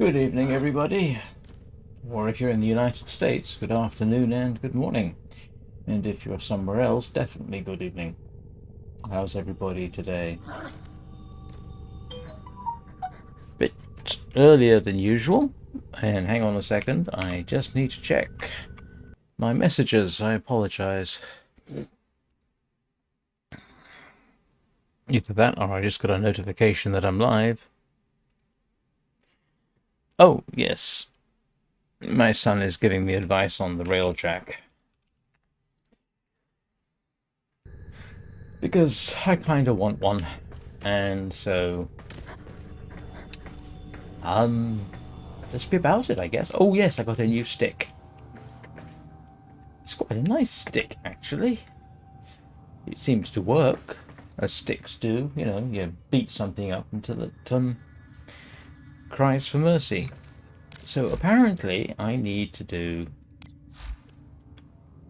Good evening, everybody. Or if you're in the United States, good afternoon and good morning. And if you're somewhere else, definitely good evening. How's everybody today? Bit earlier than usual. And hang on a second, I just need to check my messages. I apologize. Either that or I just got a notification that I'm live. Oh, yes. My son is giving me advice on the Railjack. Because I kind of want one. And so... let's be about it, I guess. Oh, yes, I got a new stick. It's quite a nice stick, actually. It seems to work, as sticks do. You know, you beat something up until it cries for mercy. So apparently I need to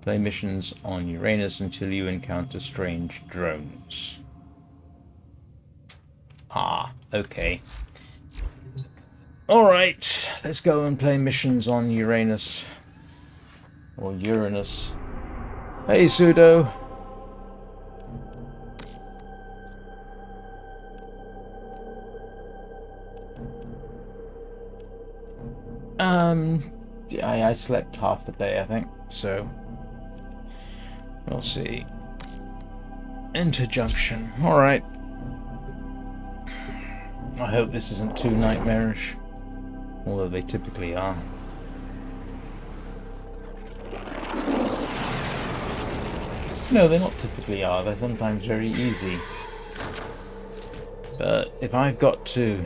play missions on Uranus until you encounter strange drones. Ah, okay. Alright, let's go and play missions on Uranus. Or Uranus. Hey, Pseudo. Yeah, I slept half the day, I think, so we'll see. Enter junction. Alright. I hope this isn't too nightmarish, although they typically are. No, they not typically are. They're sometimes very easy. But if I've got to...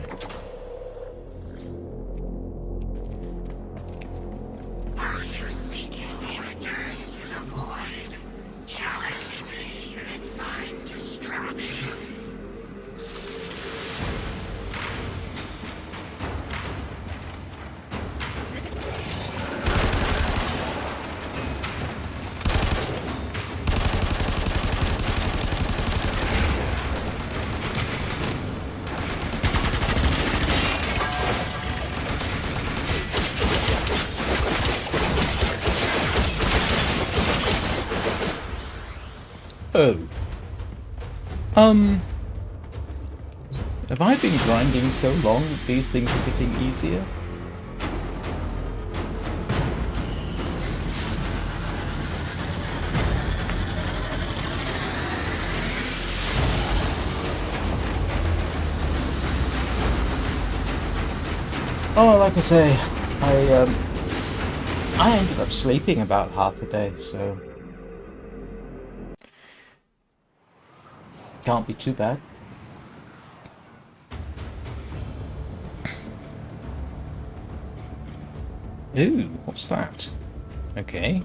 Oh. Have I been grinding so long that these things are getting easier? Oh, like I say, I ended up sleeping about half a day, so can't be too bad. Ooh, what's that? Okay.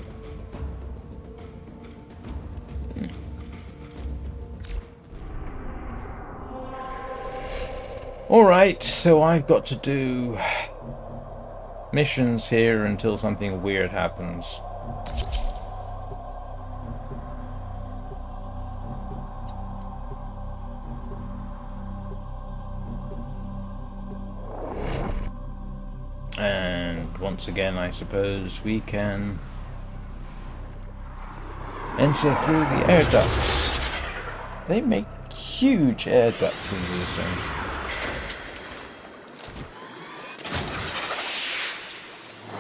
Alright, so I've got to do missions here until something weird happens. And once again, I suppose we can enter through the air ducts. They make huge air ducts in these things.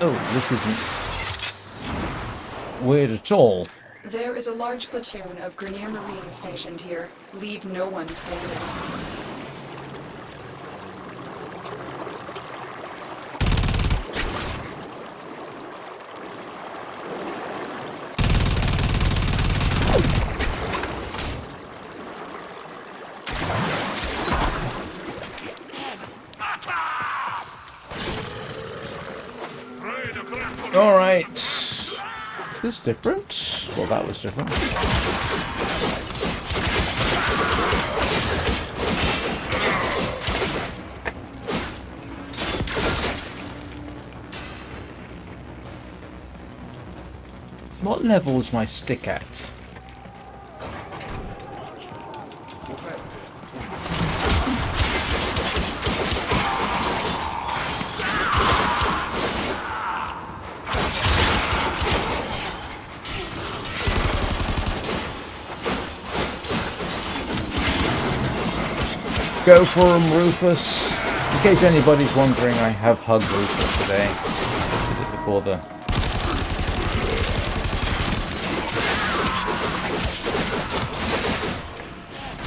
Oh, this isn't weird at all. There is a large platoon of Grenier Marines stationed here. Leave no one standing. Alright. Is this different? Well, that was different. What level is my stick at? Go for him, Rufus. In case anybody's wondering, I have hugged Rufus today. Did it before the...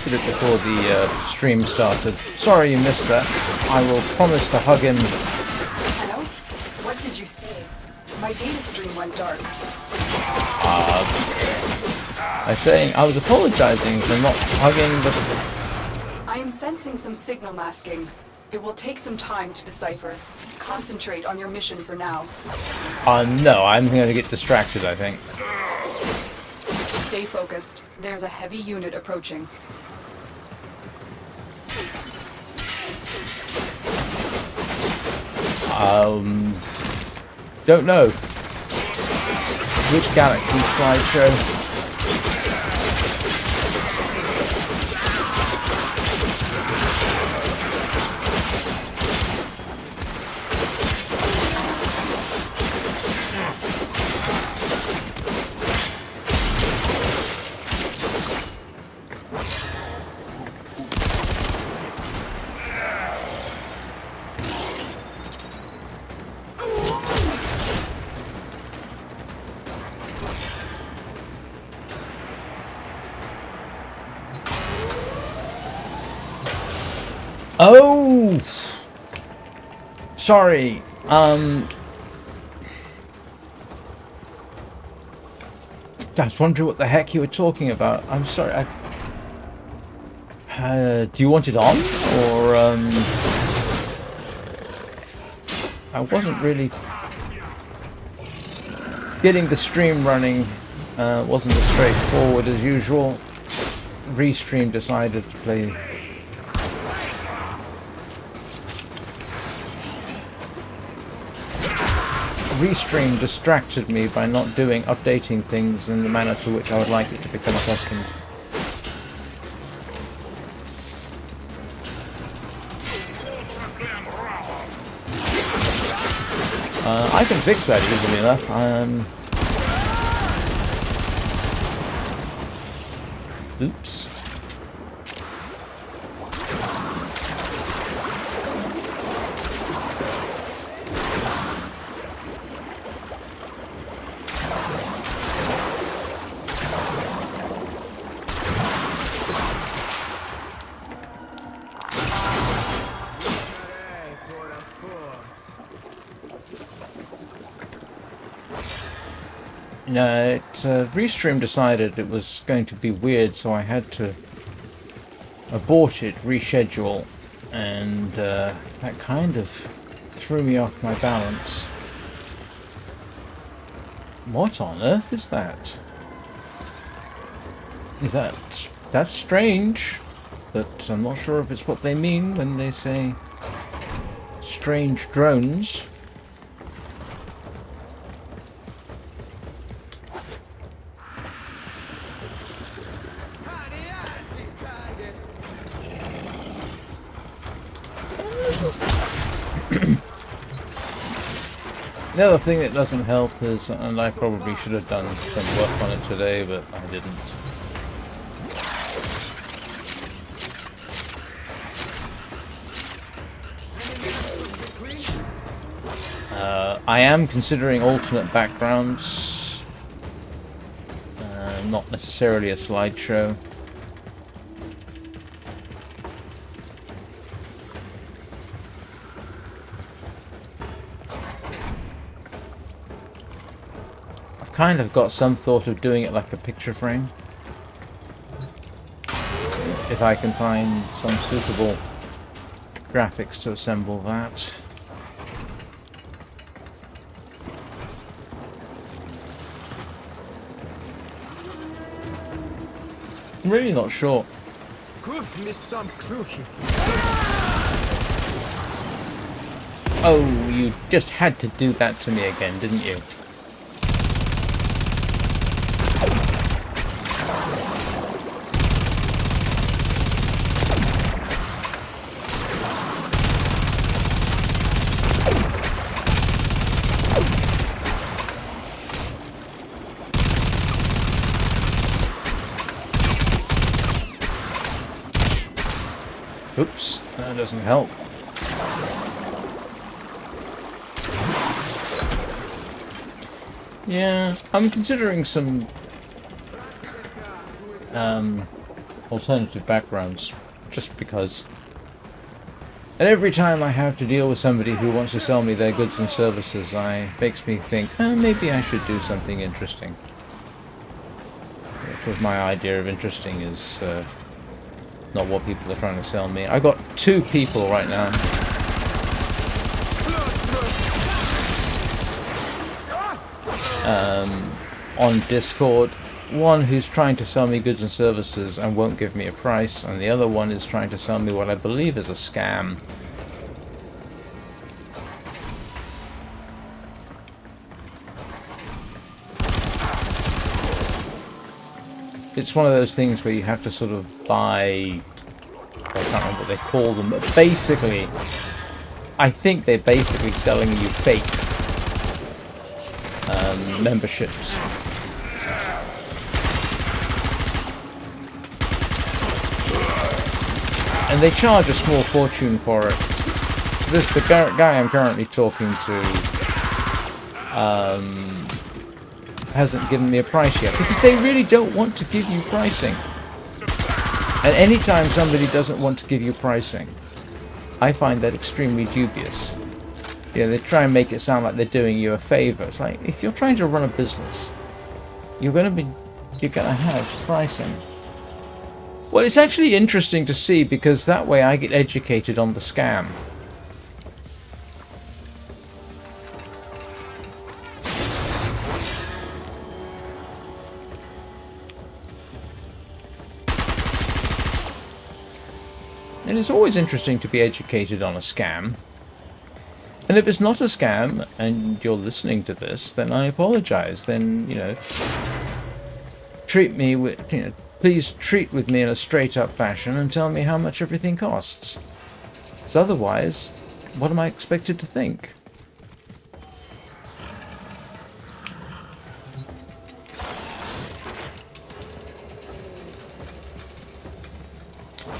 Did it before the stream started. Sorry you missed that. I will promise to hug him. Hello? What did you say? My data stream went dark. I saying I was apologizing for not hugging the... I am sensing some signal masking. It will take some time to decipher. Concentrate on your mission for now. No, I'm going to get distracted, I think. Stay focused. There's a heavy unit approaching. Don't know. Which galaxy slideshow? Oh! Sorry. I was wondering what the heck you were talking about. I'm sorry. Do you want it on? Or, I wasn't really... Getting the stream running wasn't as straightforward as usual. Restream decided to play... Restream distracted me by not updating things in the manner to which I would like it to become accustomed. I can fix that easily enough. Oops. No, Restream decided it was going to be weird, so I had to abort it, reschedule, and that kind of threw me off my balance. What on earth is that? That's strange, but I'm not sure if it's what they mean when they say strange drones. The other thing that doesn't help is, and I probably should have done some work on it today, but I didn't. I am considering alternate backgrounds, not necessarily a slideshow. Kind of got some thought of doing it like a picture frame, if I can find some suitable graphics to assemble that. I'm really not sure. Oh, you just had to do that to me again, didn't you? Oops, that doesn't help. Yeah, I'm considering some alternative backgrounds, just because. And every time I have to deal with somebody who wants to sell me their goods and services, makes me think, maybe I should do something interesting. Because my idea of interesting is not what people are trying to sell me. I got 2 people right now. On Discord. One who's trying to sell me goods and services and won't give me a price, and the other one is trying to sell me what I believe is a scam. It's one of those things where you have to sort of buy, I can't remember what they call them, but basically, I think they're basically selling you fake memberships. And they charge a small fortune for it. The guy I'm currently talking to hasn't given me a price yet, because they really don't want to give you pricing. And anytime somebody doesn't want to give you pricing, I find that extremely dubious. You know, they try and make it sound like they're doing you a favor. It's like, if you're trying to run a business, you're gonna have pricing. Well, it's actually interesting to see, because that way I get educated on the scam. And it's always interesting to be educated on a scam. And if it's not a scam, and you're listening to this, then I apologize. Then, you know, please treat with me in a straight-up fashion and tell me how much everything costs. Because otherwise, what am I expected to think?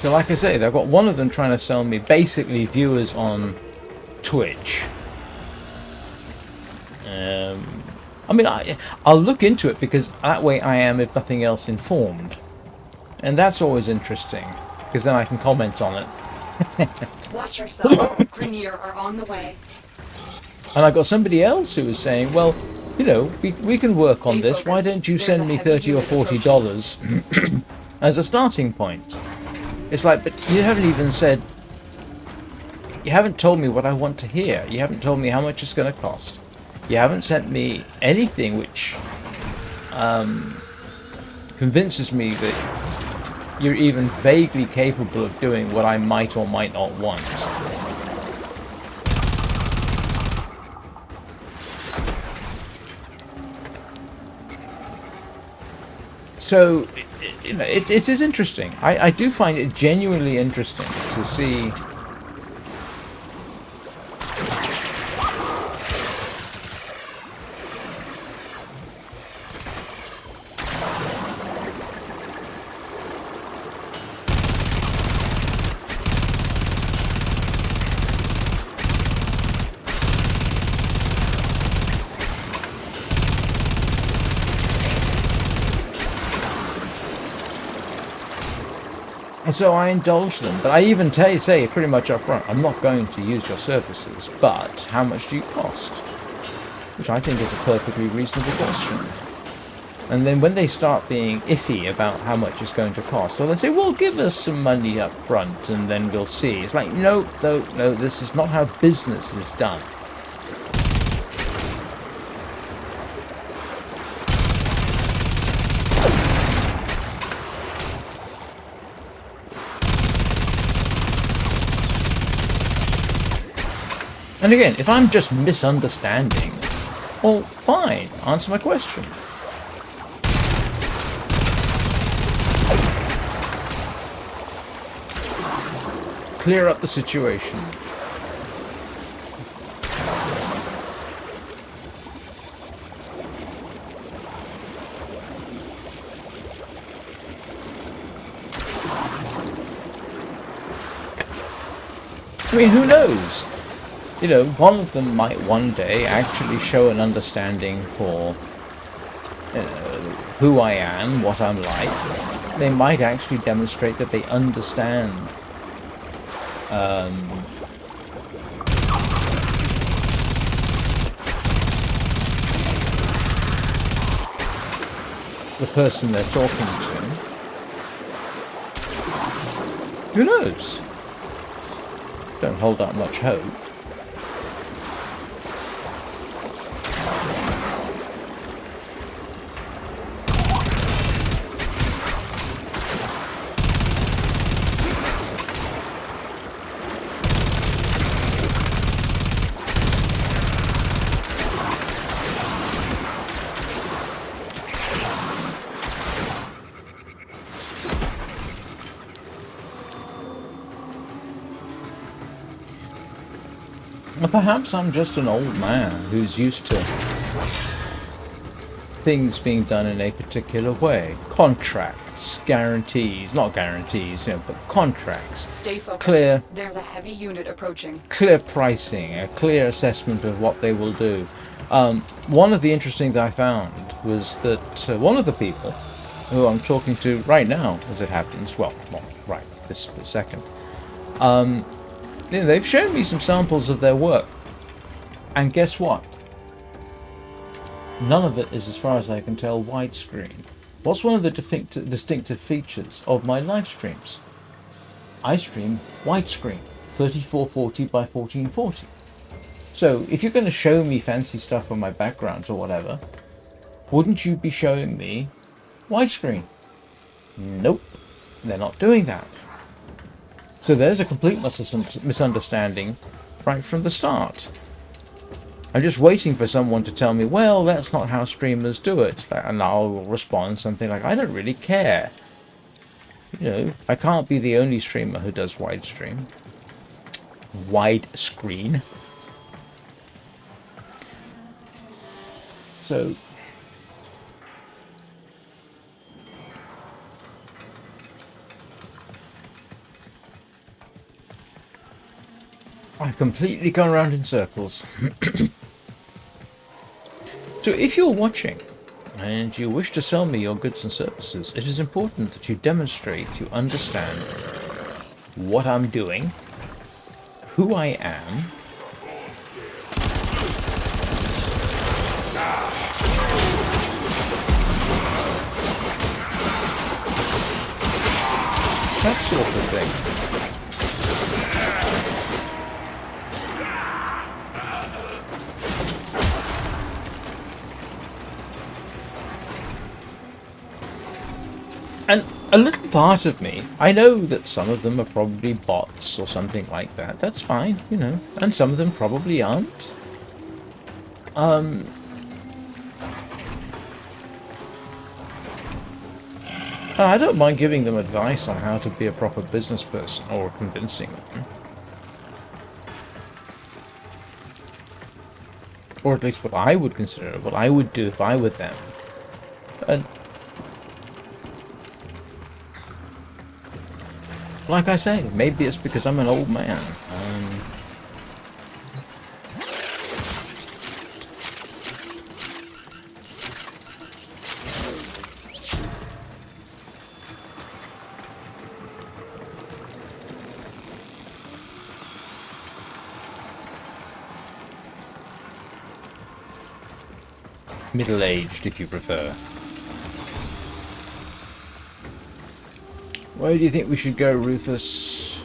So like I say, I've got one of them trying to sell me basically viewers on Twitch. I mean, I'll look into it, because that way I am, if nothing else, informed. And that's always interesting, because then I can comment on it. Watch yourself. Grenier are on the way. And I got somebody else who was saying, well, you know, we can work on this. Why don't you send me $30 or $40 as a starting point? It's like, but you haven't even said, you haven't told me what I want to hear. You haven't told me how much it's going to cost. You haven't sent me anything which convinces me that you're even vaguely capable of doing what I might or might not want. So, it is interesting. I do find it genuinely interesting to see. And so I indulge them, but I even say pretty much up front, I'm not going to use your services, but how much do you cost? Which I think is a perfectly reasonable question. And then when they start being iffy about how much it's going to cost, or they say, well, give us some money up front and then we'll see. It's like, no, this is not how business is done. And again, if I'm just misunderstanding, well, fine, answer my question. Clear up the situation. I mean, who knows? You know, one of them might one day actually show an understanding for, you know, who I am, what I'm like. They might actually demonstrate that they understand the person they're talking to. Who knows? Don't hold out much hope. Perhaps I'm just an old man who's used to things being done in a particular way. Contracts, guarantees, not guarantees, you know, but contracts. Stay focused. Clear. There's a heavy unit approaching. Clear pricing, a clear assessment of what they will do. One of the interesting that I found was that one of the people who I'm talking to right now, as it happens, well, not right this second, you know, they've shown me some samples of their work, and guess what? None of it is, as far as I can tell, widescreen. What's one of the distinctive features of my live streams? I stream widescreen, 3440 by 1440. So if you're going to show me fancy stuff on my backgrounds or whatever, wouldn't you be showing me widescreen? Nope, they're not doing that. So there's a complete misunderstanding right from the start. I'm just waiting for someone to tell me, well, that's not how streamers do it. And I'll respond something like, I don't really care. You know, I can't be the only streamer who does widescreen. Widescreen. So I've completely gone around in circles. So if you're watching and you wish to sell me your goods and services, it is important that you demonstrate you understand what I'm doing, who I am, that sort of thing. And a little part of me, I know that some of them are probably bots or something like that. That's fine, you know. And some of them probably aren't. I don't mind giving them advice on how to be a proper business person, or convincing them. Or at least what I would consider, what I would do if I were them. And like I say, maybe it's because I'm an old man. Middle-aged, if you prefer. Where do you think we should go, Rufus?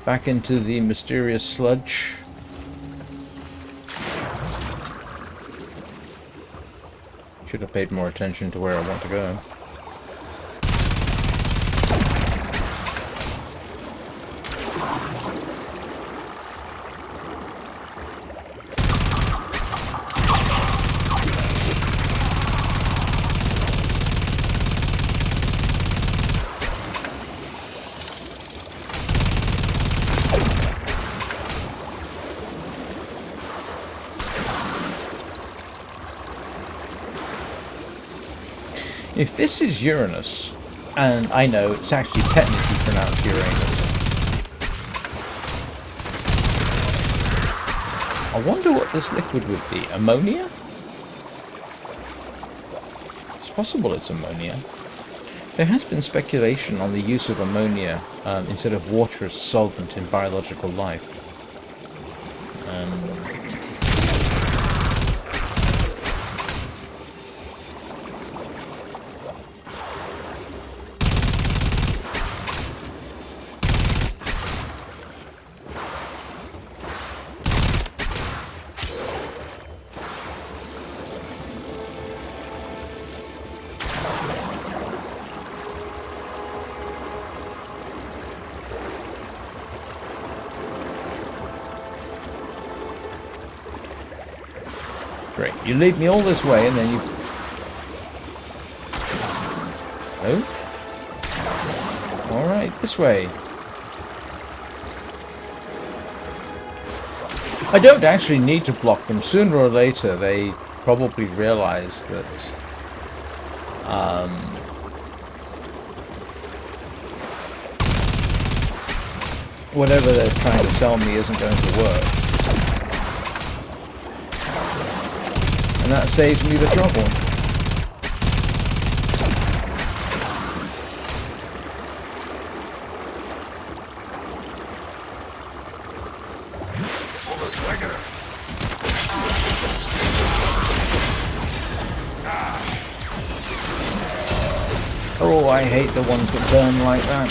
Back into the mysterious sludge? Should have paid more attention to where I want to go. If this is Uranus, and I know it's actually technically pronounced Uranus, I wonder what this liquid would be. Ammonia? It's possible it's ammonia. There has been speculation on the use of ammonia instead of water as a solvent in biological life. Great. You lead me all this way and then you... Oh? Alright, this way. I don't actually need to block them. Sooner or later they probably realize that... whatever they're trying to sell me isn't going to work. And that saves me the trouble. Oh, I hate the ones that burn like that.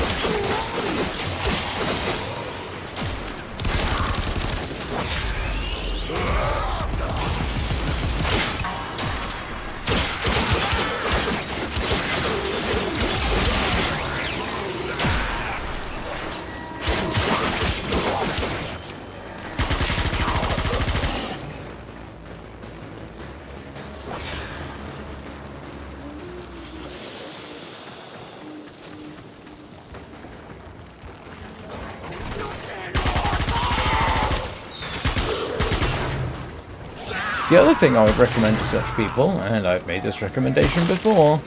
The other thing I would recommend to such people, and I've made this recommendation before,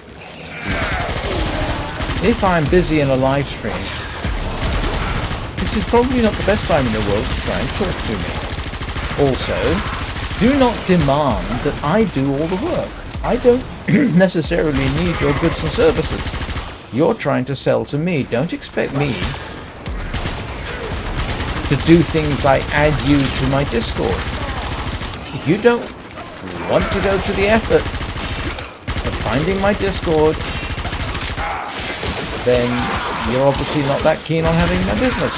if I'm busy in a live stream, this is probably not the best time in the world to try and talk to me. Also, do not demand that I do all the work. I don't necessarily need your goods and services. You're trying to sell to me. Don't expect me to do things like add you to my Discord. If you don't want to go to the effort of finding my Discord, then you're obviously not that keen on having my business.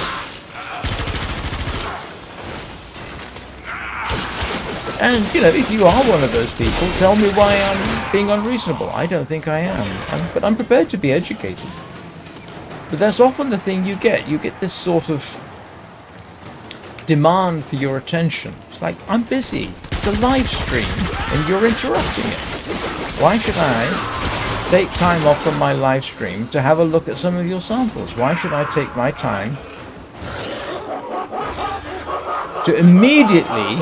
And, you know, if you are one of those people, tell me why I'm being unreasonable. I don't think I am. But I'm prepared to be educated. But that's often the thing you get. You get this sort of demand for your attention. It's like, I'm busy. It's a live stream and you're interrupting it. Why should I take time off from my live stream to have a look at some of your samples? Why should I take my time to immediately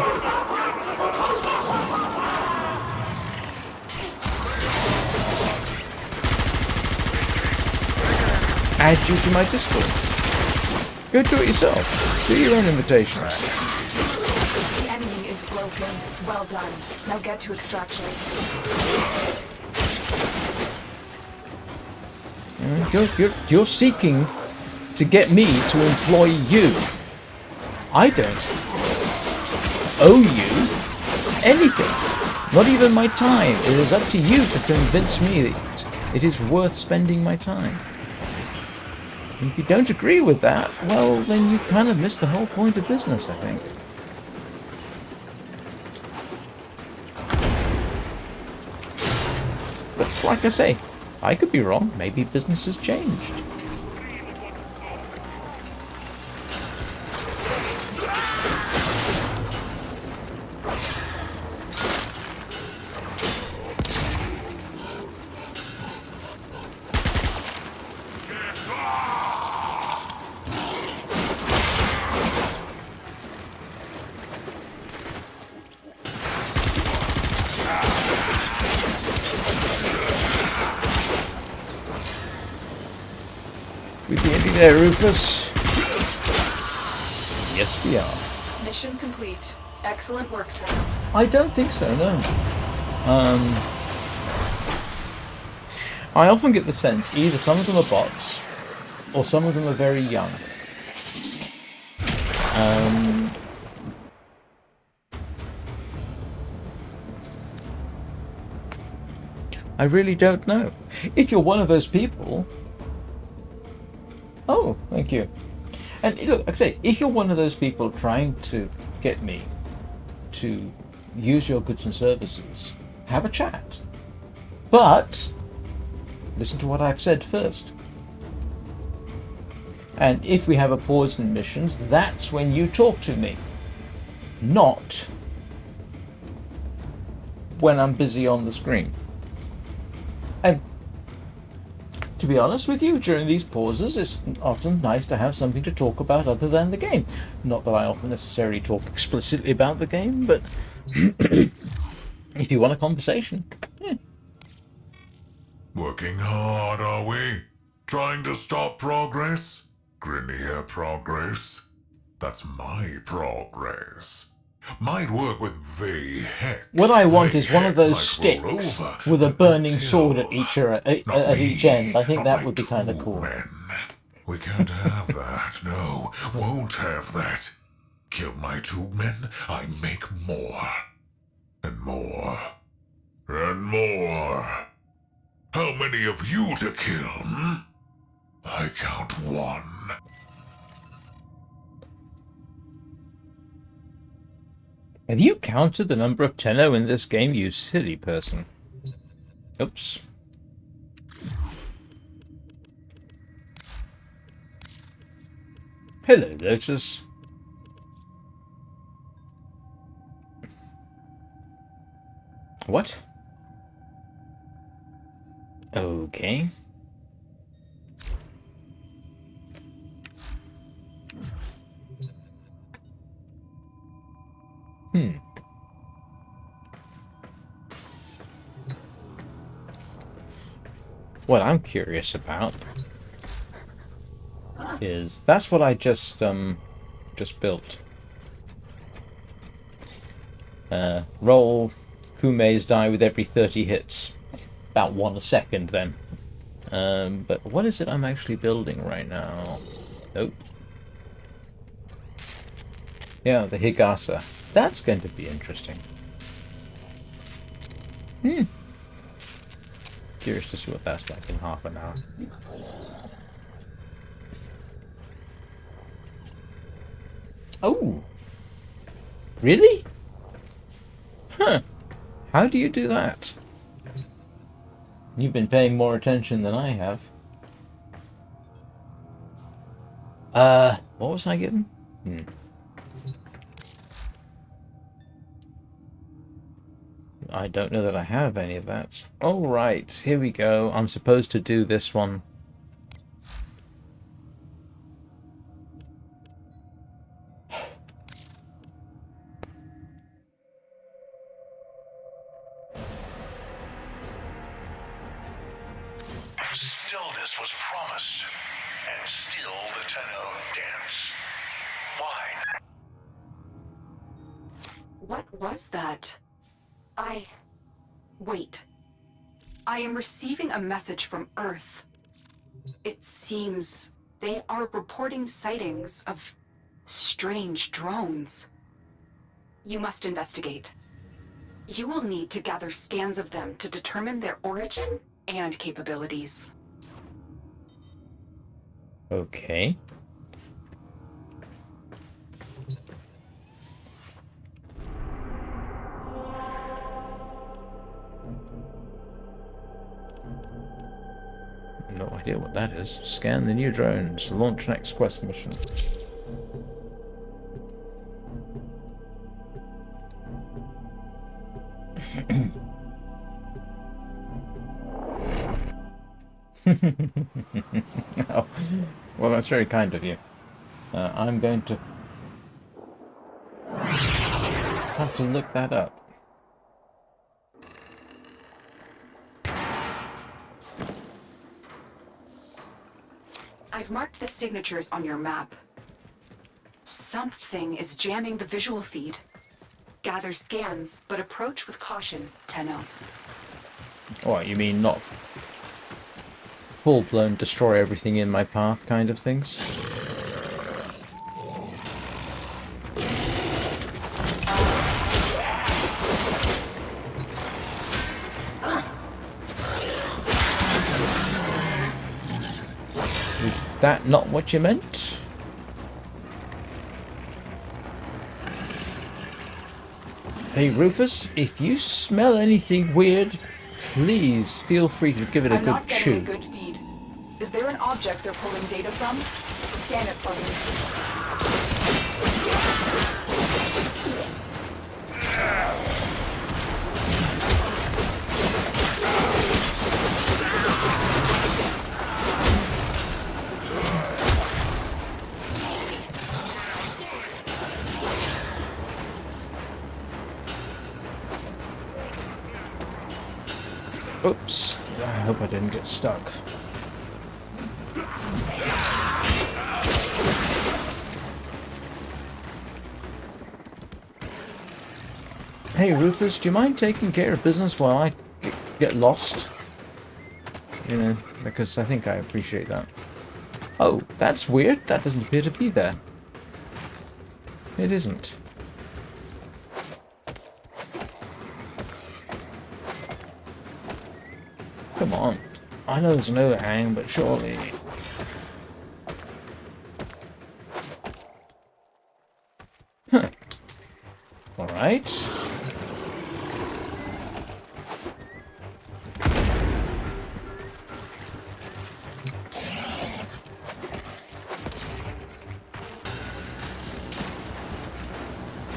add you to my Discord? Go do it yourself. Do your own invitations. The enemy is broken. Well done. Now get to extraction. You're seeking to get me to employ you. I don't owe you anything. Not even my time. It is up to you to convince me that it is worth spending my time. If you don't agree with that, well, then you kind of miss the whole point of business, I think. But like I say, I could be wrong. Maybe business has changed. We nearly there, Rufus. Yes, we are. Mission complete. Excellent work, Tim. I don't think so, no. I often get the sense either some of them are bots, or some of them are very young. I really don't know. If you're one of those people... Oh, thank you. And look, like I say, if you're one of those people trying to get me to use your goods and services, have a chat. But listen to what I've said first. And if we have a pause in missions, that's when you talk to me. Not when I'm busy on the screen. And to be honest with you, during these pauses, it's often nice to have something to talk about other than the game. Not that I often necessarily talk explicitly about the game, but if you want a conversation, yeah. Working hard, are we? Trying to stop progress? Grenier progress? That's my progress. Might work with Heck. What I want is one of those sticks with a burning sword at each end. I think that would be kind of cool. Men. We can't have that. No, won't have that. Kill my 2 men, I make more. And more. And more. How many of you to kill, hmm? I count 1. Have you counted the number of Tenno in this game, you silly person? Oops. Hello, Lotus. What? Okay. What I'm curious about is that's what I just built. Roll Kume's die with every 30 hits. About 1 a second then. But what is it I'm actually building right now? Nope. Yeah, the Higasa. That's going to be interesting. Curious to see what that's like in half an hour. Oh! Really? Huh. How do you do that? You've been paying more attention than I have. What was I given? I don't know that I have any of that. All right, here we go. I'm supposed to do this one. Stillness was promised, and still the Tenno dance. Why? What was that? Wait. I am receiving a message from Earth. It seems they are reporting sightings of strange drones. You must investigate. You will need to gather scans of them to determine their origin and capabilities. Okay. No idea what that is. Scan the new drones. Launch next quest mission. Oh, well, that's very kind of you. I'm going to have to look that up. I've marked the signatures on your map. Something is jamming the visual feed. Gather scans, but approach with caution, Tenno. What, you mean not full-blown destroy everything in my path kind of things? Is that not what you meant? Hey Rufus, if you smell anything weird, please feel free to give it a I'm good not getting chew. a good feed. Is there an object they're pulling data from? Scan it for me. Oops, I hope I didn't get stuck. Hey Rufus, do you mind taking care of business while I get lost? You know, because I think I appreciate that. Oh, that's weird. That doesn't appear to be there. It isn't. Come on. I know there's an overhang, but surely... Huh. Alright.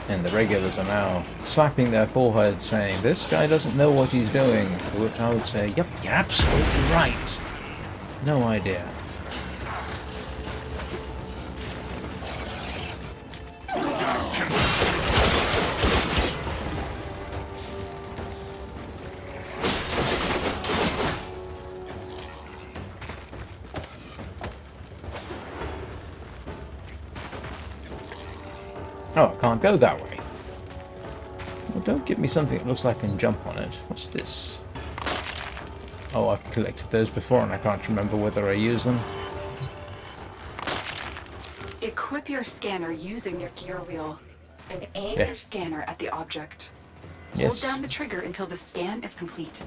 And the regulars are now slapping their forehead saying, this guy doesn't know what he's doing. To which I would say, yep, you're absolutely right. No idea. Oh, I can't go that way. Well, don't give me something that looks like I can jump on it. What's this? Oh, I've collected those before and I can't remember whether I use them. Equip your scanner using your gear wheel and aim your scanner at the object. Hold down the trigger until the scan is complete.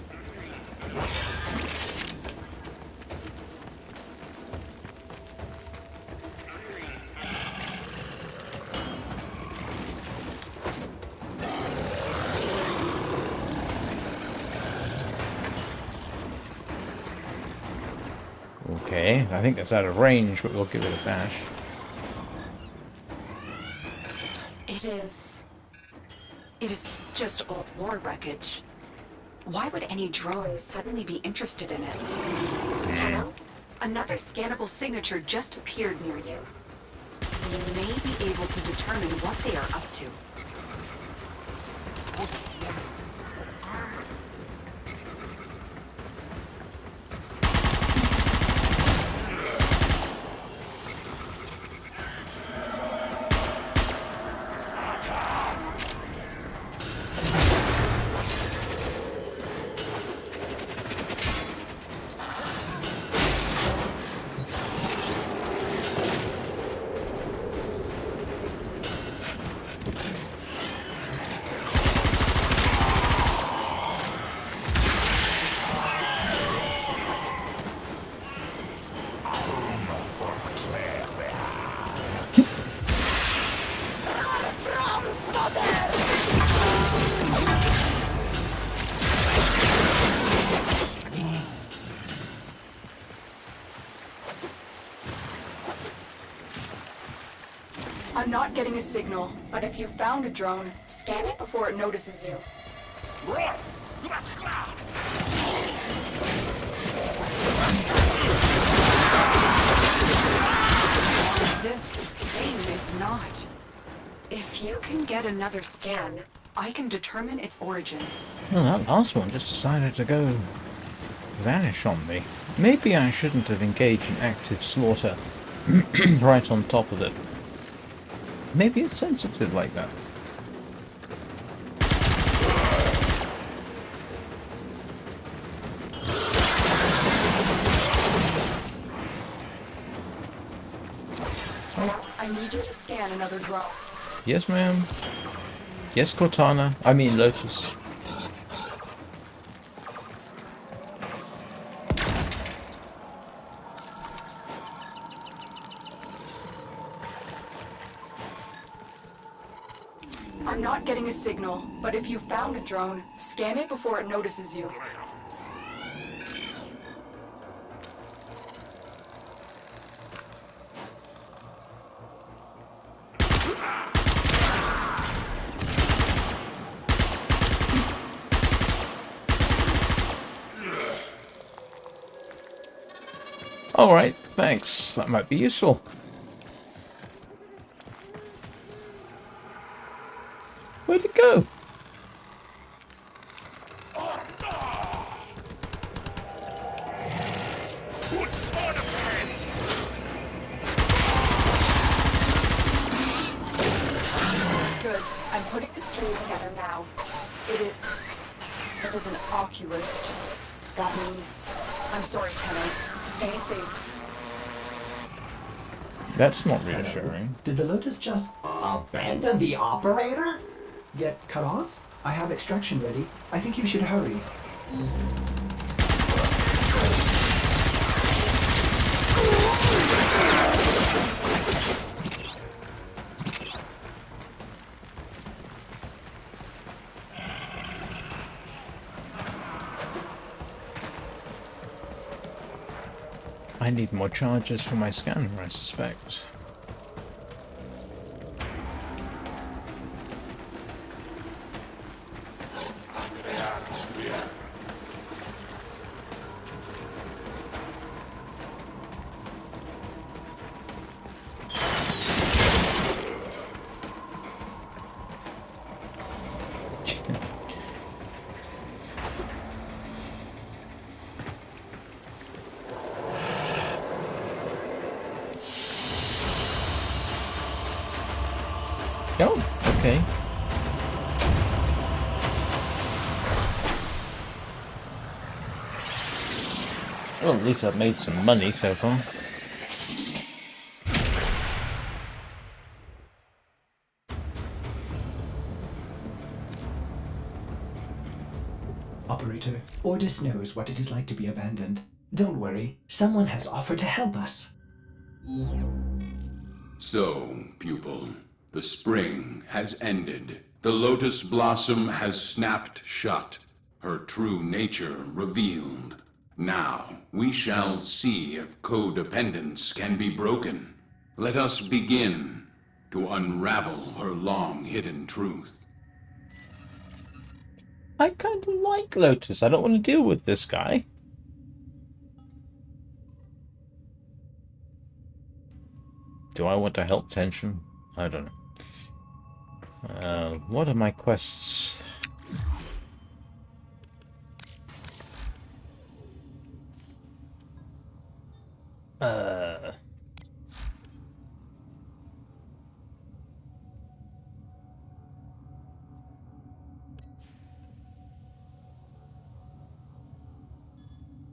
Okay, I think that's out of range, but we'll give it a bash. It is just old war wreckage. Why would any drone suddenly be interested in it? Tenno, another scannable signature just appeared near you. You may be able to determine what they are up to. I'm not getting a signal, but if you found a drone, scan it before it notices you. This thing is not. If you can get another scan, I can determine its origin. Well, that last one just decided to go vanish on me. Maybe I shouldn't have engaged in active slaughter right on top of it. Maybe it's sensitive like that. need you to scan another drone. Yes, ma'am. Yes, Cortana. I mean, Lotus. I'm not getting a signal, but if you found a drone, scan it before it notices you. Alright, thanks. That might be useful. Where'd it go? Good. I'm putting the string together now. It is an oculist. That means... I'm sorry, Tenno. Stay safe. That's not reassuring. Did the Lotus just abandon the operator? Get cut off? I have extraction ready. I think you should hurry. I need more charges for my scanner, I suspect. Oh, okay. Well, at least I've made some money so far. Operator, Ordis knows what it is like to be abandoned. Don't worry, someone has offered to help us. So, pupil, the spring has ended. The lotus blossom has snapped shut, her true nature revealed. Now, we shall see if codependence can be broken. Let us begin to unravel her long-hidden truth. I kind of like Lotus. I don't want to deal with this guy. Do I want to help Tension? I don't know. What are my quests?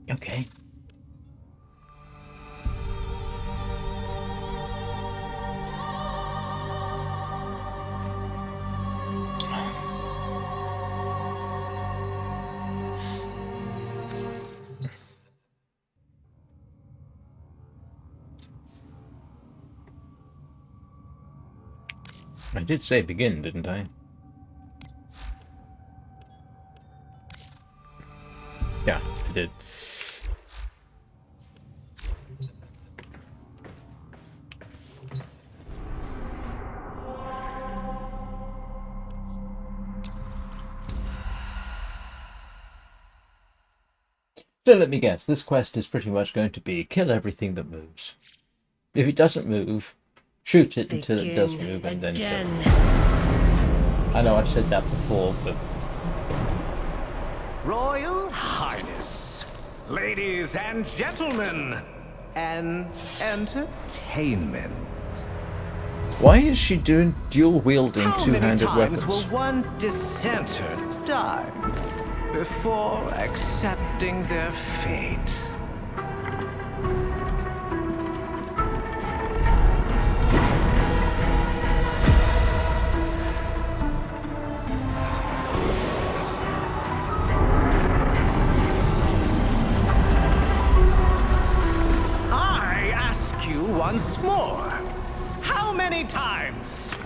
Okay. I did say begin, didn't I? Yeah, I did. So let me guess, this quest is pretty much going to be kill everything that moves. If it doesn't move, shoot it until it does move and then kill it. I know I've said that before, but... Royal Highness, ladies and gentlemen, and entertainment. Why is she doing dual-wielding How many two-handed times weapons? will one dissenter die before accepting their fate?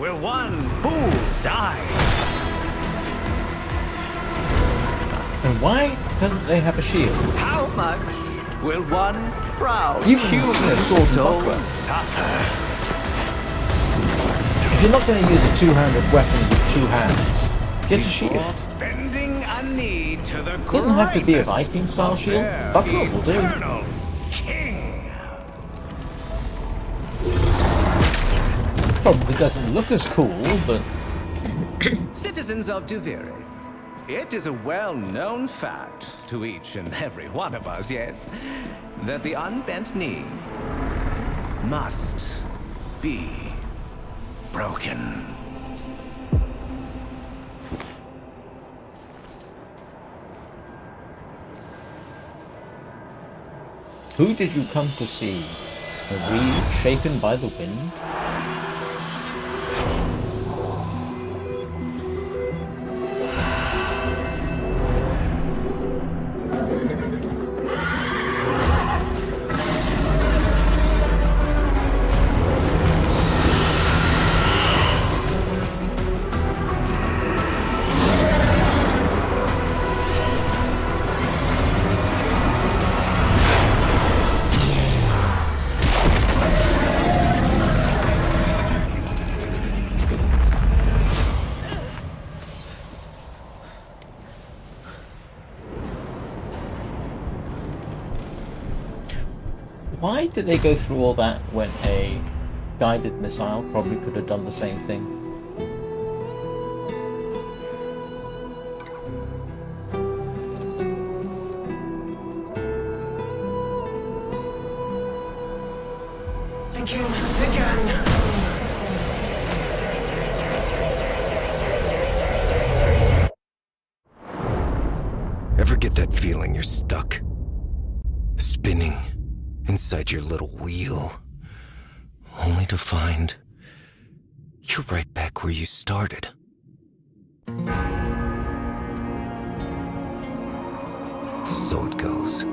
will one fool die? And why doesn't they have a shield? How much will one proud Even human sword and soul buckler. suffer? If you're not going to use a two-handed weapon with two hands, get a shield. Bending a knee to the Doesn't have to be a greatness Viking-style of shield. their Buckler will do. eternal king. Probably doesn't look as cool, but Citizens of Duviri, it is a well-known fact to each and every one of us, yes, that the unbent knee must be broken. who did you come to see? A reed shaken by the wind? Why did they go through all that when a guided missile probably could have done the same thing? Again. Ever get that feeling you're stuck? Spinning inside your little wheel, only to find you're right back where you started. So it goes,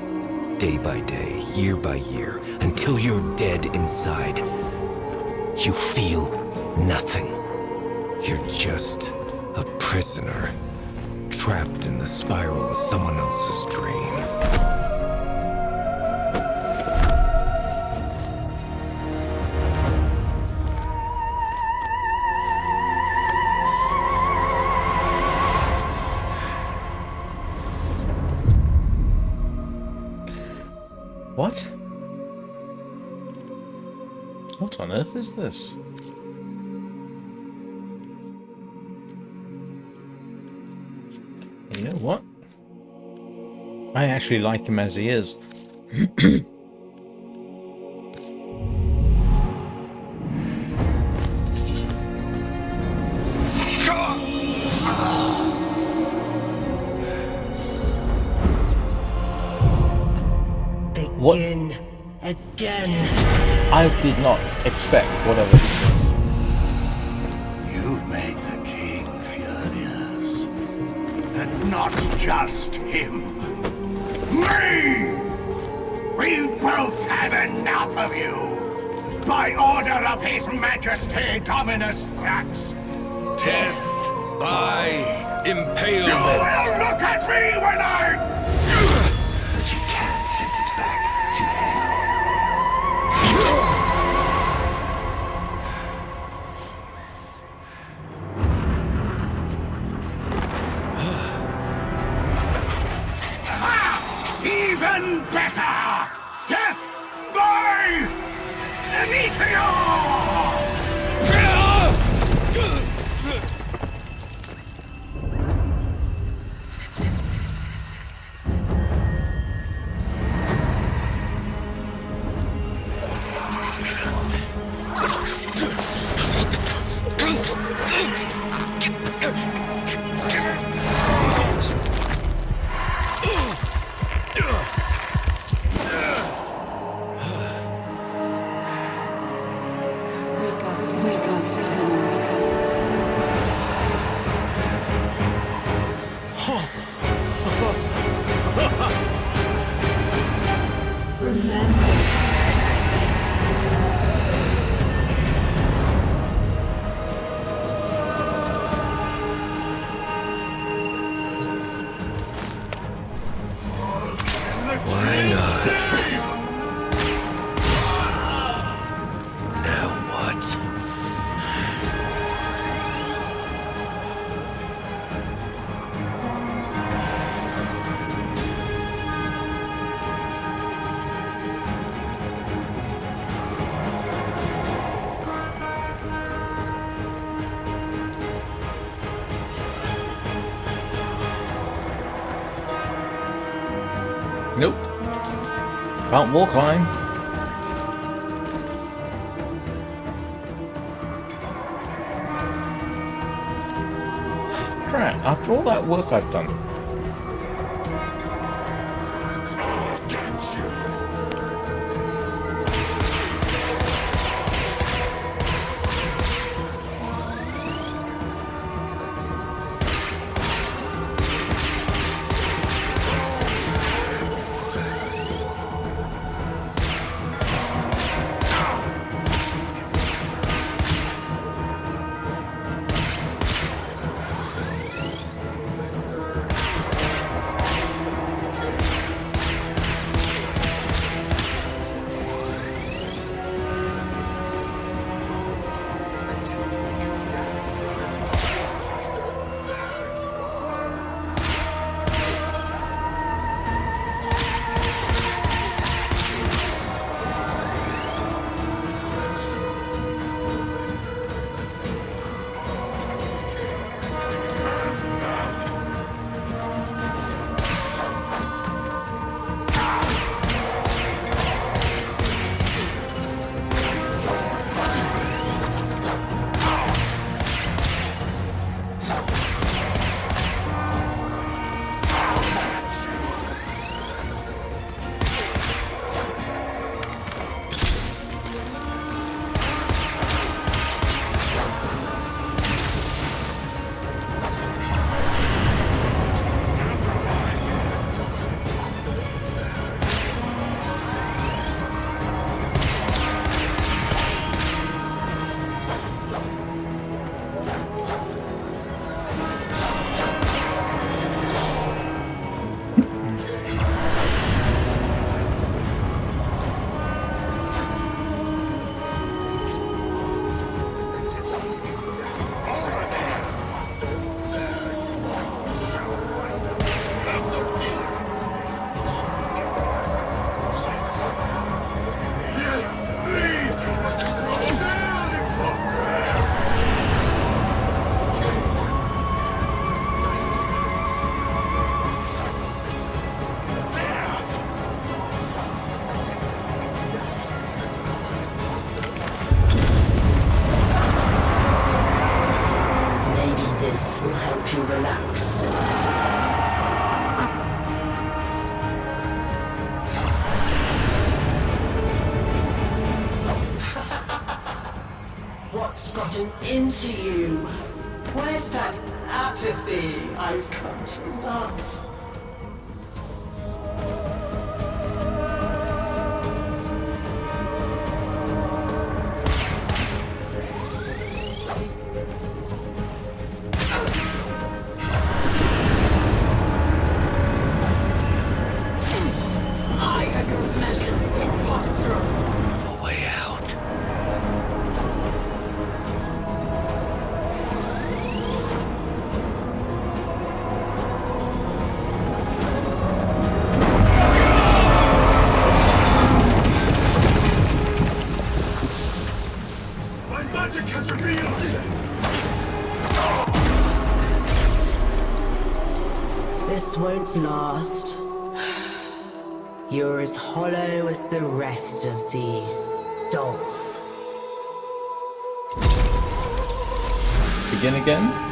day by day, year by year, until you're dead inside. You feel nothing. You're just a prisoner, trapped in the spiral of someone else's dream. What? What on earth is this? You know what? I actually like him as he is. What? Again. I did not expect whatever this is. You've made the king furious. And not just him. Me! We've both had enough of you. By order of His Majesty Dominus Thrax. Death by impalement. You will look at me when I... But you can't send it back to hell. Even better! Death by meteor! Wake up. blood. Now what? Nope. Can't wall climb. Crap, after all that work I've done. What's gotten into you? Where's that apathy I've come to love? I am your measure, imposter! A way out. My magic has revealed This won't last. You're as hollow as the rest of these dolls. Begin again?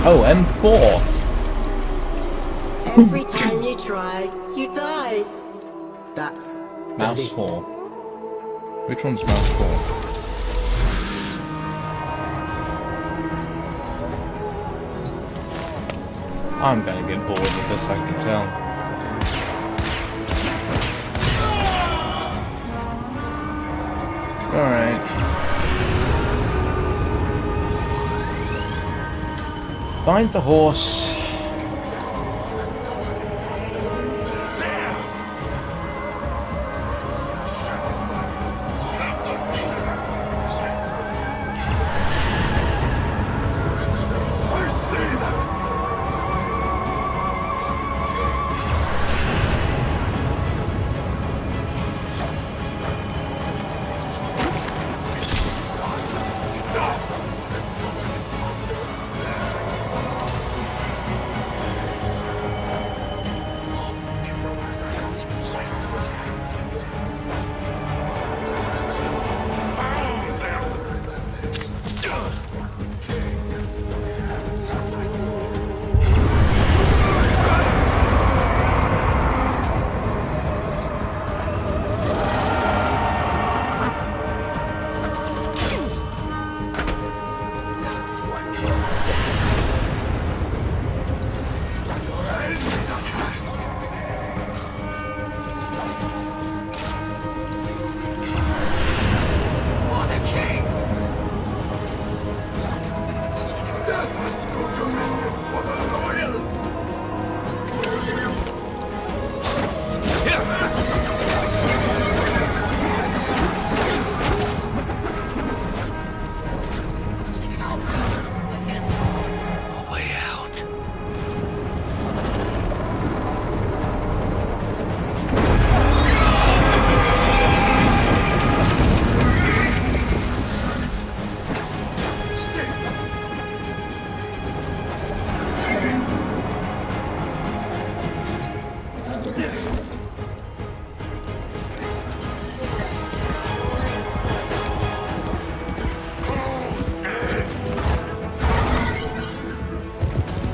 Oh, M4. Every time you try, you die. That's Mouse very 4. Which one's mouse 4? I'm gonna get bored with this, I can tell. Alright. Find the horse.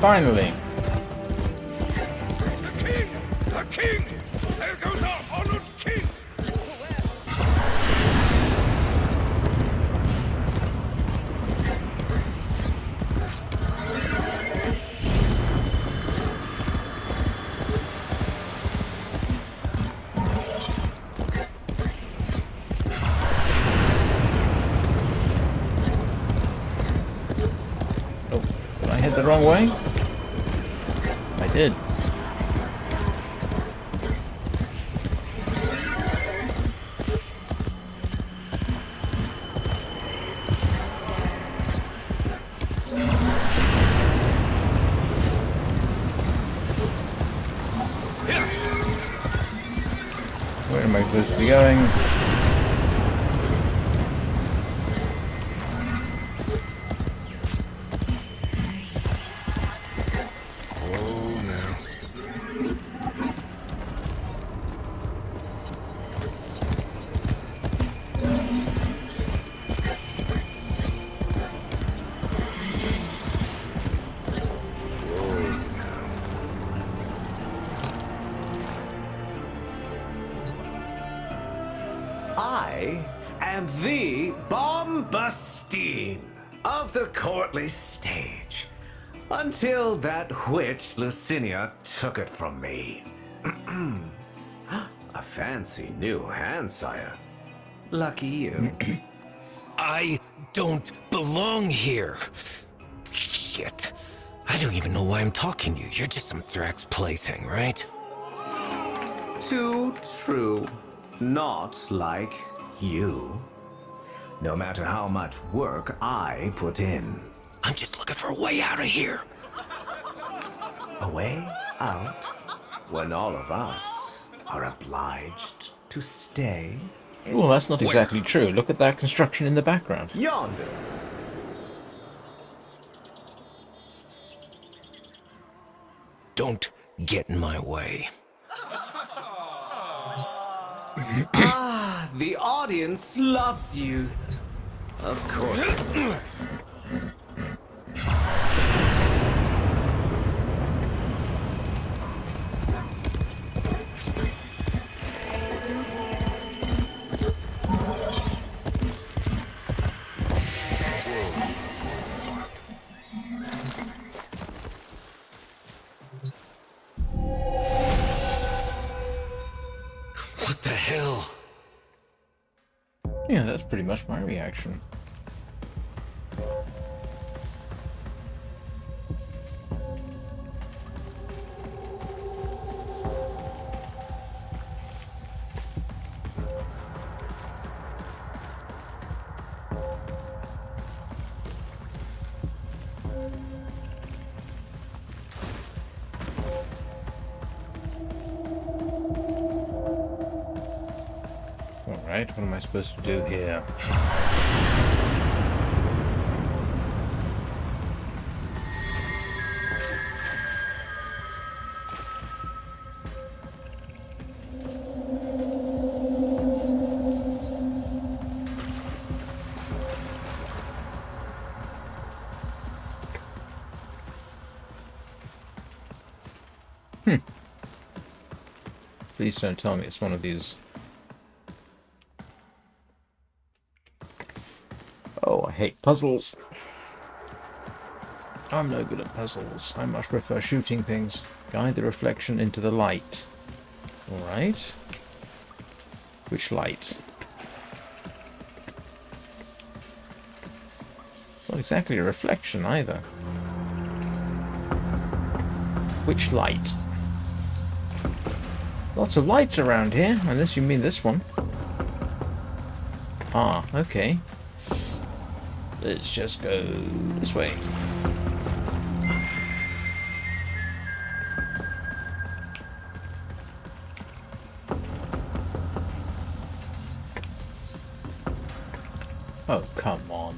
Finally. The king! The king! There goes our honored king! Oh, did I head the wrong way? I did. Where am I supposed to be going? I am the Bombastine of the courtly stage, until that witch Lucinia took it from me. A fancy new hand, sire. Lucky you. I don't belong here. Shit. I don't even know why I'm talking to you. You're just some Thrax plaything, right? Too true. Not like you. No matter how much work I put in. I'm just looking for a way out of here. A way out when all of us are obliged to stay. Well, that's not exactly true. Look at that construction in the background. Yonder. Don't get in my way. Ah, the audience loves you. Of course. Yeah, that's pretty much my reaction. Alright, what am I supposed to do here? Please don't tell me it's one of these. Oh, I hate puzzles. I'm no good at puzzles. I much prefer shooting things. Guide the reflection into the light. Alright. Which light? Not exactly a reflection either. Which light? Lots of lights around here, unless you mean this one. Ah, okay. Let's just go this way. Oh, come on.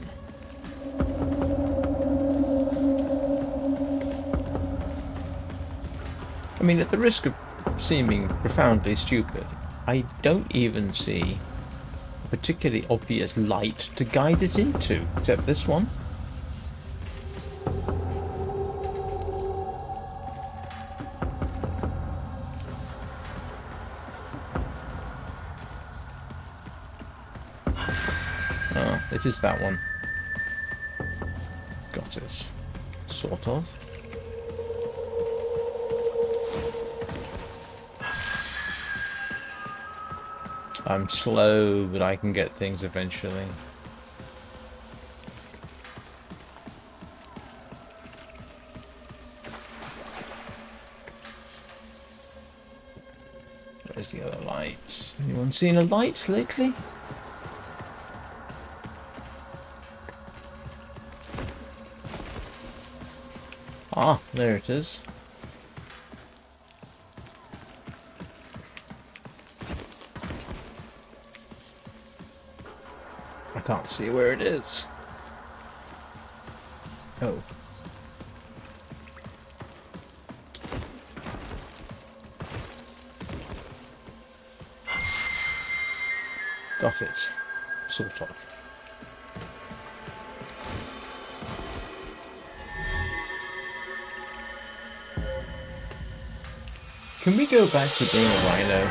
I mean, at the risk of seeming profoundly stupid, I don't even see a particularly obvious light to guide it into, except this one. Oh, it is that one. Got it. Sort of. I'm slow, but I can get things eventually. Where's the other light? Anyone seen a light lately? Ah, there it is. I can't see where it is. Oh. Got it. Sort of. Can we go back to being a rhino?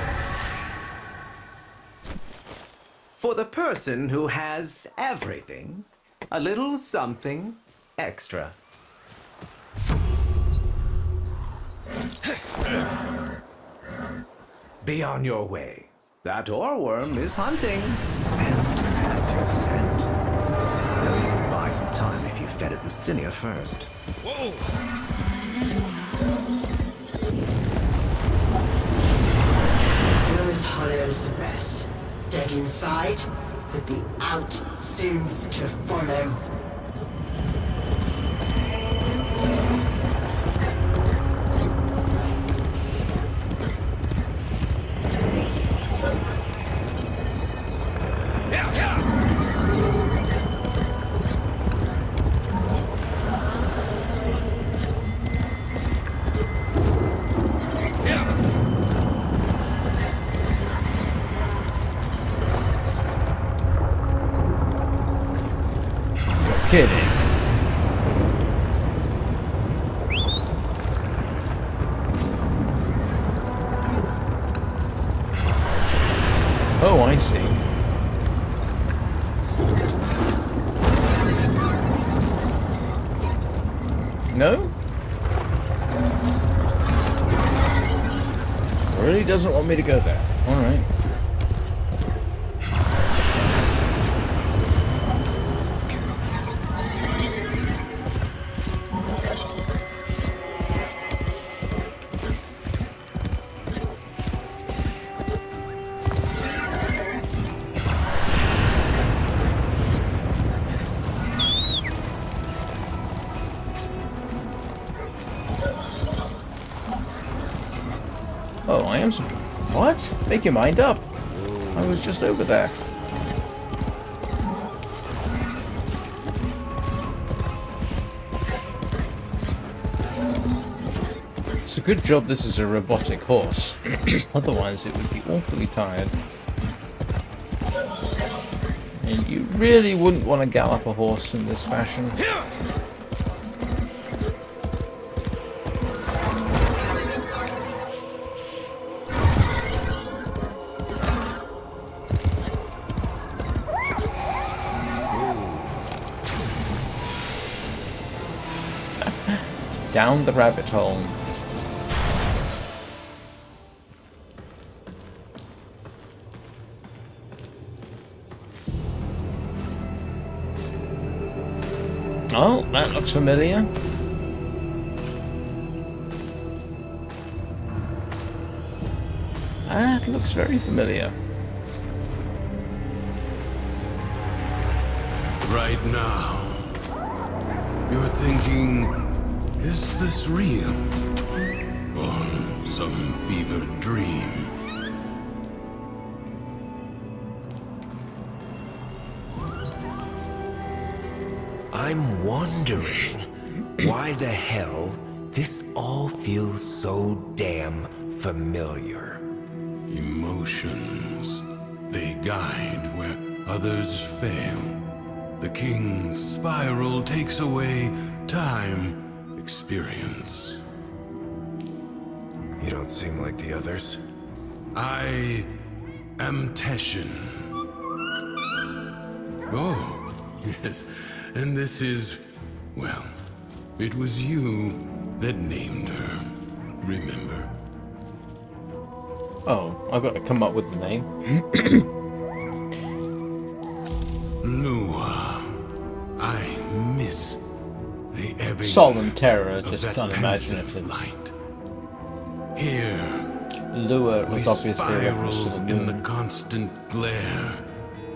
For the person who has everything, a little something extra. Be on your way. That oreworm is hunting and has your scent. Though you could buy some time if you fed it with cinia first. Whoa! You're as hollow as the rest. Dead inside, with the out soon to follow. Kidding. Oh, I see. No? Really doesn't want me to go there. Alright. James. What? Make your mind up. I was just over there. It's a good job this is a robotic horse. Otherwise it would be awfully tired. And you really wouldn't want to gallop a horse in this fashion. Down the rabbit hole. Oh, that looks familiar. That looks very familiar. Right now, you're thinking, is this real? Or some fevered dream? I'm wondering why the hell this all feels so damn familiar. Emotions. They guide where others fail. The king's spiral takes away time, experience. You don't seem like the others. I am Teshin. Oh, yes. And this is, well, it was you that named her. Remember? Oh, I've got to come up with the name. Lua, I miss the ebbing Solemn terror, of just that unimaginative. pensive light. Here, Lua we was obviously a reference to the spiral in the moon. constant glare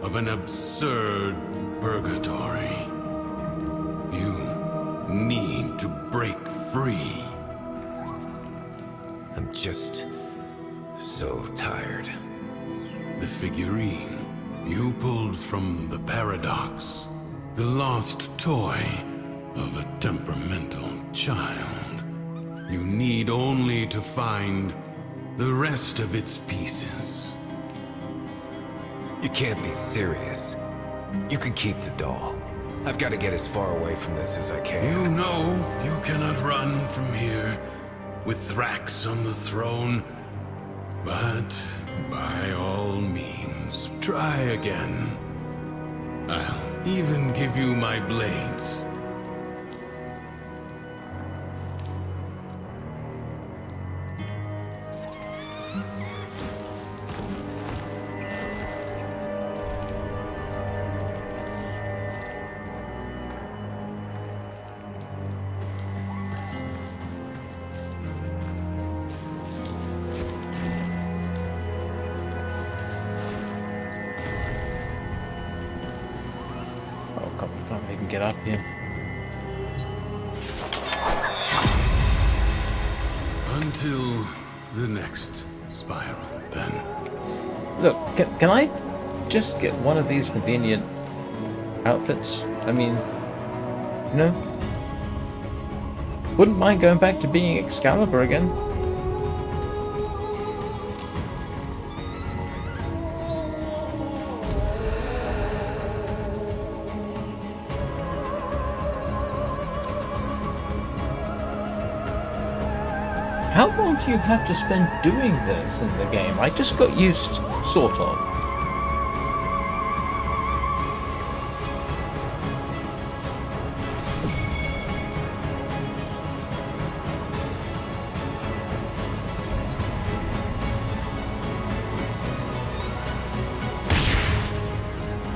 of an absurd purgatory. You need to break free. I'm just so tired. The figurine you pulled from the paradox, the lost toy of a temperamental child. You need only to find the rest of its pieces. You can't be serious. You can keep the doll. I've got to get as far away from this as I can. You know you cannot run from here with Thrax on the throne, but by all means, try again. I'll even give you my blades. Oh, come on, I can get up here. Until the next spiral, then. Look, can I just get one of these convenient outfits? I mean, you know? Wouldn't mind going back to being Excalibur again. How long do you have to spend doing this in the game? I just got used, sort of.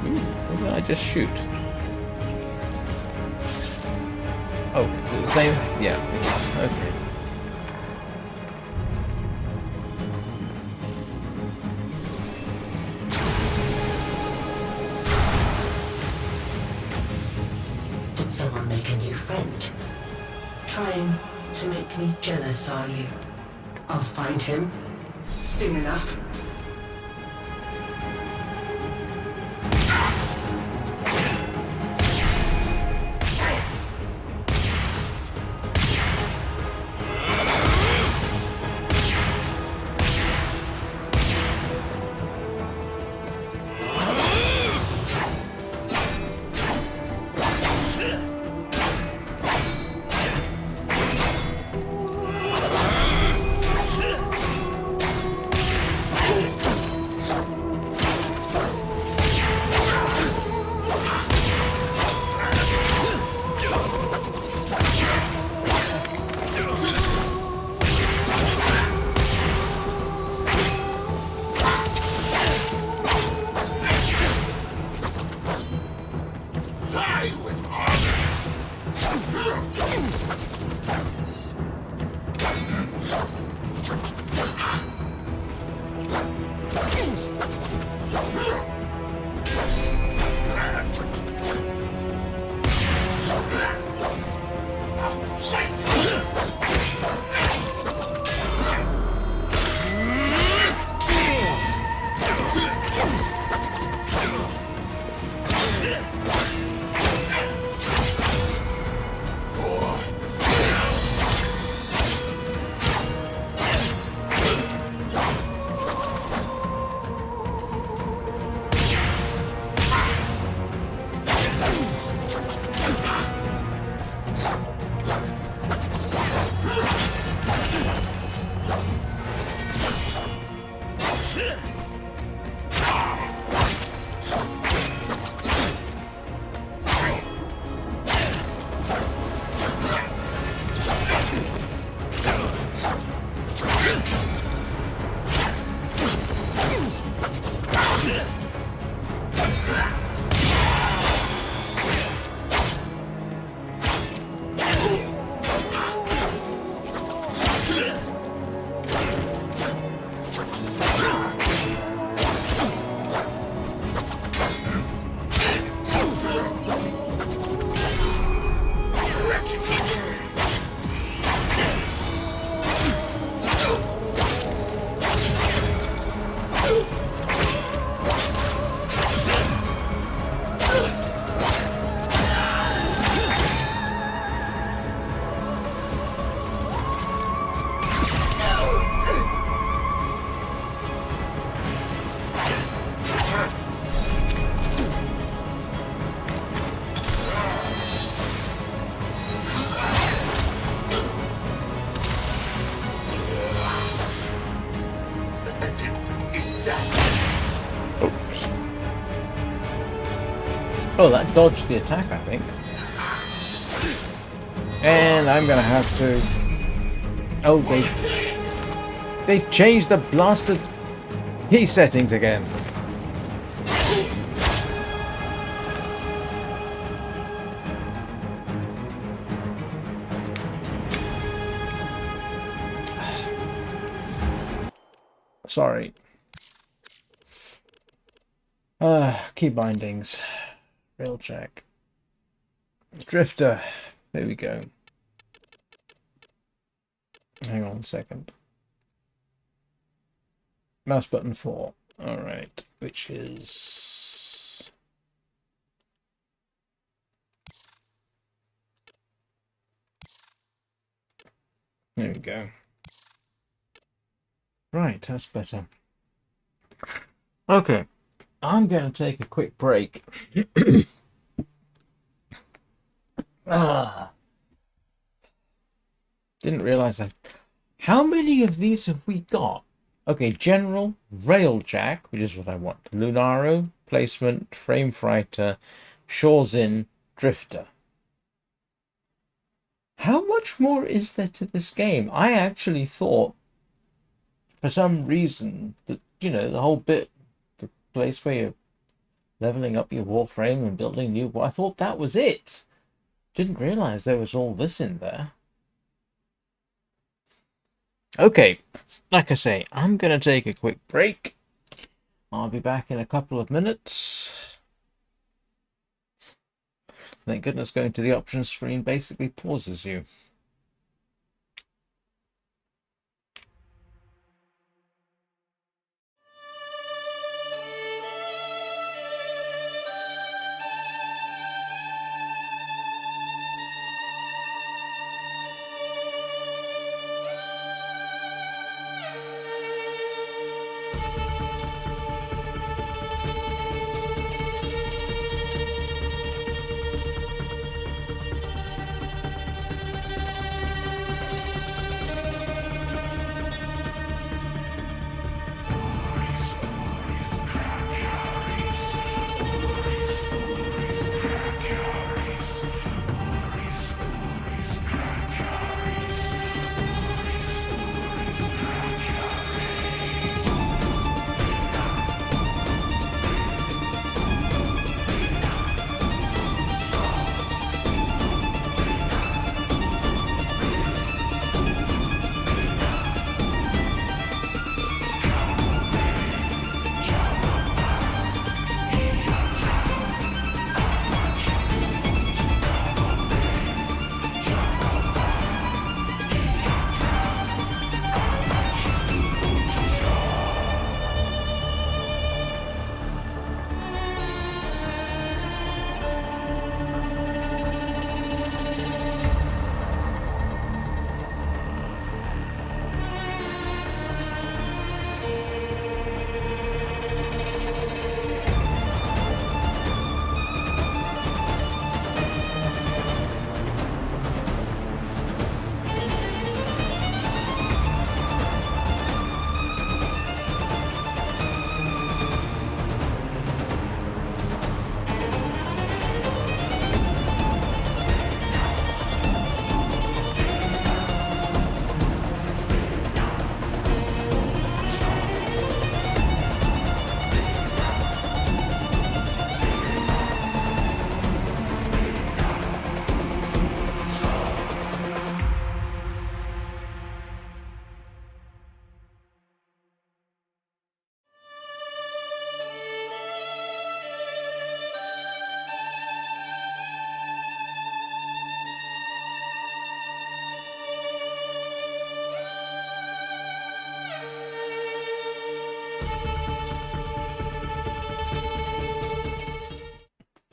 Ooh, what did I just shoot? Oh, is it the same? Yeah, it is. Okay. Did someone make a new friend? Trying to make me jealous, are you? I'll find him, soon enough. Oh, that dodged the attack, I think. And I'm gonna have to... Oh, they changed the blasted key settings again. Sorry. Key bindings. Railjack. Drifter. There we go. Hang on a second. Mouse button 4. Alright. Which is... There we go. Right, that's better. Okay. I'm going to take a quick break. Didn't realize that. How many of these have we got? Okay, General, Railjack, which is what I want. Lunaro, Placement, Frame Fighter, Shores In, Drifter. How much more is there to this game? I actually thought, for some reason, that, you know, the whole bit, the place where you're leveling up your Warframe and building new... I thought that was it. Didn't realize there was all this in there. Okay, like I say, I'm going to take a quick break. I'll be back in a couple of minutes. Thank goodness going to the options screen basically pauses you.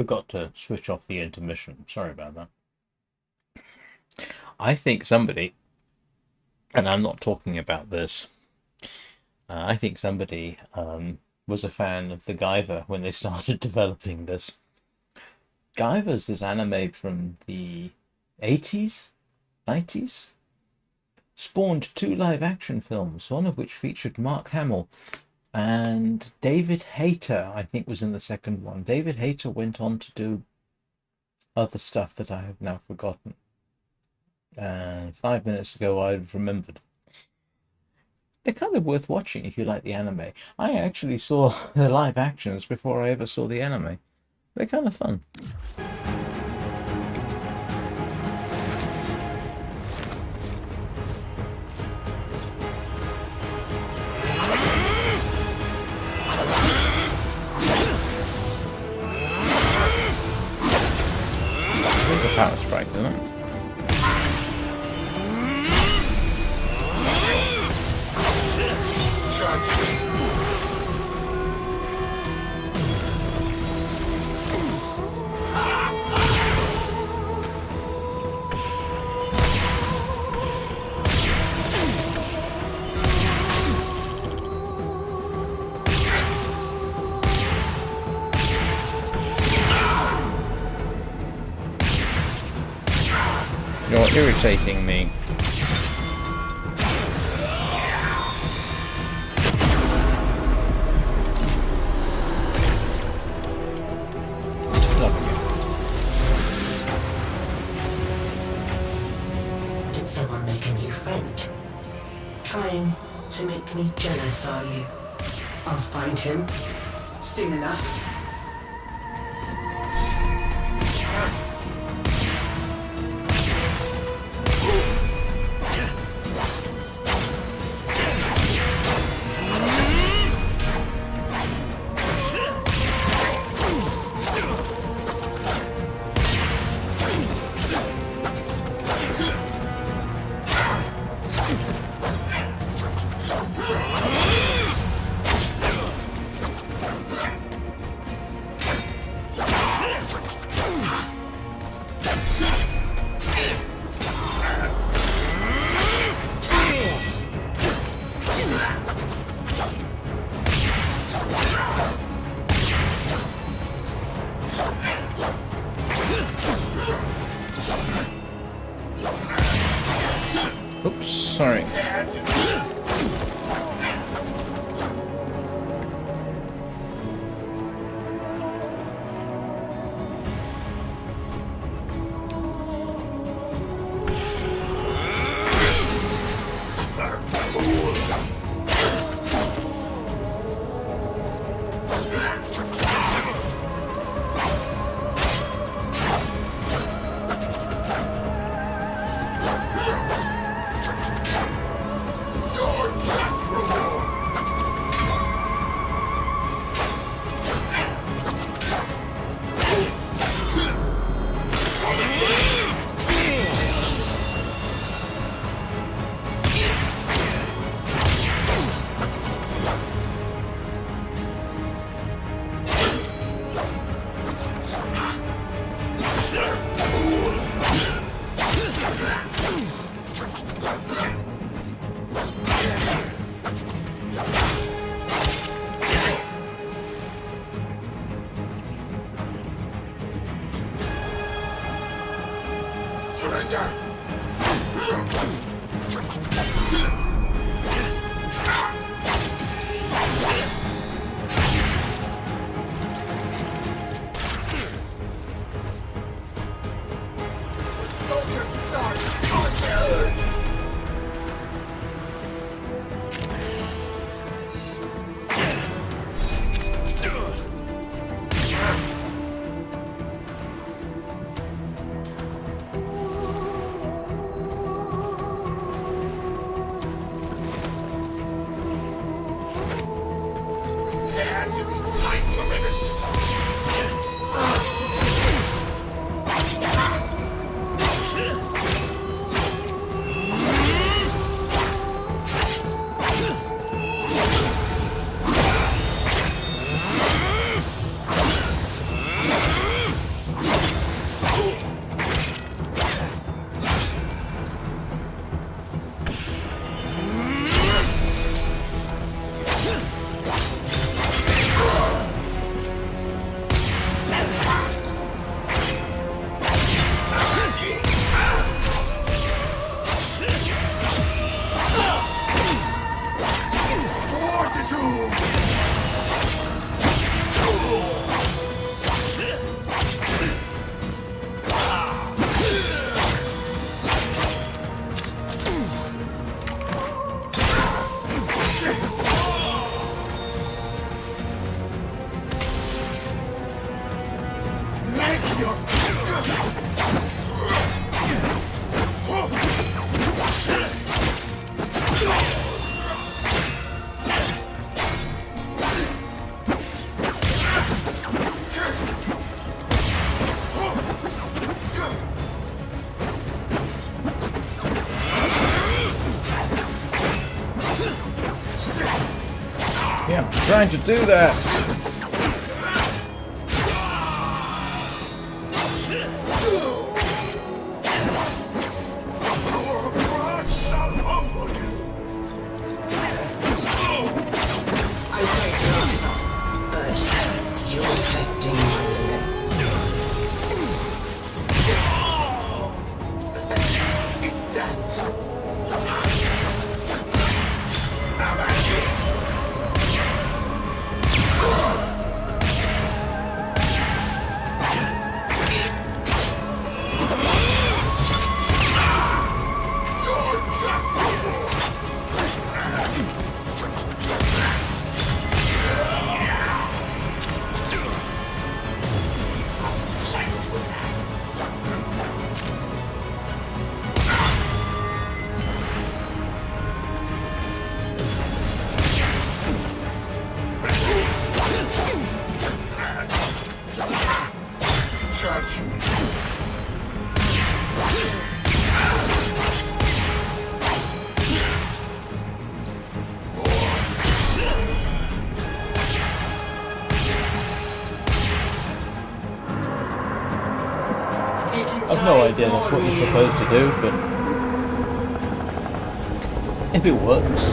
Forgot to switch off the intermission. Sorry about that. I think somebody, and I'm not talking about this, I think somebody was a fan of the Guyver when they started developing this. Guyver's this anime from the 80s, 90s. Spawned 2 live-action films, one of which featured Mark Hamill, and David Hayter, I think, was in the second one. David Hayter went on to do other stuff that I have now forgotten. 5 minutes ago I remembered. They're kind of worth watching if you like the anime. I actually saw the live actions before I ever saw the anime. They're kind of fun. There's a power strike, isn't it? You're irritating me. Did someone make a new friend? Trying to make me jealous, are you? I'll find him soon enough. Oops, sorry. trying to do that. I've no idea that's what you're supposed to do, but if it works.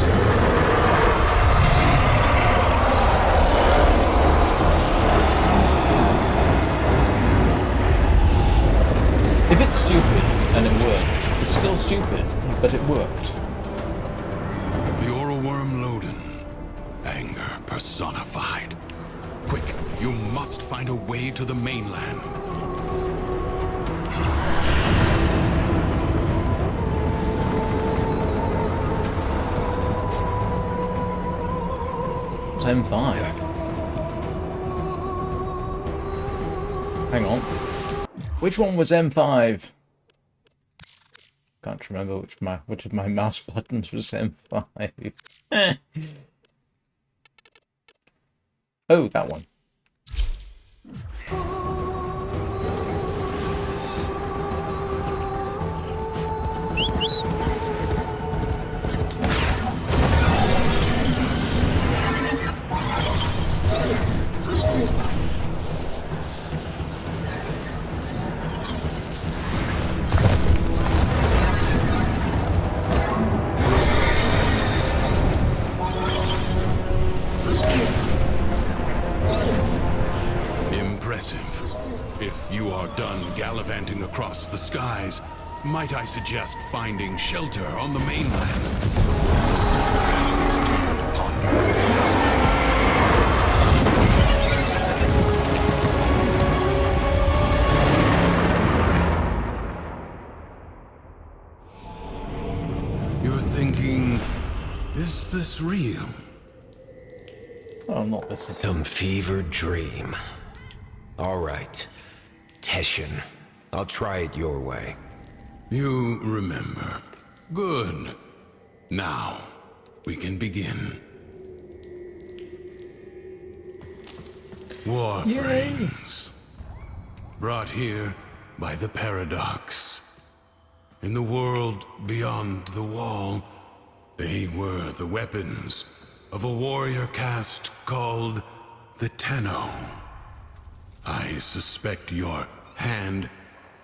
If it's stupid and it works, it's still stupid, but it worked. The oral worm Loden. Anger personified. Quick, you must find a way to the mainland. It's M5. Hang on. Which one was M5? Can't remember which of my mouse buttons was M5. Oh, that one. If you are done gallivanting across the skies, might I suggest finding shelter on the mainland before Loden's wrath is turned upon you? You're thinking, is this real? Oh, not this. Some fevered dream. All right. Teshin, I'll try it your way. You remember. Good. Now, we can begin. Warframes. Brought here by the paradox. In the world beyond the wall, they were the weapons of a warrior caste called the Tenno. I suspect your hand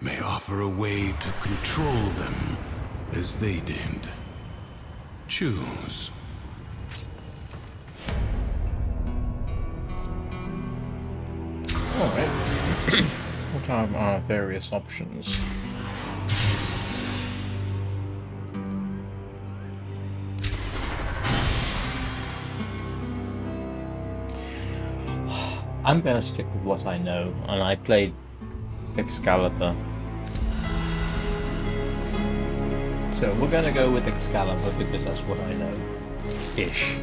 may offer a way to control them as they did. Choose. Alright. What are our various options? I'm going to stick with what I know, and I played Excalibur. So we're going to go with Excalibur because that's what I know. Ish.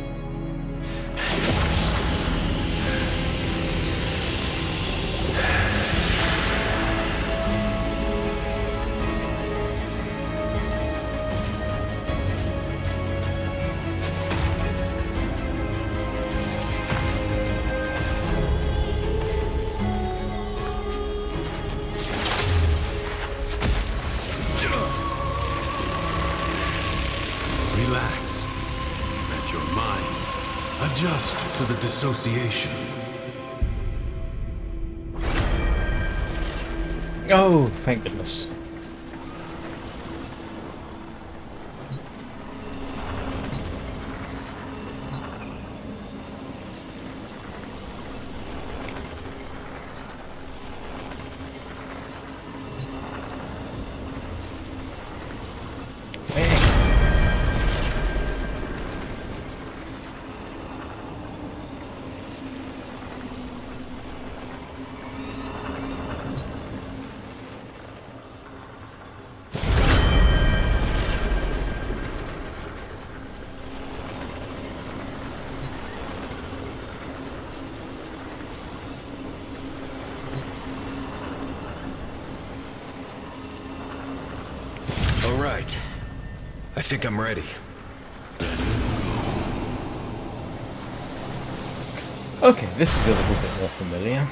Relax. Let your mind adjust to the dissociation. Oh, thank goodness. All right. I think I'm ready. Okay, this is a little bit more familiar.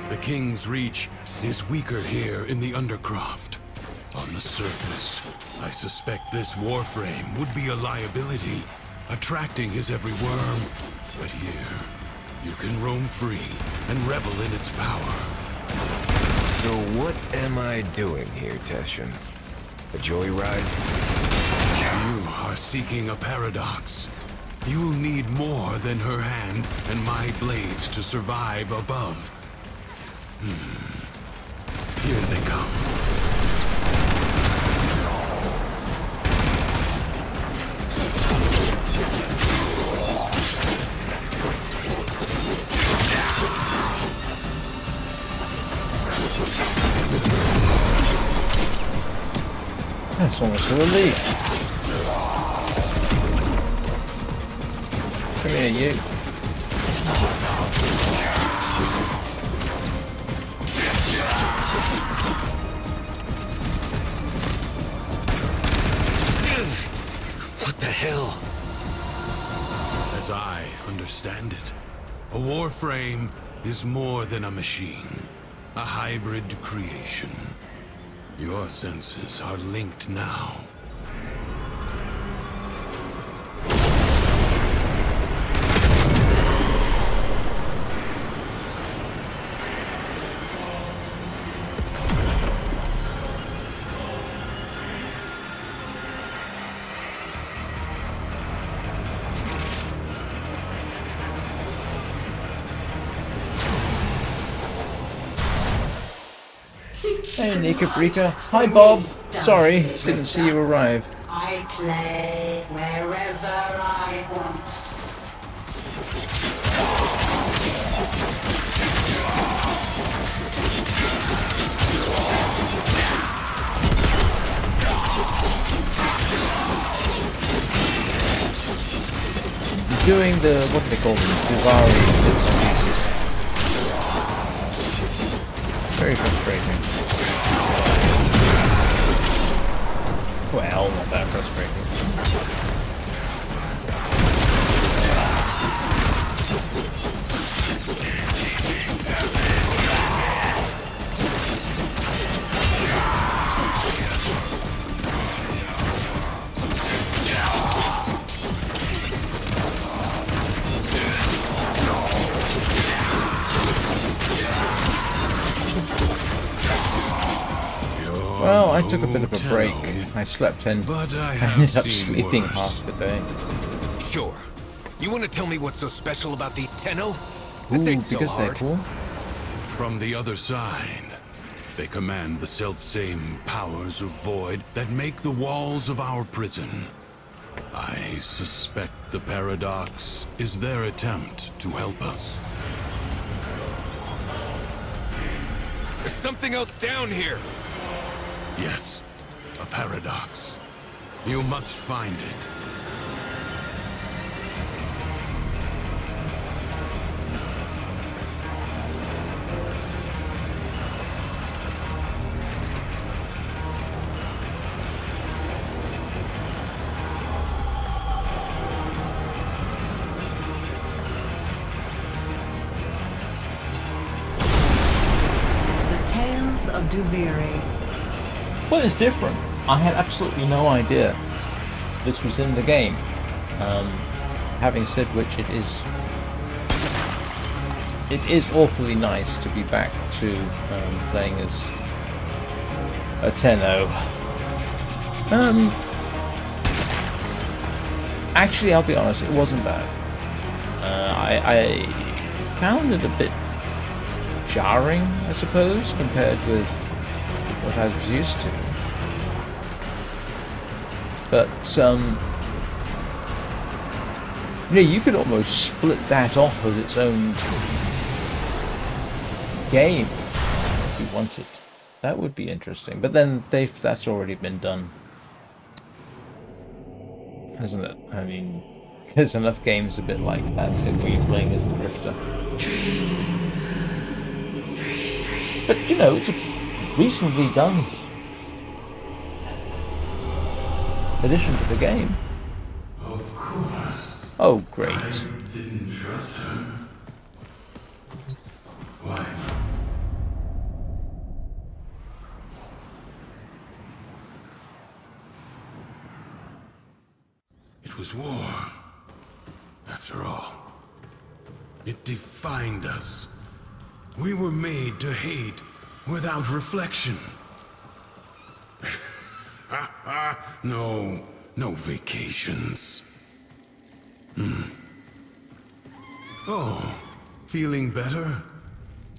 The King's Reach is weaker here in the Undercroft. On the surface, I suspect this Warframe would be a liability, attracting his every worm. But here, you can roam free and revel in its power. So what am I doing here, Teshin? A joyride? You are seeking a paradox. You'll need more than her hand and my blades to survive above. Here they come. That's almost a relief. Come here, you. What the hell? As I understand it, a Warframe is more than a machine, a hybrid creation. Your senses are linked now. Hey, Nika Brika. Hi, Bob. Sorry, didn't see you arrive. I play wherever I want. Doing the, what do they call them, Duvari bits and pieces. Very frustrating. Well, not that frustrating. Well, I took a bit of a break. I slept in. But I ended up seen sleeping worse. half the day. Sure. You want to tell me what's so special about these Tenno? Ooh, This ain't so because they're hard. cool. From the other side, they command the self-same powers of void that make the walls of our prison. I suspect the paradox is their attempt to help us. There's something else down here. Yes, a paradox. You must find it. The Tales of Duviri. Well, it's different. I had absolutely no idea this was in the game. Having said which, it is it is awfully nice to be back to playing as a Tenno. Actually, I'll be honest, it wasn't bad. I found it a bit jarring, I suppose, compared with what I was used to. But you could almost split that off as its own game if you wanted. That would be interesting. But then that's already been done, hasn't it? I mean, there's enough games a bit like that where you're playing as the Drifter. But it's a reasonably done addition to the game. Of course. Oh, great. I didn't trust her. Why? It was war, after all. It defined us. We were made to hate without reflection. No vacations. Oh, feeling better?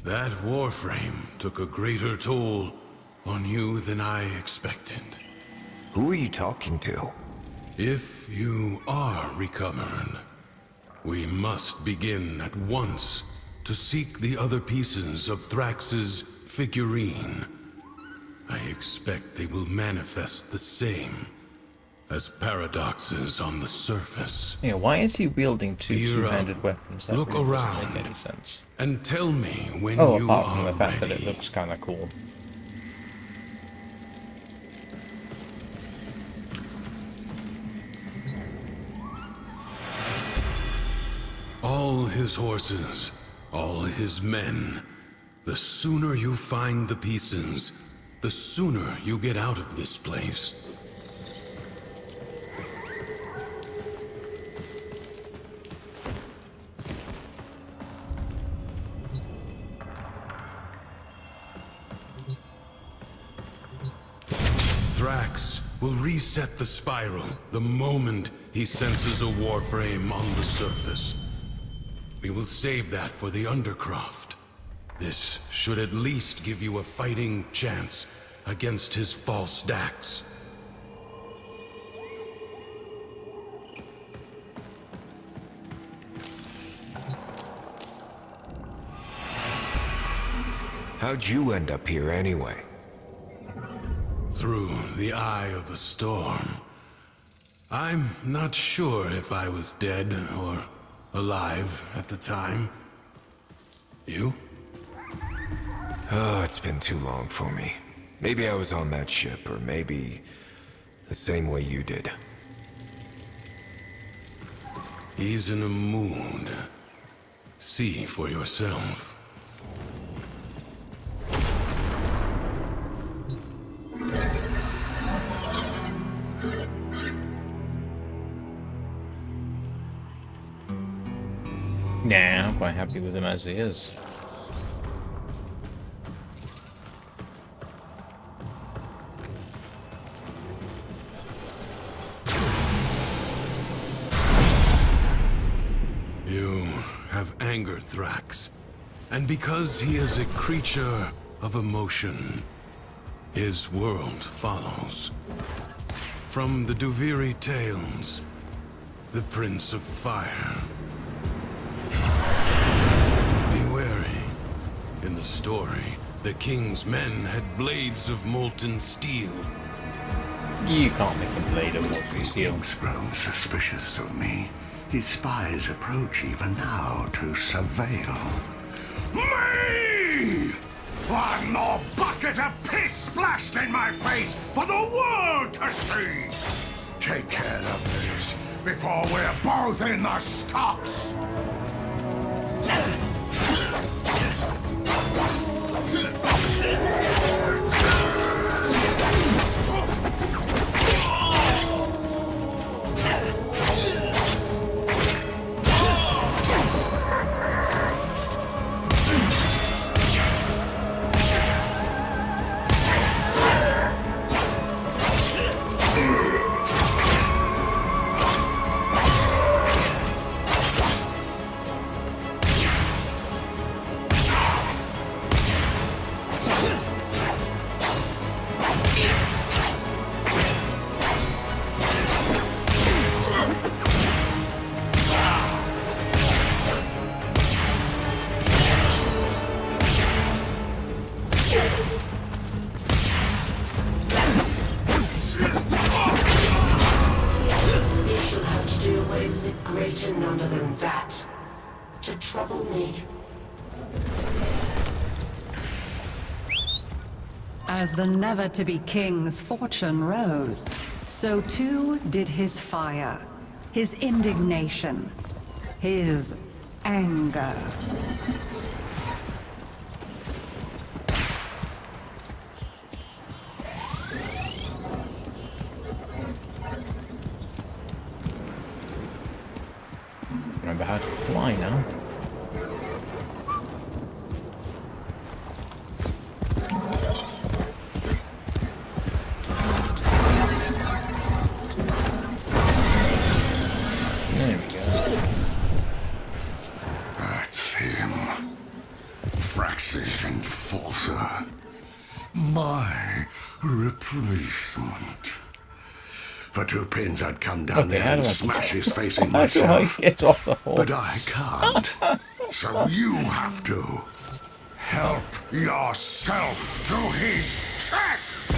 That Warframe took a greater toll on you than I expected. Who are you talking to? If you are recovered, we must begin at once to seek the other pieces of Thrax's figurine. I expect they will manifest the same as paradoxes on the surface. Yeah, why is he wielding two Gear up. two-handed weapons? That Look really doesn't around. make any sense. And tell me when Oh, you apart from are the fact that it ready. looks kind of cool. All his horses, all his men. The sooner you find the pieces, the sooner you get out of this place. Thrax will reset the spiral the moment he senses a Warframe on the surface. We will save that for the Undercroft. This should at least give you a fighting chance against his false Dax. How'd you end up here anyway? Through the eye of a storm. I'm not sure if I was dead or alive at the time. You? Oh, it's been too long for me. Maybe I was on that ship, or maybe the same way you did. He's in a mood. See for yourself. Nah, I'm quite happy with him as he is. You have angered Thrax, and because he is a creature of emotion, his world follows. From the Duviri tales, the Prince of Fire. Be wary. In the story, the king's men had blades of molten steel. You can't make a blade of molten steel. He's grown suspicious of me. His spies approach even now to surveil. Me! One more bucket of piss splashed in my face for the world to see! Take care of this before we're both in the stocks! greater number than that to trouble me. As the never-to-be king's fortune rose, so too did his fire, his indignation, his anger. Remember how to fly now. There we go. That's him. Fraxis Enforcer. My replacement. For 2 pins, I'd come down Okay, there how do and I smash his face in How do I myself. get off the horse? But I can't. So you have to. Help yourself to his chest!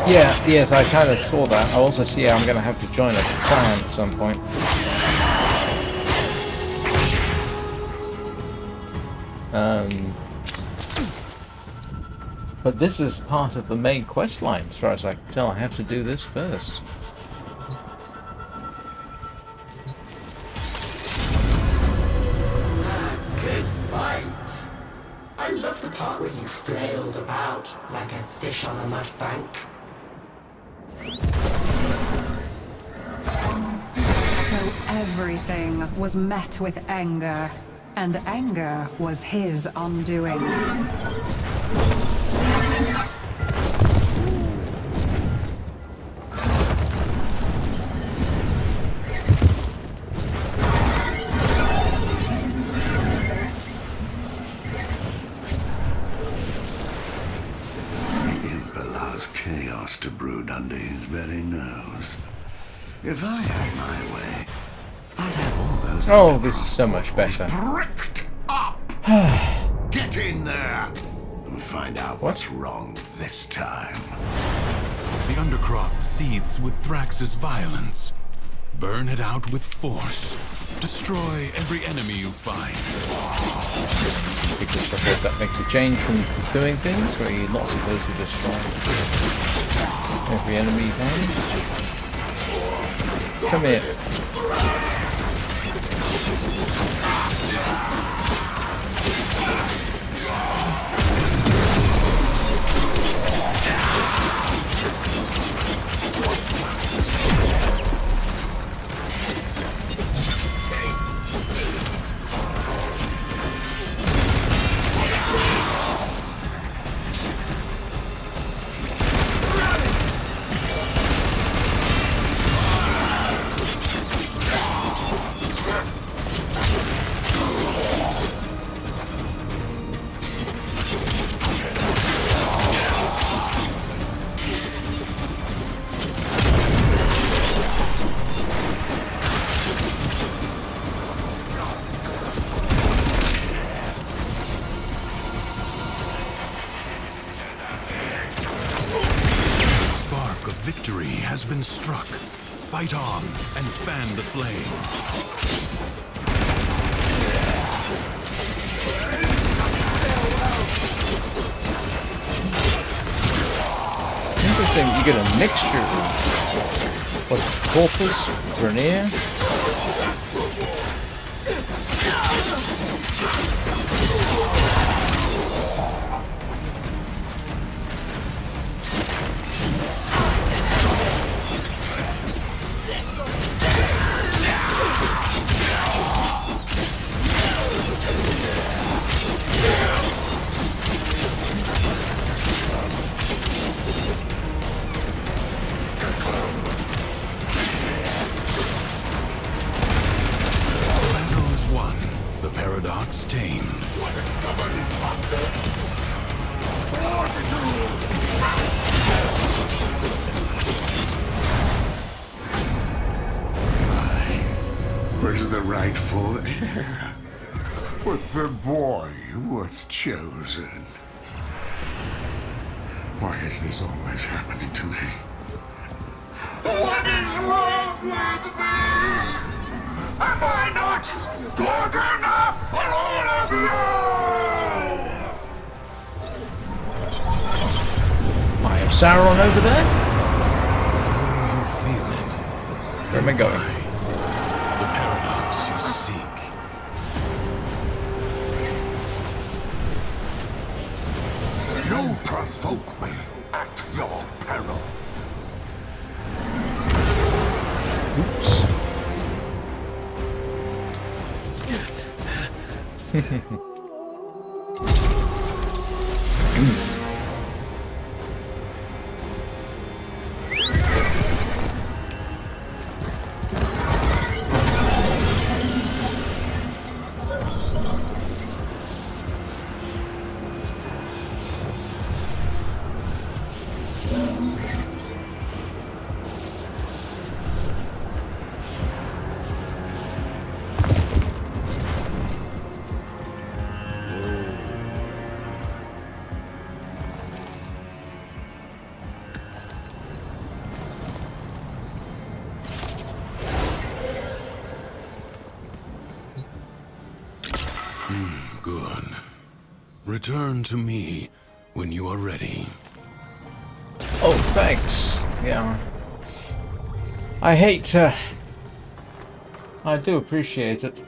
Yeah, yes, I kind of saw that. I also see I'm going to have to join a clan at some point. But this is part of the main quest line, as far as I can tell. I have to do this first. Good fight. I love the part where you flailed about like a fish on a mud bank. So everything was met with anger, and anger was his undoing. Chaos to brood under his very nose. If I had my way, I'd have all those. Oh, this is so much better. Bricked up. Get in there and find out what's wrong this time. The Undercroft seethes with Thrax's violence. Burn it out with force. Destroy every enemy you find. Because I guess that makes a change from doing things where you're not supposed to destroy every enemy you find. Come here. Victory has been struck. Fight on and fan the flame. Interesting, you get a mixture of what's Corpus, Grenier. Paradox tamed. Was the rightful heir, but the boy was chosen. Why is this always happening to me? What is wrong with me? Am I not good enough for all of you? I have Sauron over there. What are you feeling? Where am I going? The paradox you seek. You provoke me at your peril. Oops. Good. Return to me when you are ready. Oh, thanks. Yeah. I hate I do appreciate it.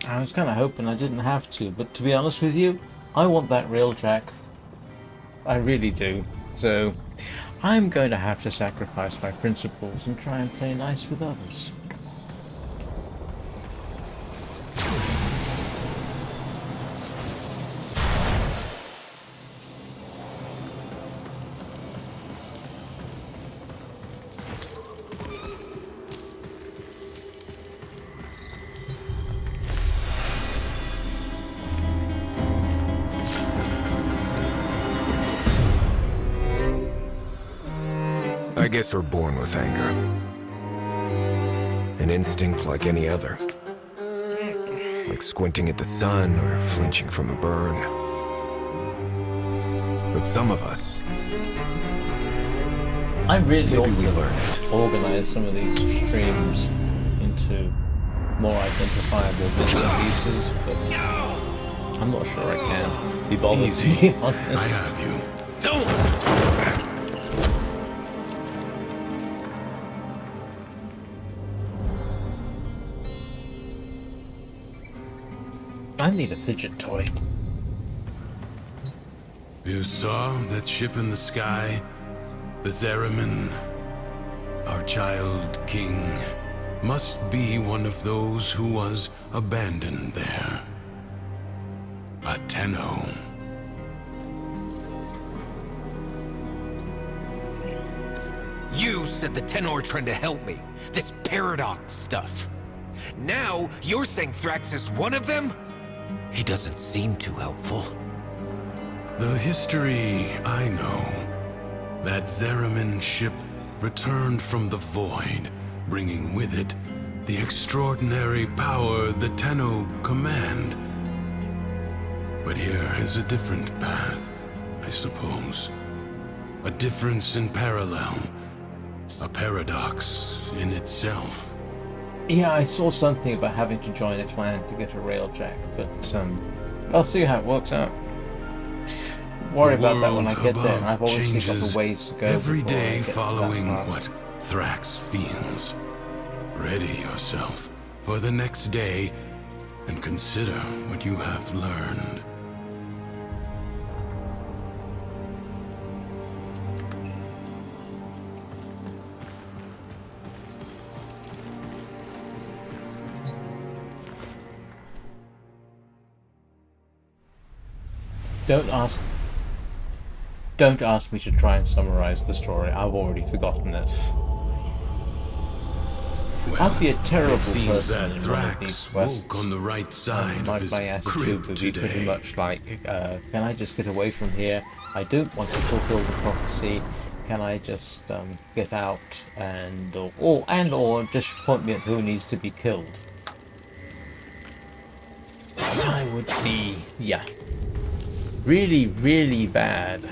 I was kind of hoping I didn't have to, but to be honest with you, I want that Railjack. I really do. So, I'm going to have to sacrifice my principles and try and play nice with others. I guess we're born with anger. An instinct like any other. Like squinting at the sun or flinching from a burn. But some of us, I really maybe ought we to learn it. organize some of these streams into more identifiable bits and pieces, but I'm not sure I can be bothered, to be honest. I have you. I need a fidget toy. You saw that ship in the sky? The Zariman? Our child king must be one of those who was abandoned there. A Tenno. You said the Tenor trying to help me. This paradox stuff. Now, you're saying Thrax is one of them? He doesn't seem too helpful. The history I know. That Zariman ship returned from the void, bringing with it the extraordinary power the Tenno command. But here is a different path, I suppose. A difference in parallel. A paradox in itself. Yeah, I saw something about having to join a clan to get a Railjack, but I'll see how it works out. Worry about that when I get there. I've obviously got the ways to go. Every before I day get to that following part. what Thrax feels. Ready yourself for the next day and consider what you have learned. Don't ask me to try and summarize the story. I've already forgotten it. Well, I'd be a terrible it seems person that in one of these Thrax quests. woke on the right side of his My attitude crib would be pretty today. much like, can I just get away from here? I don't want to fulfill the prophecy. Can I just get out and or just point me at who needs to be killed? I would be, yeah, really, really bad.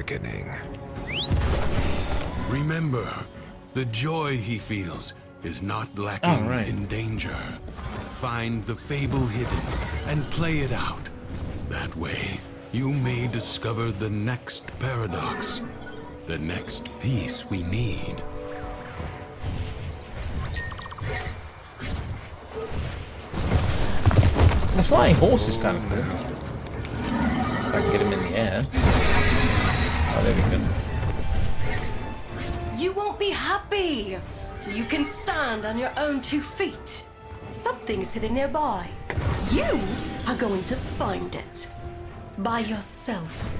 sickening. Remember, the joy he feels is not lacking right. in danger. Find the fable hidden and play it out. That way, you may discover the next paradox, the next piece we need. The flying horse is kind of cool. If I can get him in the air. Oh, there we go. You won't be happy till you can stand on your own 2 feet. Something's hidden nearby. You are going to find it. By yourself.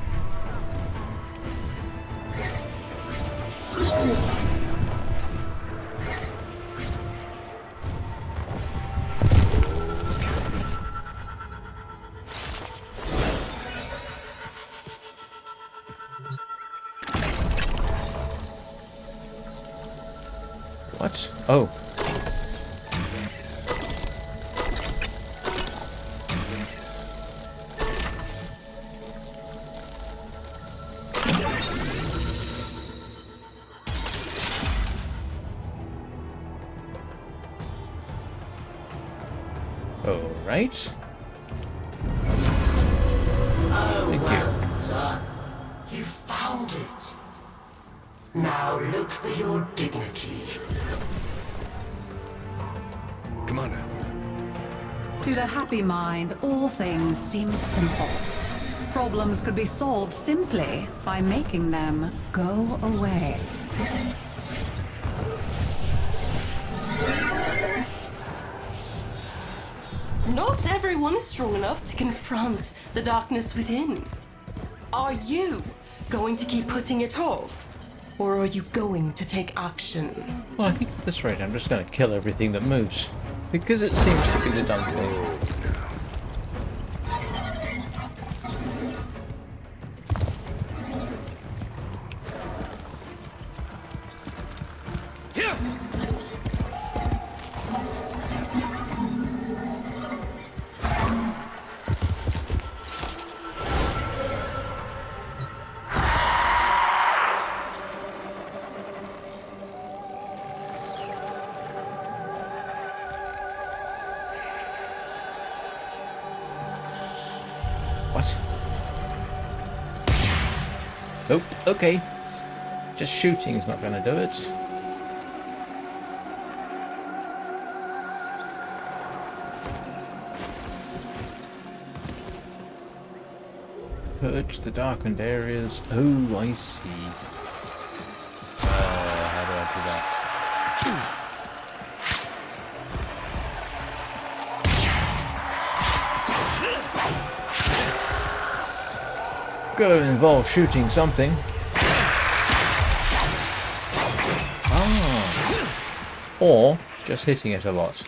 What? Oh. All right. Thank you. Sir, you found it. Now look for your dignity. Come on now. To the happy mind, all things seem simple. Problems could be solved simply by making them go away. Not everyone is strong enough to confront the darkness within. Are you going to keep putting it off? Or are you going to take action? Well, I think at this rate I'm just going to kill everything that moves. Because it seems to be the dumb thing. What? Nope, okay. Just shooting's not gonna do it. Purge the darkened areas. Oh, I see. How do I do that? Gotta involve shooting something. Ah. Or just hitting it a lot.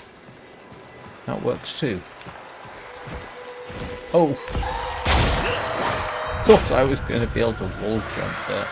That works too. Oh. Thought I was going to be able to wall jump there.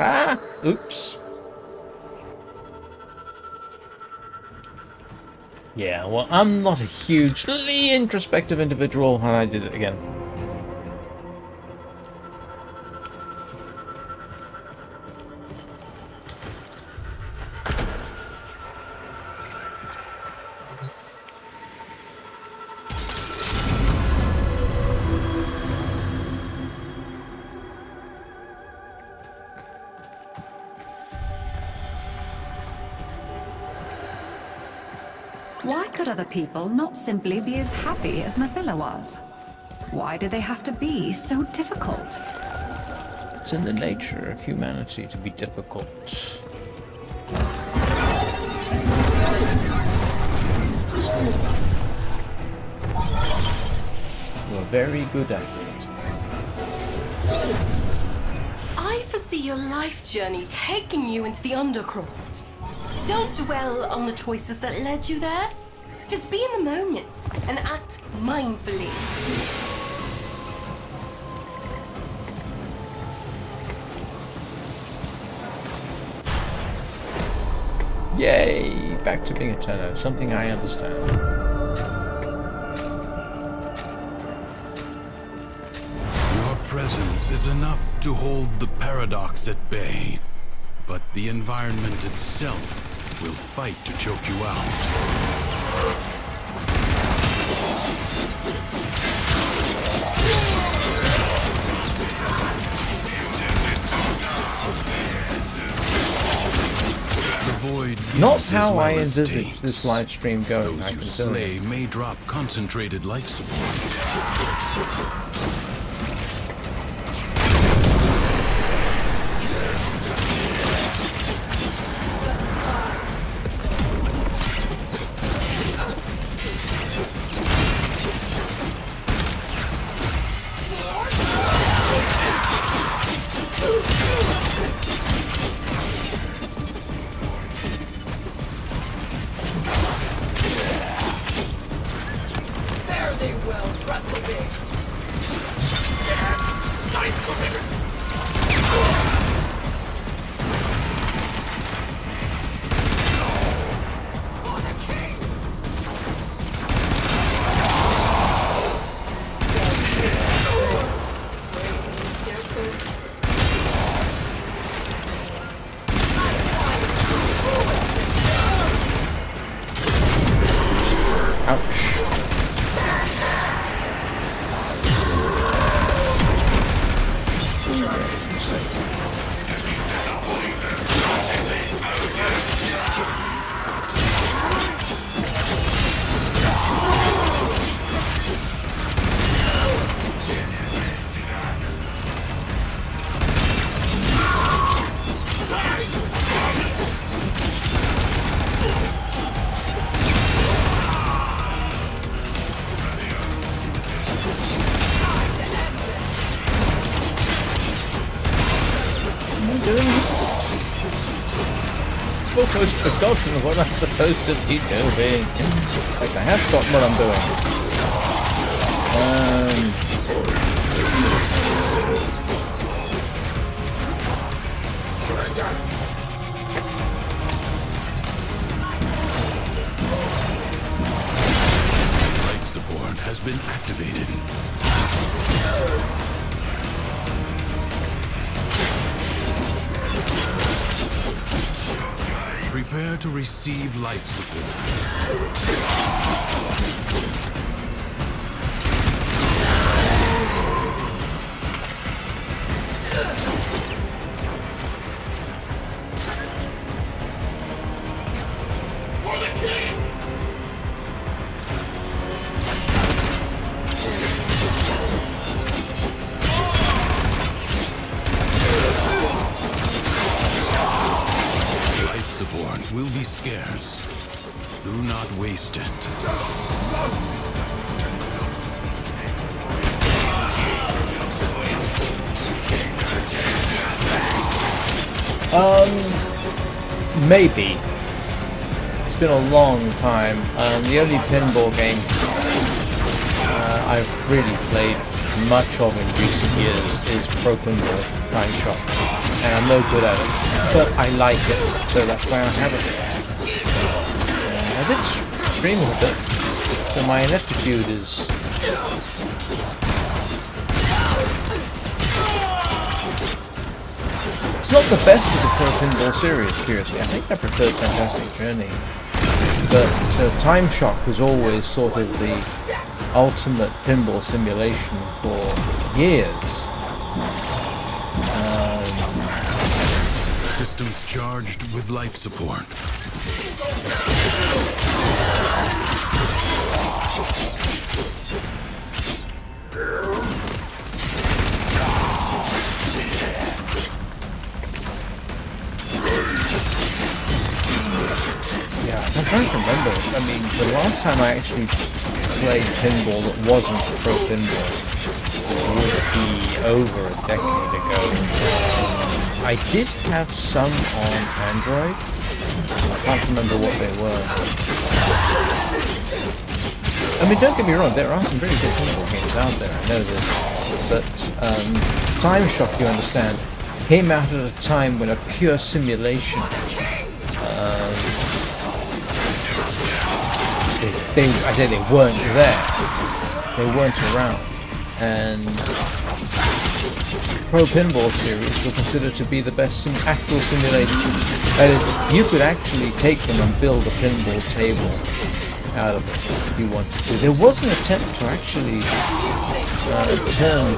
Ah! Oops. Yeah, well, I'm not a hugely introspective individual, and I did it again. Why could other people not simply be as happy as Mathila was? Why do they have to be so difficult? It's in the nature of humanity to be difficult. You're very good at it. I foresee your life journey taking you into the Undercroft. Don't dwell on the choices that led you there. Just be in the moment and act mindfully. Yay! Back to being a tenor, something I understand. Your presence is enough to hold the paradox at bay, but the environment itself will fight to choke you out. The void Not is how as well I as envisaged takes. this live stream going, Those I you can tell slay you. may drop concentrated life support. Almost forgotten what I'm supposed to be doing. Like, I have forgotten what I'm doing. Life support has been activated. Prepare to receive life support. For the king! Life support will be scarce. Do not waste it. Maybe. It's been a long time. The only pinball game I've really played much of in recent years is Pro Pinball Time Shop, and I'm no good at it, but I like it, so that's why I have it. I did stream a bit, so my ineptitude is... It's not the best of the Pro Pinball series, seriously. I think I prefer Fantastic Journey. But Time Shock was always sort of the ultimate pinball simulation for years. Systems charged with life support. trying to remember. I mean, the last time I actually played pinball that wasn't pro pinball would be over a decade ago. I did have some on Android. I can't remember what they were. I mean, don't get me wrong, there are some really good pinball games out there, I know this. But Time Shock, you understand, came out at a time when a pure simulation they weren't there. They weren't around. And Pro Pinball series were considered to be the best actual simulation. That is, you could actually take them and build a pinball table out of it if you wanted to. There was an attempt to actually turn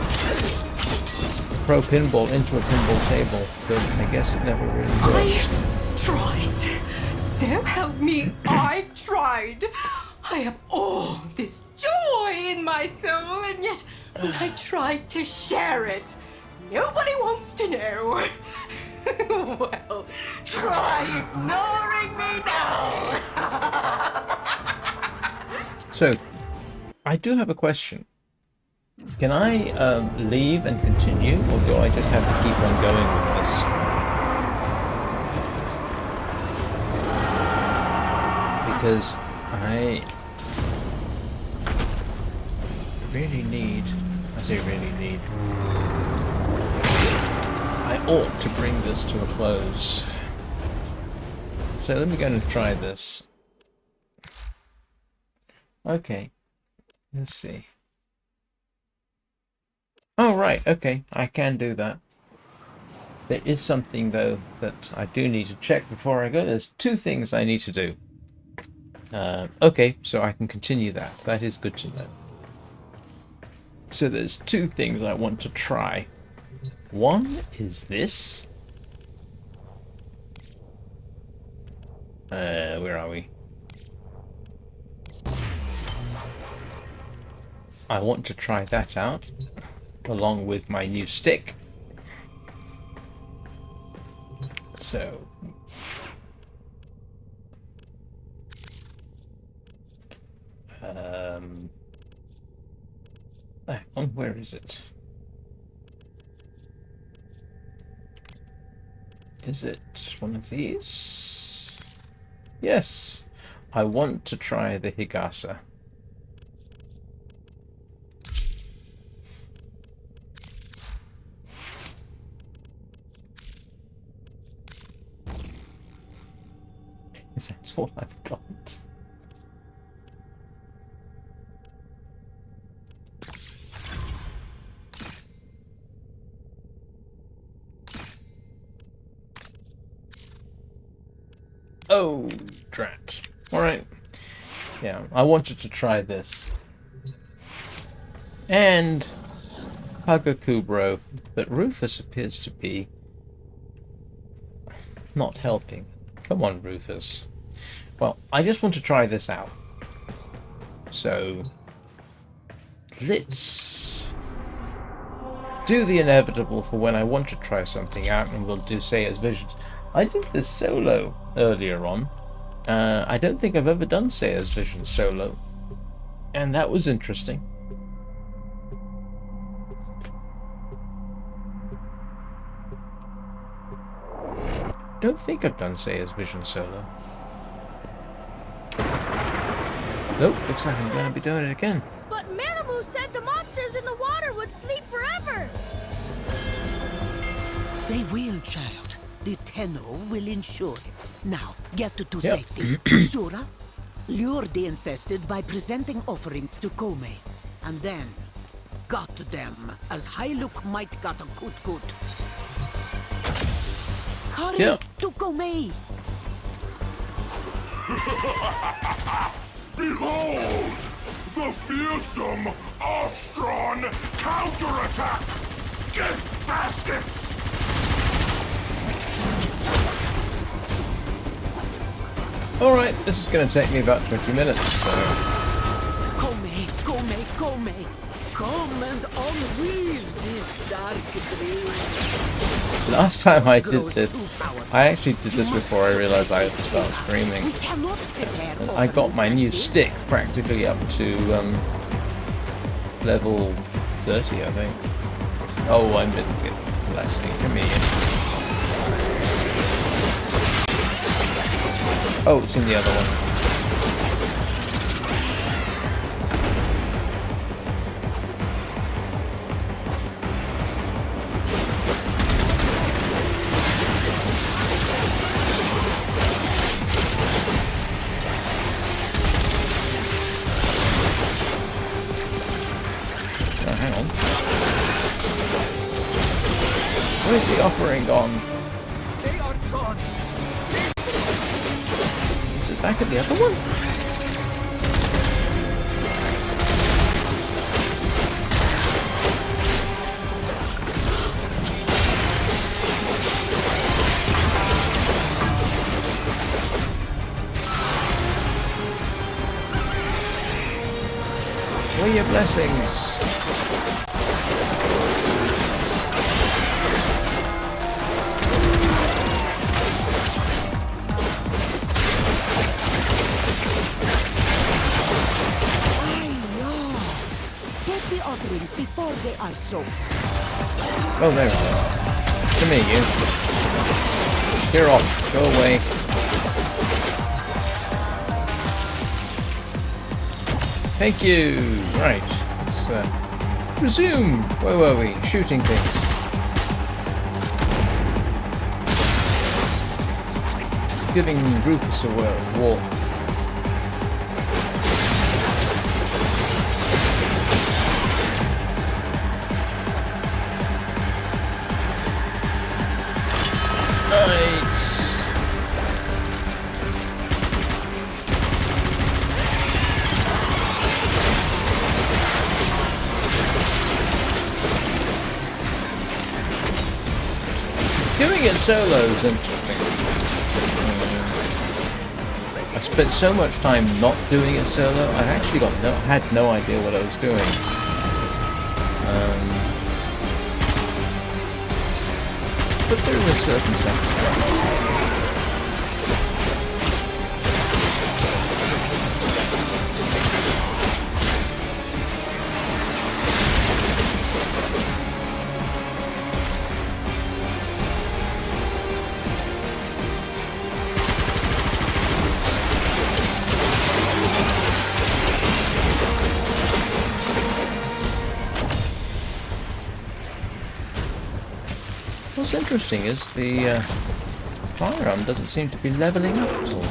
Pro Pinball into a pinball table, but I guess it never really worked. I tried. So help me, I tried. I have all this joy in my soul, and yet when I tried to share it, nobody wants to know. Well, try ignoring me now. So, I do have a question. Can I leave and continue, or do I just have to keep on going with this? Because I really need, I say really need, I ought to bring this to a close. So let me go and try this. Okay, let's see. Oh right, okay, I can do that. There is something though that I do need to check before I go. There's two things I need to do. Okay, so I can continue that. That is good to know. So there's two things I want to try. One is this. Where are we? I want to try that out along with my new stick. So where is it? Is it one of these? Yes, I want to try the Higasa. Is that all I've got? Oh, drat. Alright. Yeah, I wanted to try this. And Hagakubro, but Rufus appears to be not helping. Come on, Rufus. Well, I just want to try this out. So, let's do the inevitable for when I want to try something out, and we'll do Saya's Visions. I did this solo earlier on. I don't think I've ever done Saya's Visions solo, and that was interesting. Don't think I've done Saya's Vision solo. Nope, looks like I'm going to be doing it again. But Manamu said the monsters in the water would sleep forever. They will, child. The Tenno will ensure it. Now, get to Yep. safety. Shura, lure the infested by presenting offerings to Kome. And then, gut them as Hailuk might got a kut-kut. Hurry to Kome! Behold! The fearsome Ostron counterattack! Gift baskets! Alright, this is going to take me about 20 minutes, so... Kome, Kome, Kome! Come and unweave this dark dream! Last time I did this, I actually did this before I realised I had to start screaming. And I got my new stick practically up to level 30, I think. Oh, I didn't get blessing. Come here. Oh, it's in the other one. Where's the offering gone? They are gone. Is it back at the other one? Where are your blessings? Before they are soaked. Oh, there we go. Come here, you. You're off. Go away. Thank you. Right. Let's resume. Where were we? Shooting things. Giving Rufus a walk. Doing it solo is interesting. I spent so much time not doing it solo, I actually had no idea what I was doing. But there was certain satisfaction. What's interesting is the firearm doesn't seem to be leveling up at all.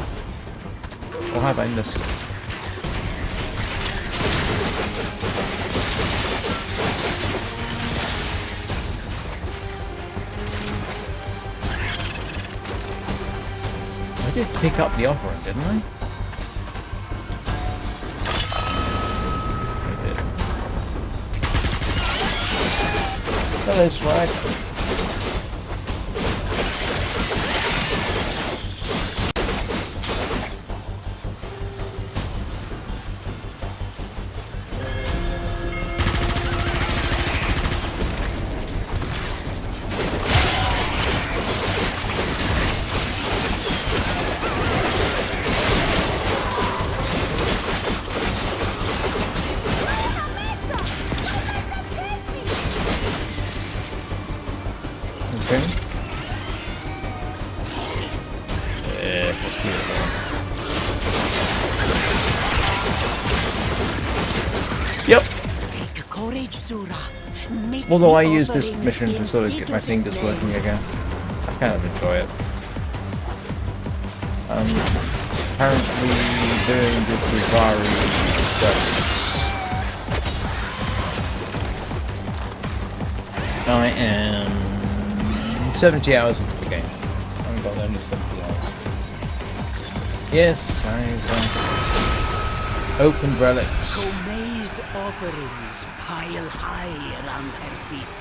Or have I missed it? I did pick up the offering, didn't I? I did. Hello, Swag. Although I use this mission to sort of get my fingers working again. I kind of enjoy it. Apparently doing the Brivari quests. I am 70 hours into the game. I haven't got only 70 hours. Yes, I've opened relics. Kome's offerings pile high around her feet.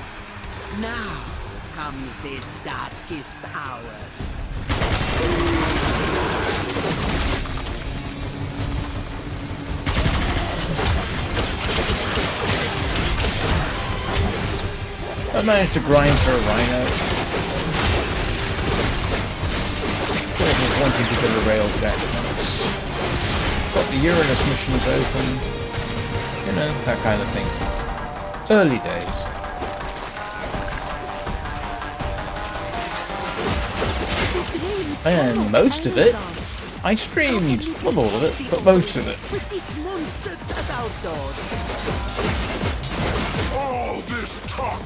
Now comes the darkest hour. I managed to grind for a rhino. wanting to go to Railjack. Got the Uranus missions open. You know, that kind of thing. Early days. And most of it, I streamed. Not all of it, but most of it. With these monsters as our dogs. All this talk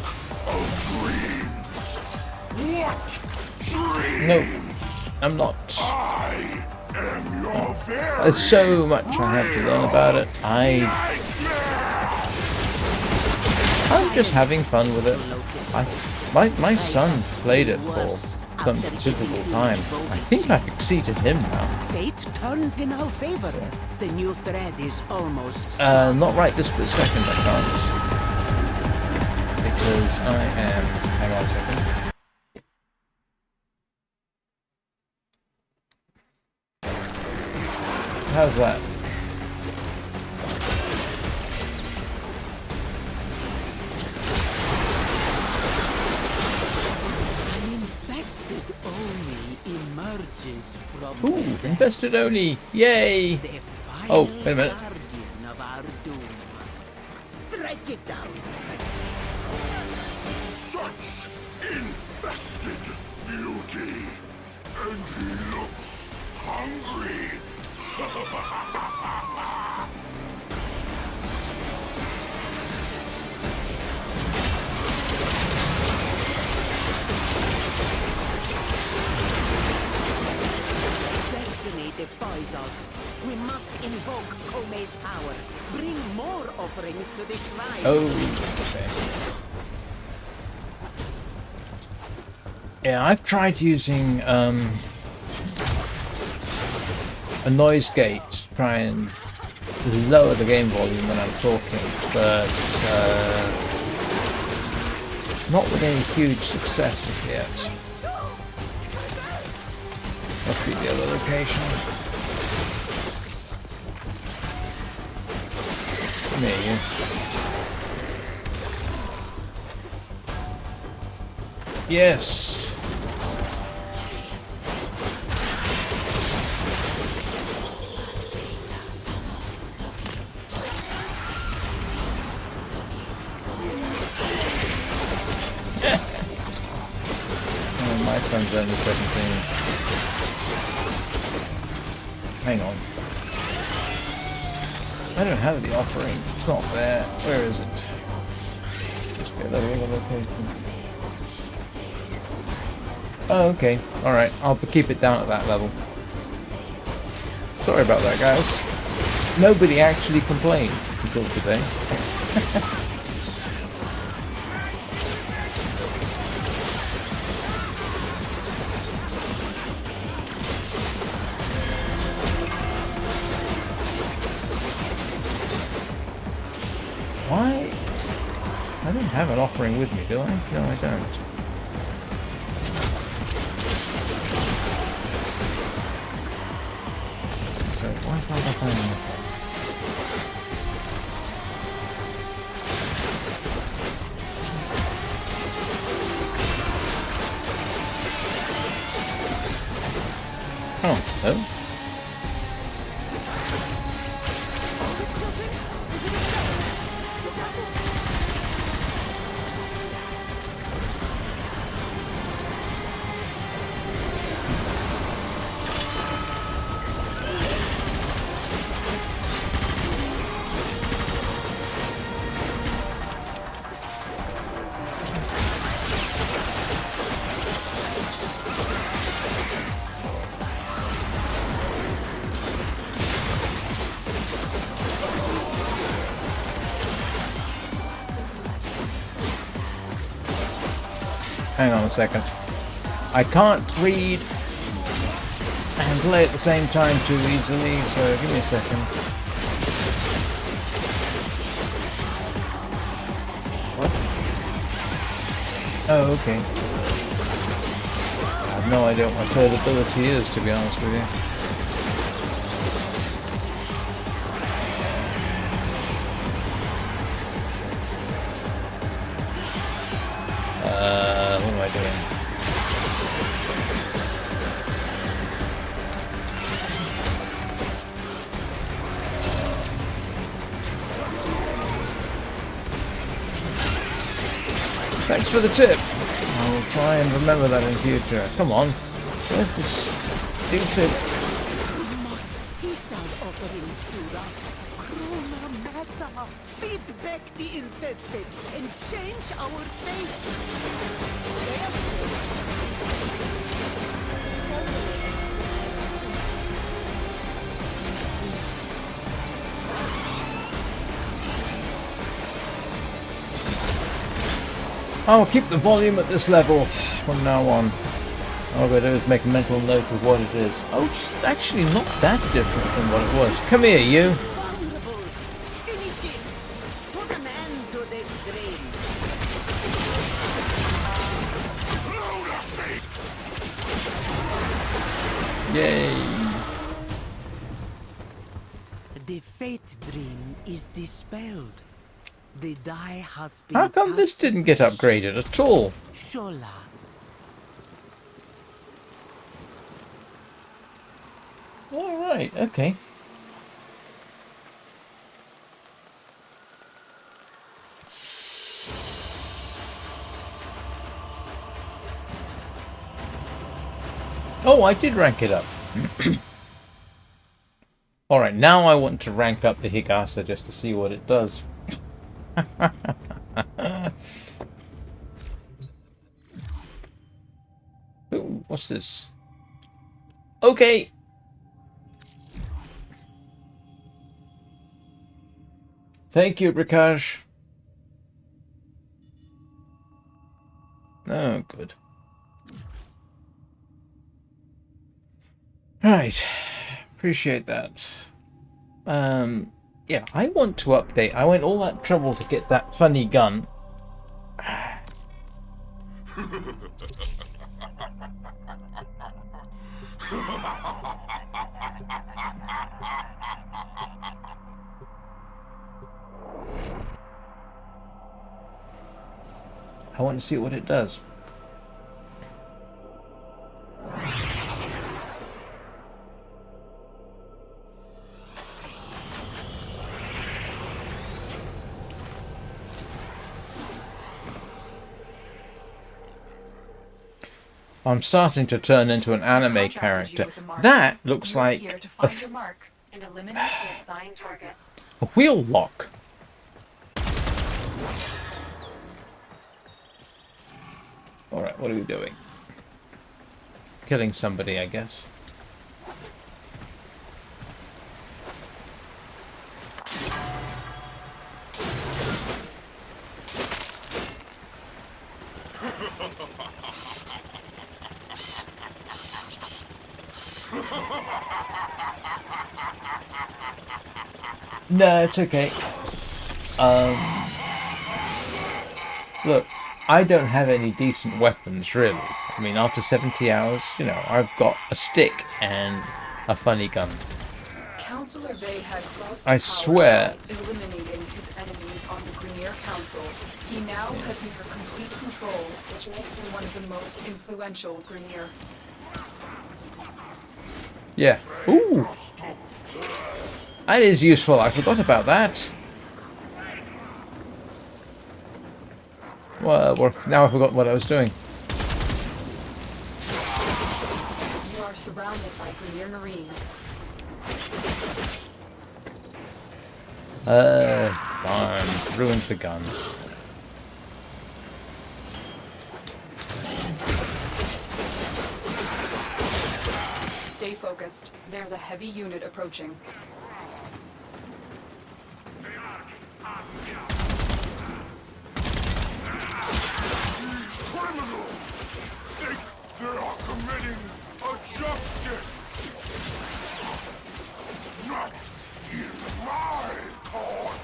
of dreams. What dreams? No, I'm not. I am your very There's so much I have to learn about it. I'm just having fun with it. My son played it for some considerable time. I think I've exceeded him now. Fate turns in our favor. The new thread is almost Not right this split second, I can't. Because I am... Hang on a second. How's that? emerges from Ooh, infested Oni! Yay! Oh, wait a minute. of our doom. Strike it down. such infested beauty, and he looks hungry. Destiny defies us. We must invoke Kome's power. Bring more offerings to the shrine. Oh, okay. Yeah, I've tried using a noise gate to try and lower the game volume when I'm talking, but not with any huge success as yet. Must be the other location. Near you. Yes. Oh, my son's only 17. Hang on. I don't have the offering. It's not there. Where is it? Must be another location. Oh, okay. Alright. I'll keep it down at that level. Sorry about that, guys. Nobody actually complained until today. Why? I don't have an offering with me, do I? No, I don't. So, why can't I find an offering? Oh, no. Hang on a second. I can't read and play at the same time too easily, so give me a second. What? Oh, okay. I have no idea what my third ability is, to be honest with you. What am I doing? Thanks for the tip. I will try and remember that in future. Come on. Where's this stupid... Beat back the infested and change our fate. I'll keep the volume at this level from now on. All I've got to do is make a mental note of what it is. Oh, it's actually not that different from what it was. Come here, you. Yay! The fate dream is dispelled. The die has been... How come this didn't get upgraded at all? Shola. Alright, okay. Oh, I did rank it up. Alright, now I want to rank up the Higasa just to see what it does. Ooh, what's this? Okay. Thank you, Bricage. Oh, good. Right. Appreciate that. Yeah, I want to update. I went all that trouble to get that funny gun. I want to see what it does. I'm starting to turn into an anime character. That looks like a wheel lock. Alright, what are we doing? Killing somebody, I guess. No, it's okay. Look, I don't have any decent weapons, really. I mean, after 70 hours, you know, I've got a stick and a funny gun. Counselor Bay had I swear. Eliminating his enemies on the Grineer Council. He now has near complete control, which makes him one of the most influential Grineer. Yeah. Ooh. That is useful. I forgot about that. Well, now I forgot what I was doing. You are surrounded by Grineer Marines. Fine. Ruins the gun. Stay focused. There's a heavy unit approaching. They are committing a justice! Not in my court!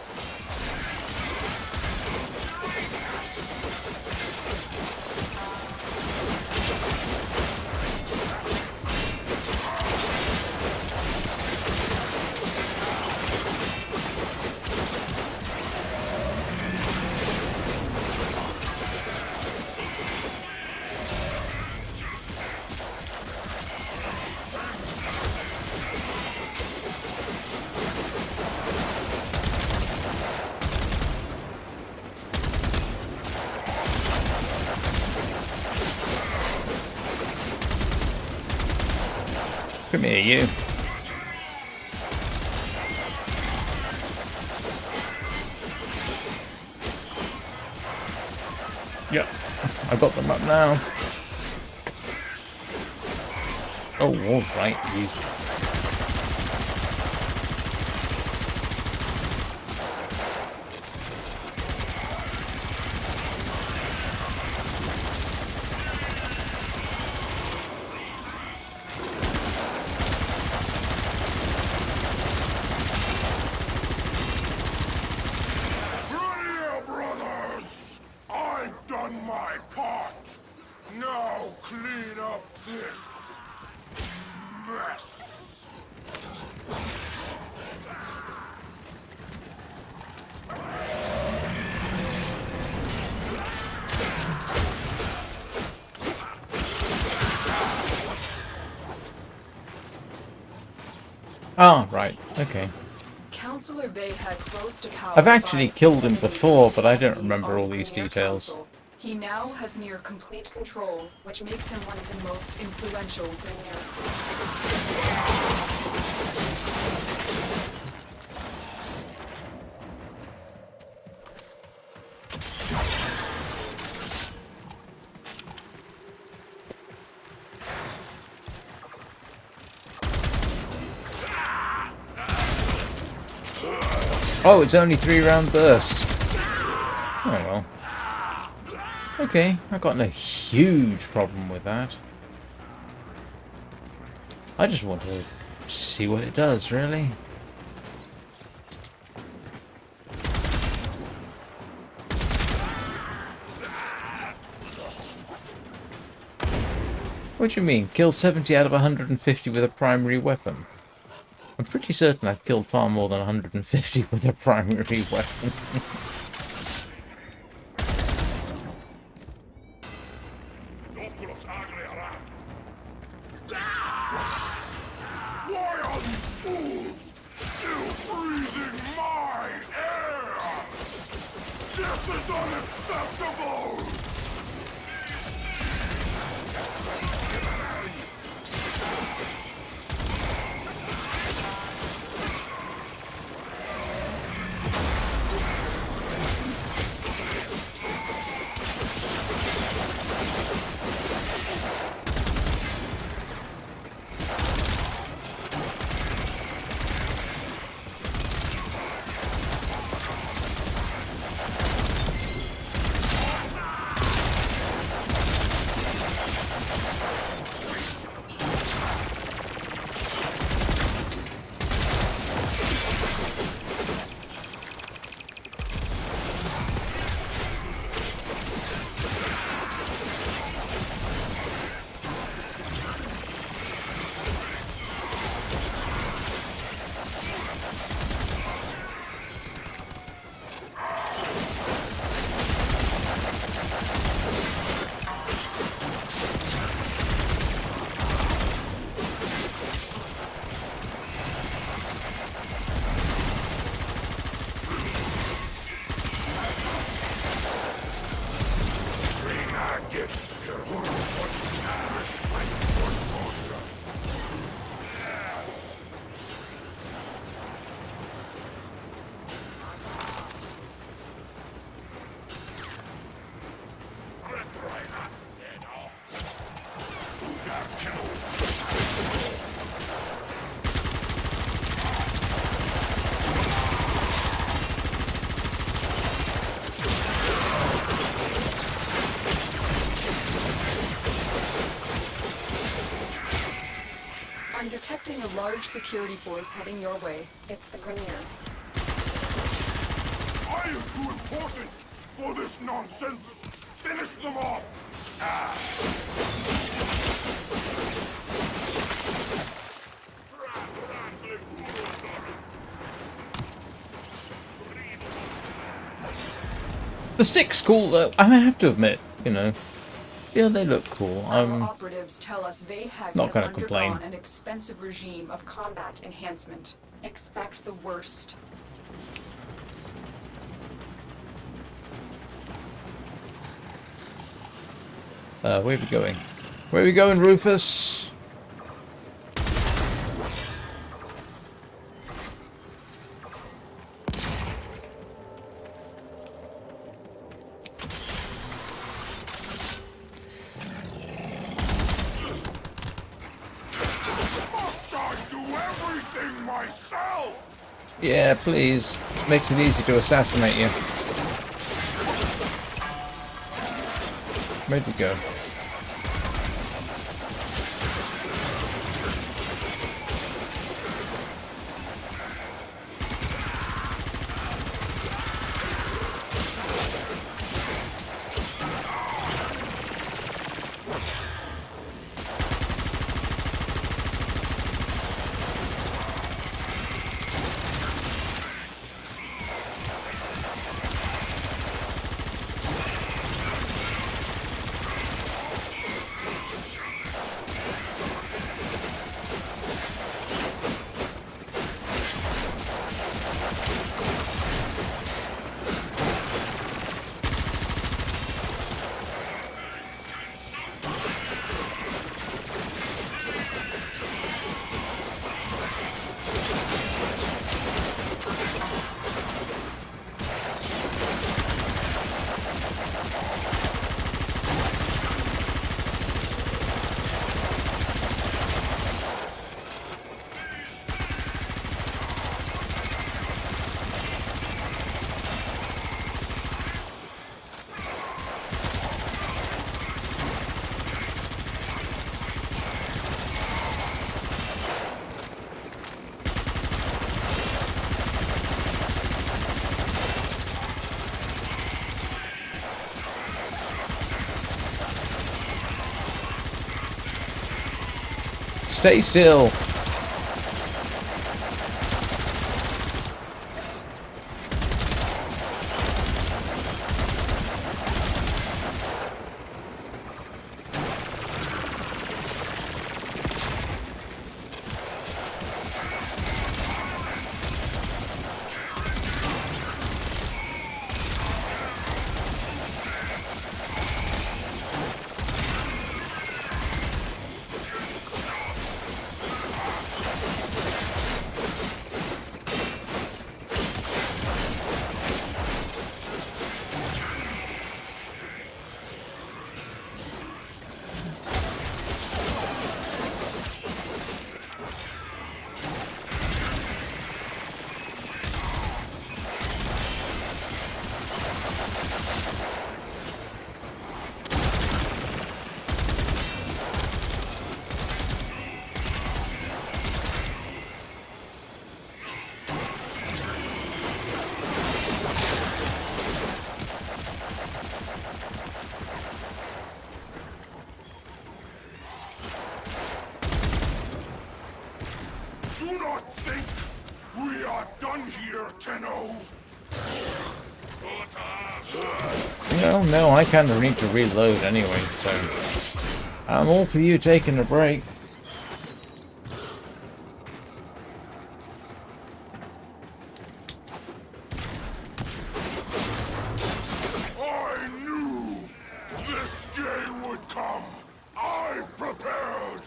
Come here, you. Yep, I got them up now. Oh, all right, you. Oh, right, okay. Counselor Vayhek rose to power. I've actually killed him before, but I don't remember all these details. Council. He now has near complete control, which makes him one of the most influential Oh, it's only 3-round burst. Oh well. Okay, I've got no huge problem with that. I just want to see what it does, really. What do you mean? Kill 70 out of 150 with a primary weapon? I'm pretty certain I've killed far more than 150 with a primary weapon. Why are these fools still breathing my air? This is unacceptable! I'm detecting a large security force heading your way. It's the Grenier. I am too important for this nonsense! Finish them off! The stick's cool though, I have to admit, you know. Yeah, they look cool. Our operatives tell us Vayhek not has gonna complain. undergone an expensive regime of combat enhancement. Expect the worst. Where are we going? Where are we going, Rufus? myself! Yeah, please. Makes it easy to assassinate you. Where'd you go? Stay still. Do not think we are done here, Tenno. No, I kind of need to reload anyway, so I'm all for you taking a break. I knew this day would come. I prepared.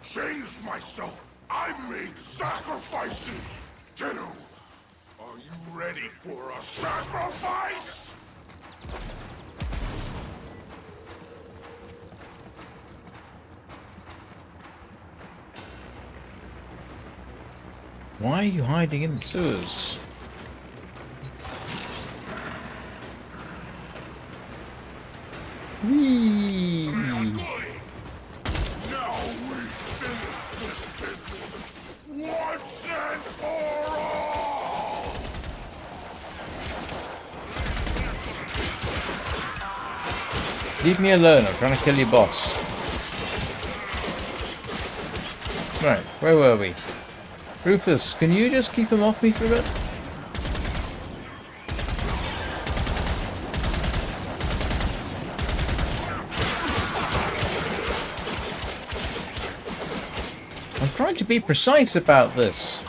Changed myself. I made sacrifices. Tenno, are you ready for a sacrifice? Why are you hiding in the sewers? Whee! Now we finish this business once and for all! Leave me alone, I'm trying to kill your boss. Right, where were we? Rufus, can you just keep him off me for a bit? I'm trying to be precise about this.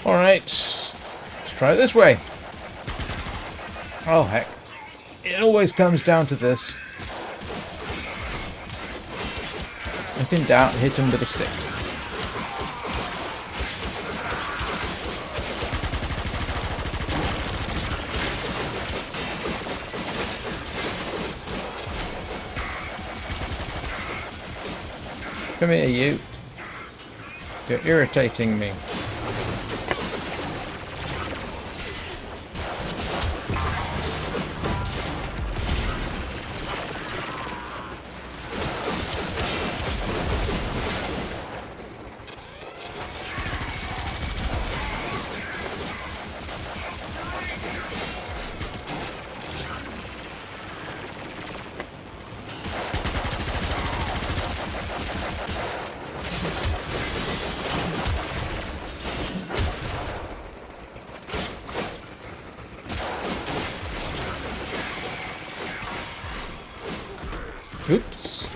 Alright, let's try it this way. Oh heck, it always comes down to this. If in doubt, hit him with a stick. Come here, you. You're irritating me. Oops.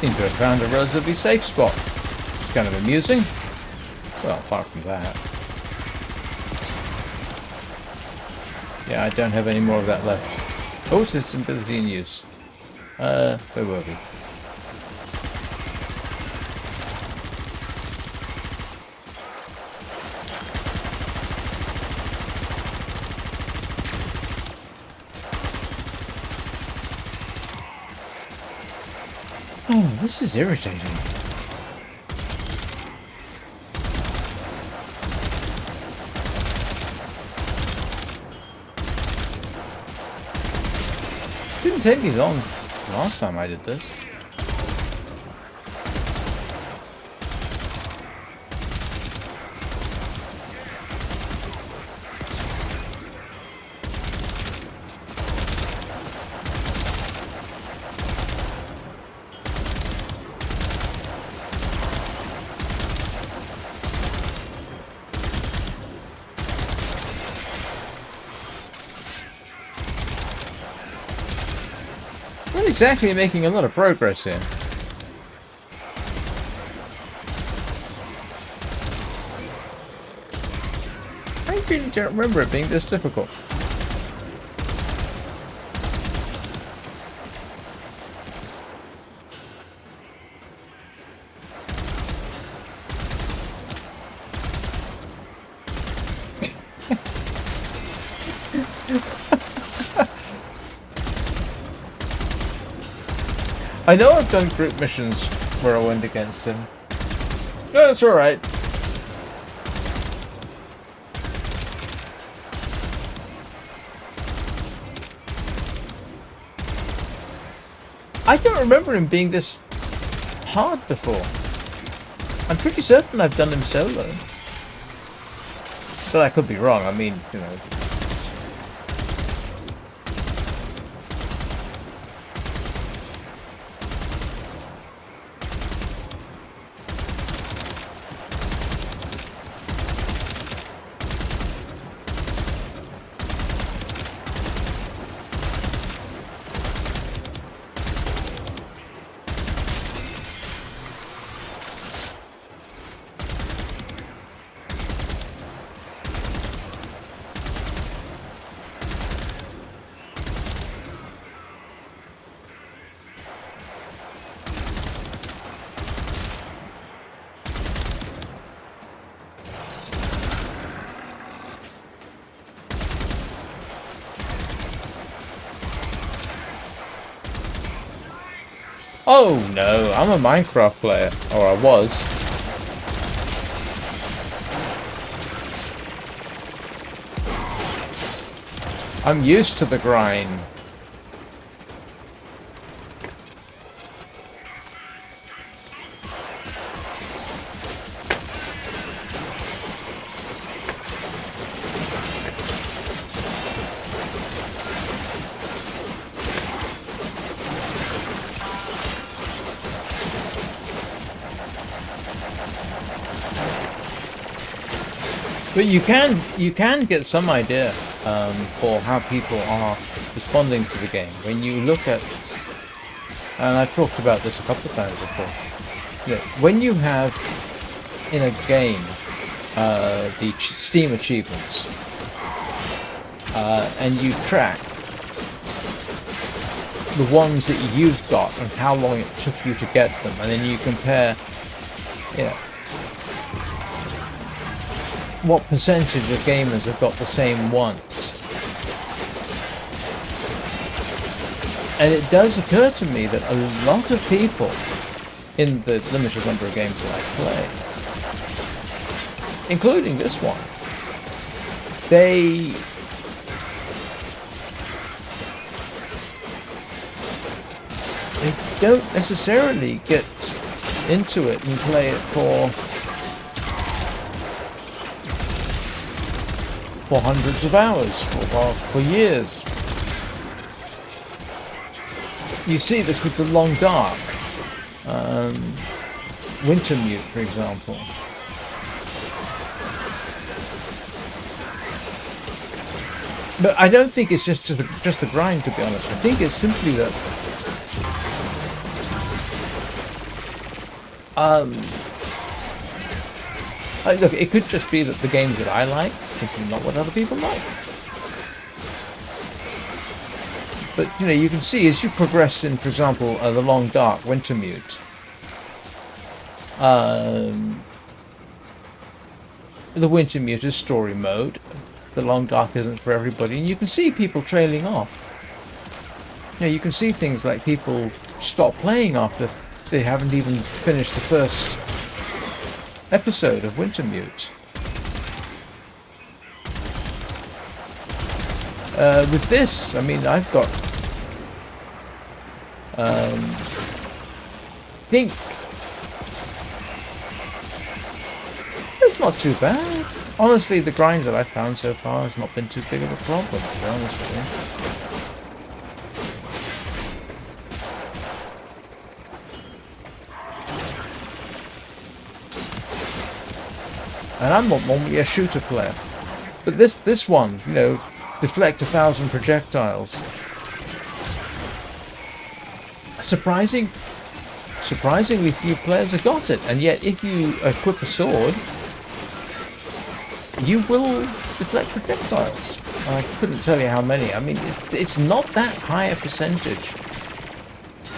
Seem to have found a relatively safe spot. It's kind of amusing. Well, apart from that. Yeah, I don't have any more of that left. Oh, it's an ability in use. Where were we? Oh, this is irritating. Didn't take me long last time I did this. Not exactly making a lot of progress here. I really don't remember it being this difficult. I know I've done group missions where I went against him. No, it's alright. I don't remember him being this hard before. I'm pretty certain I've done him solo. But I could be wrong, I mean, you know. Oh no, I'm a Minecraft player, or I was. I'm used to the grind. But you can get some idea for how people are responding to the game when you look at, and I've talked about this a couple of times before. You know, when you have in a game the Steam achievements, and you track the ones that you've got and how long it took you to get them, and then you compare, you know, what percentage of gamers have got the same ones. And it does occur to me that a lot of people, in the limited number of games that I play, including this one, they don't necessarily get into it and play it for hundreds of hours, for years. You see this with the Long Dark, Wintermute, for example. But I don't think it's just the grind, to be honest. I think it's simply that look, it could just be that the games that I like simply not what other people like. But you know, you can see as you progress in, for example, the Long Dark, Wintermute, the Wintermute is story mode. The Long Dark isn't for everybody, and you can see people trailing off. You know, you can see things like people stop playing after they haven't even finished the first episode of Wintermute. With this, I mean, I've got think it's not too bad. Honestly, the grind that I've found so far has not been too big of a problem, to be honest with you. And I'm normally a shooter player, but this one, you know, deflect 1,000 projectiles. Surprisingly few players have got it, and yet if you equip a sword, you will deflect projectiles. I couldn't tell you how many. I mean, it's not that high a percentage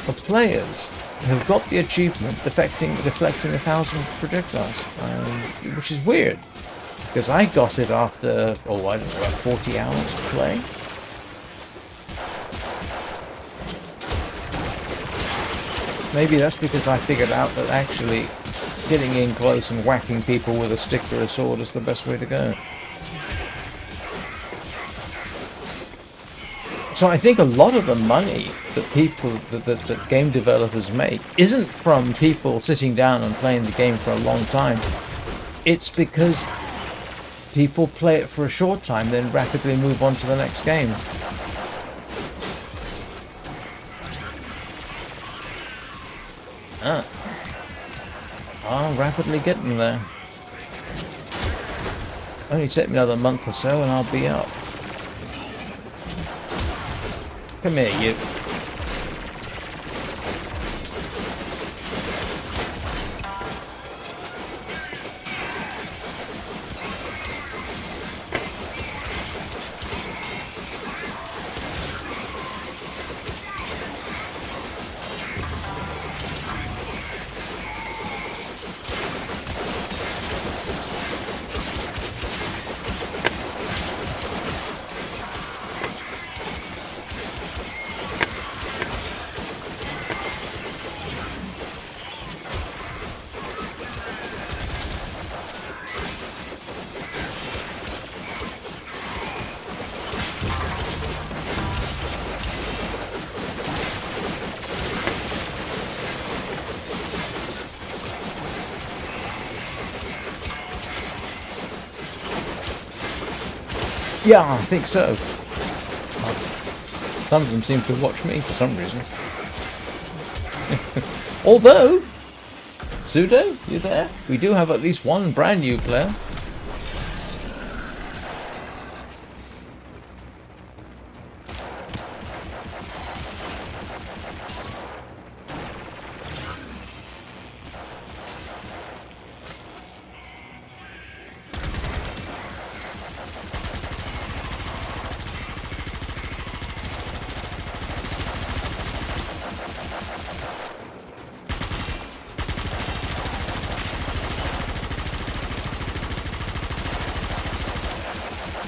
of players who've got the achievement deflecting 1,000 projectiles, which is weird, because I got it after, I don't know, about 40 hours of play. Maybe that's because I figured out that actually getting in close and whacking people with a stick or a sword is the best way to go. So I think a lot of the money that that game developers make isn't from people sitting down and playing the game for a long time. It's because people play it for a short time, then rapidly move on to the next game. I'm rapidly getting there. Only take me another month or so and I'll be up. Come here, you. Yeah, I think so. Some of them seem to watch me for some reason. Although, Pseudo, you there? We do have at least one brand new player.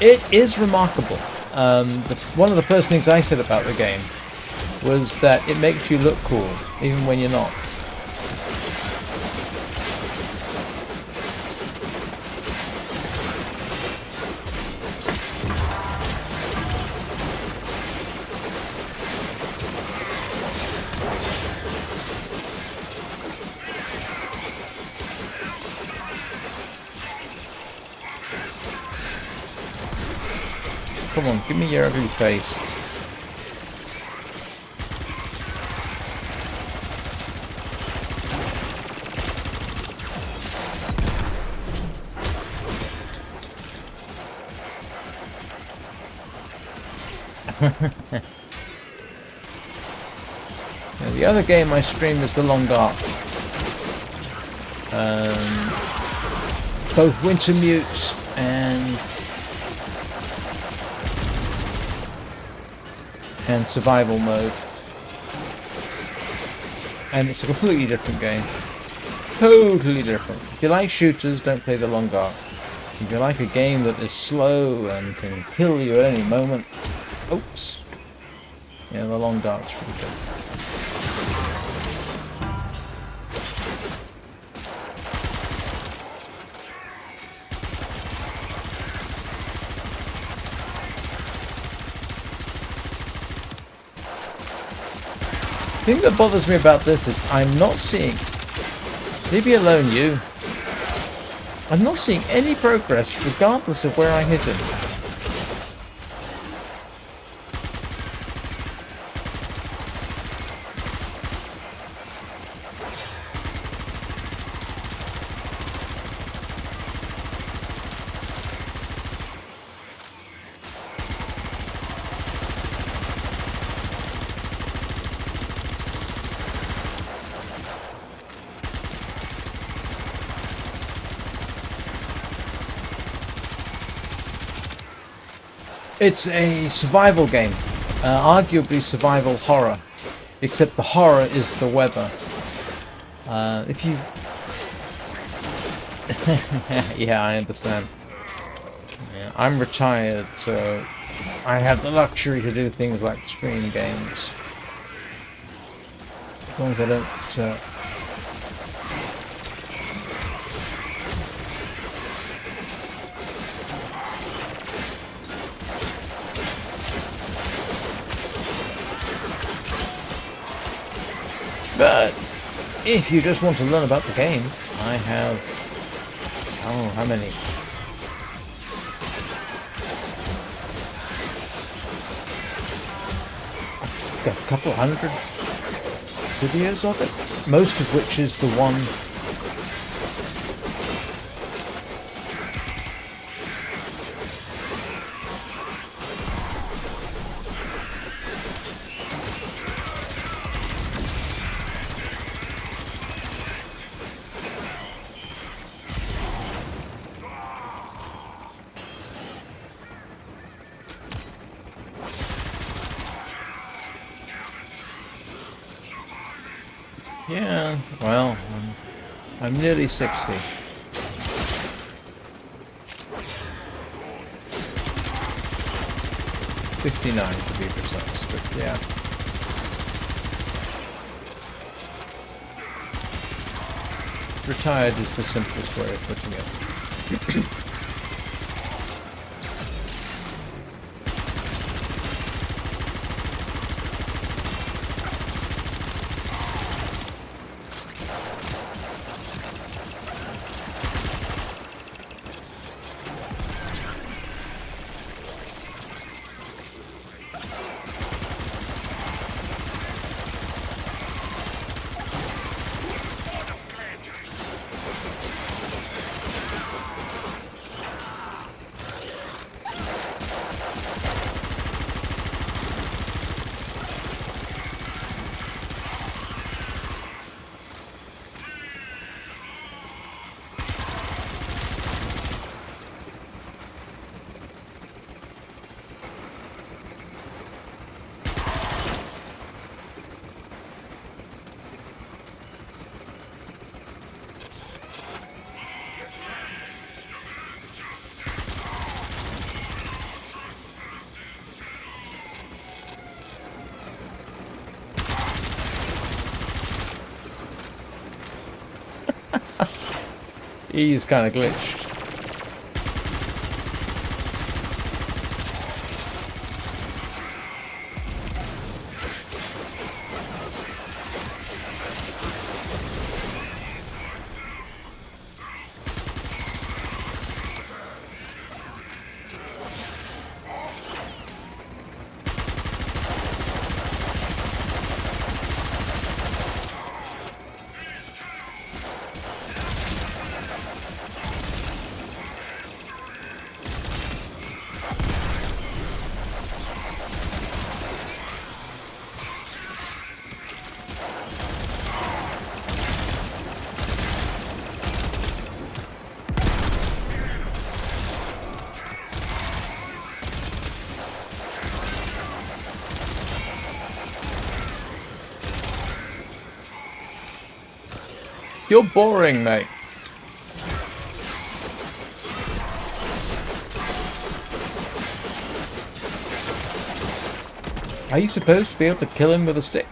It is remarkable. One of the first things I said about the game was that it makes you look cool, even when you're not. Come on, give me your ugly face. Now, the other game I stream is The Long Dark. Both Wintermute and survival mode, and it's a completely different game. Totally different. If you like shooters, don't play The Long Dark. If you like a game that is slow and can kill you at any moment, oops. Yeah, The Long Dark's pretty good. The thing that bothers me about this is I'm not seeing, leave me alone you, I'm not seeing any progress regardless of where I hit him. It's a survival game, arguably survival horror, except the horror is the weather. If you... yeah, I understand. Yeah, I'm retired, so I have the luxury to do things like stream games. As long as I don't... But if you just want to learn about the game, I have, oh, how many? Got a couple hundred videos of it, most of which is the one. Yeah, well, I'm nearly 60. 59 to be precise, but yeah. Retired is the simplest way of putting it. He's kind of glitched. You're boring, mate. Are you supposed to be able to kill him with a stick?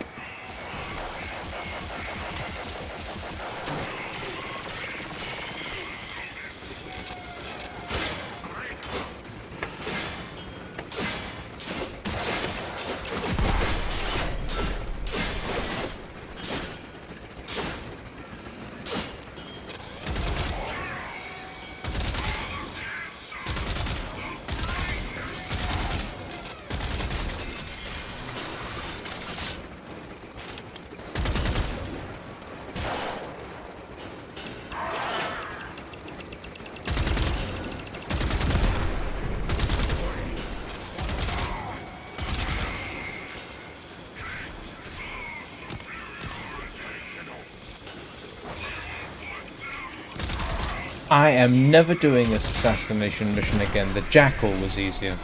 I am never doing this assassination mission again. The Jackal was easier.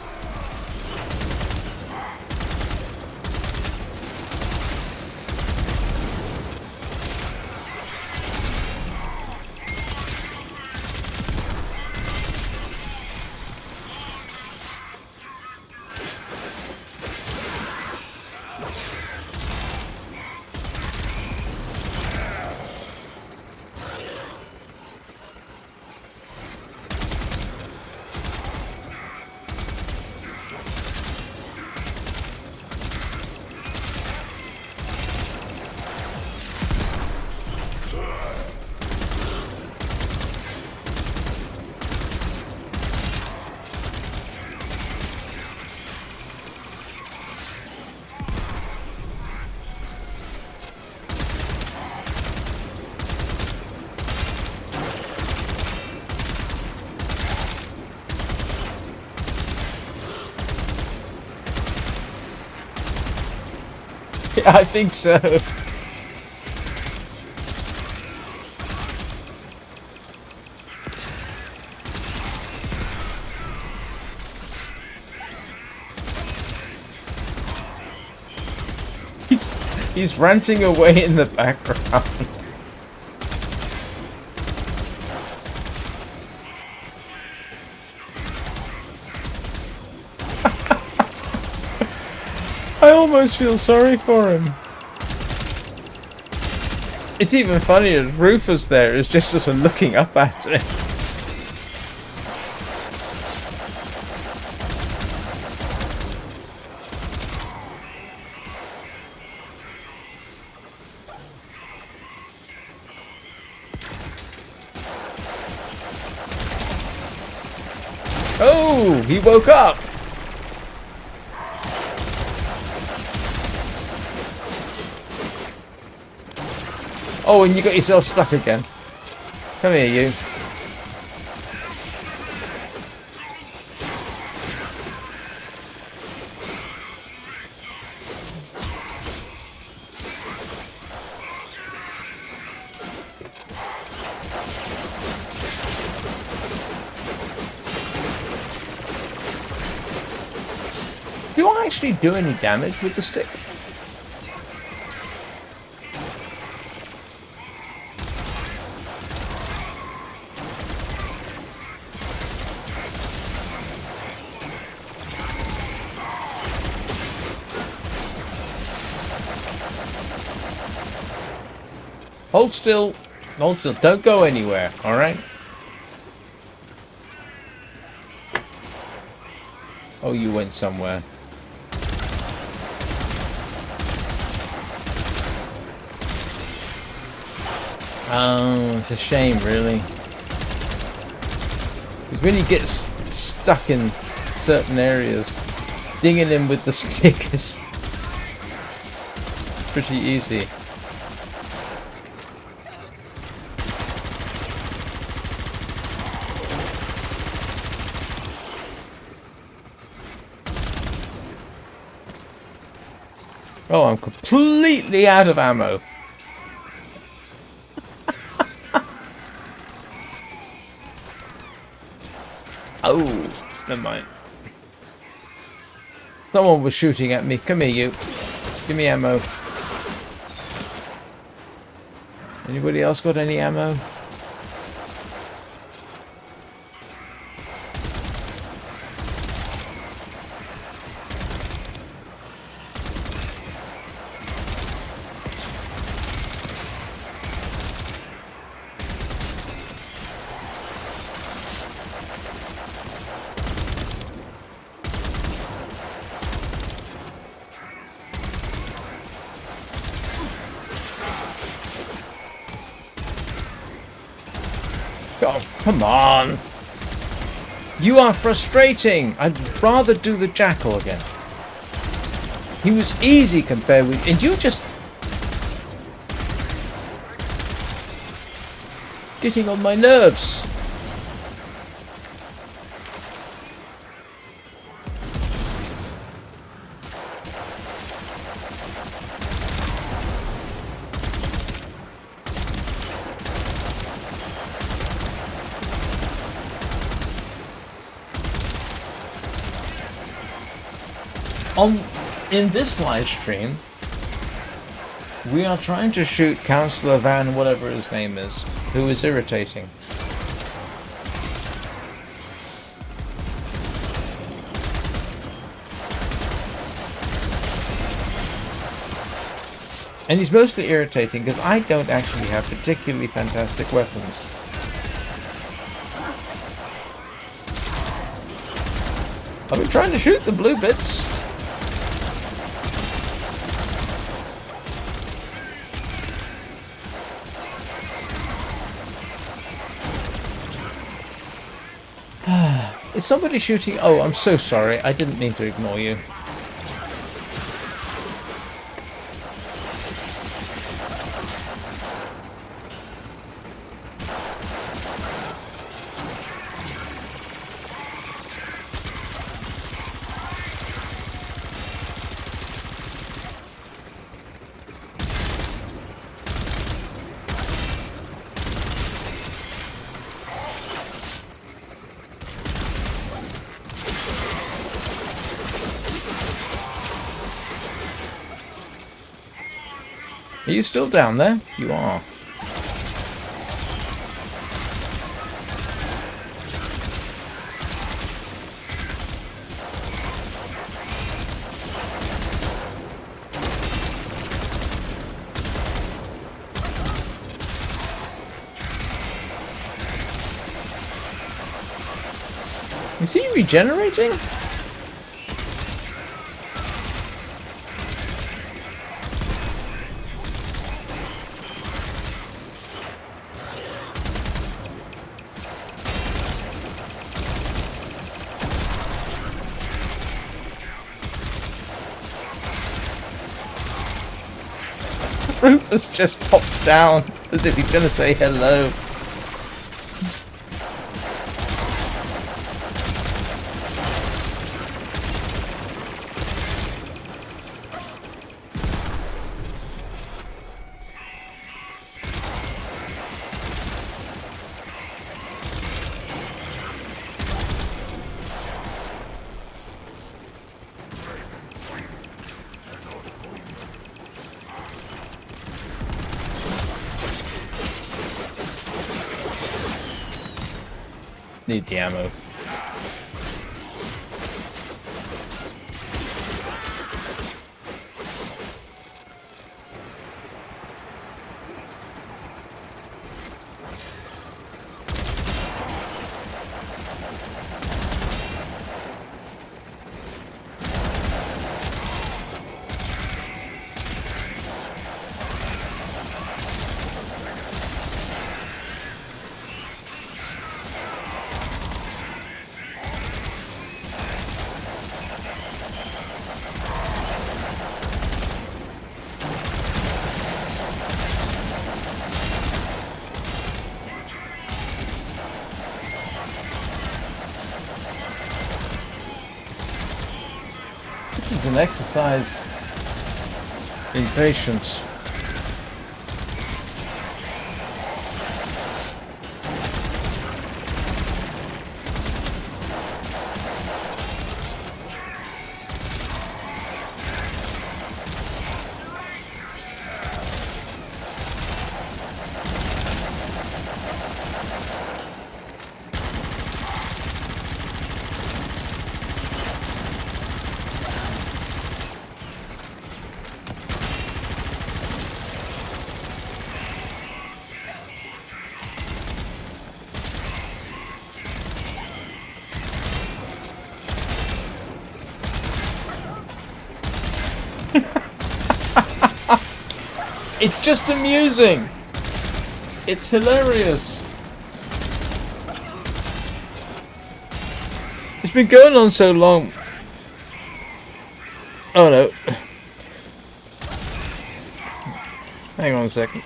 Yeah, I think so. He's ranting away in the background. I almost feel sorry for him. It's even funnier, Rufus there is just sort of looking up at it. Oh, he woke up. Oh, and you got yourself stuck again. Come here, you. Do I actually do any damage with the stick? Hold still. Hold still. Don't go anywhere, alright? Oh, you went somewhere. Oh, it's a shame, really. Because when he gets stuck in certain areas, dinging him with the stick is pretty easy. Oh, I'm completely out of ammo. Oh, never mind. Someone was shooting at me. Come here, you. Give me ammo. Anybody else got any ammo? Oh, come on. You are frustrating. I'd rather do the jackal again. He was easy compared with... And you're just... getting on my nerves. In this live stream, we are trying to shoot Councillor Van, whatever his name is, who is irritating. And he's mostly irritating because I don't actually have particularly fantastic weapons. I've been trying to shoot the blue bits. Is somebody shooting? Oh, I'm so sorry. I didn't mean to ignore you. Are you still down there? You are. Is he regenerating? Rufus just popped down as if he's going to say hello. Need the ammo. This is an exercise in patience. It's just amusing. It's hilarious. It's been going on so long. Oh no. Hang on a second.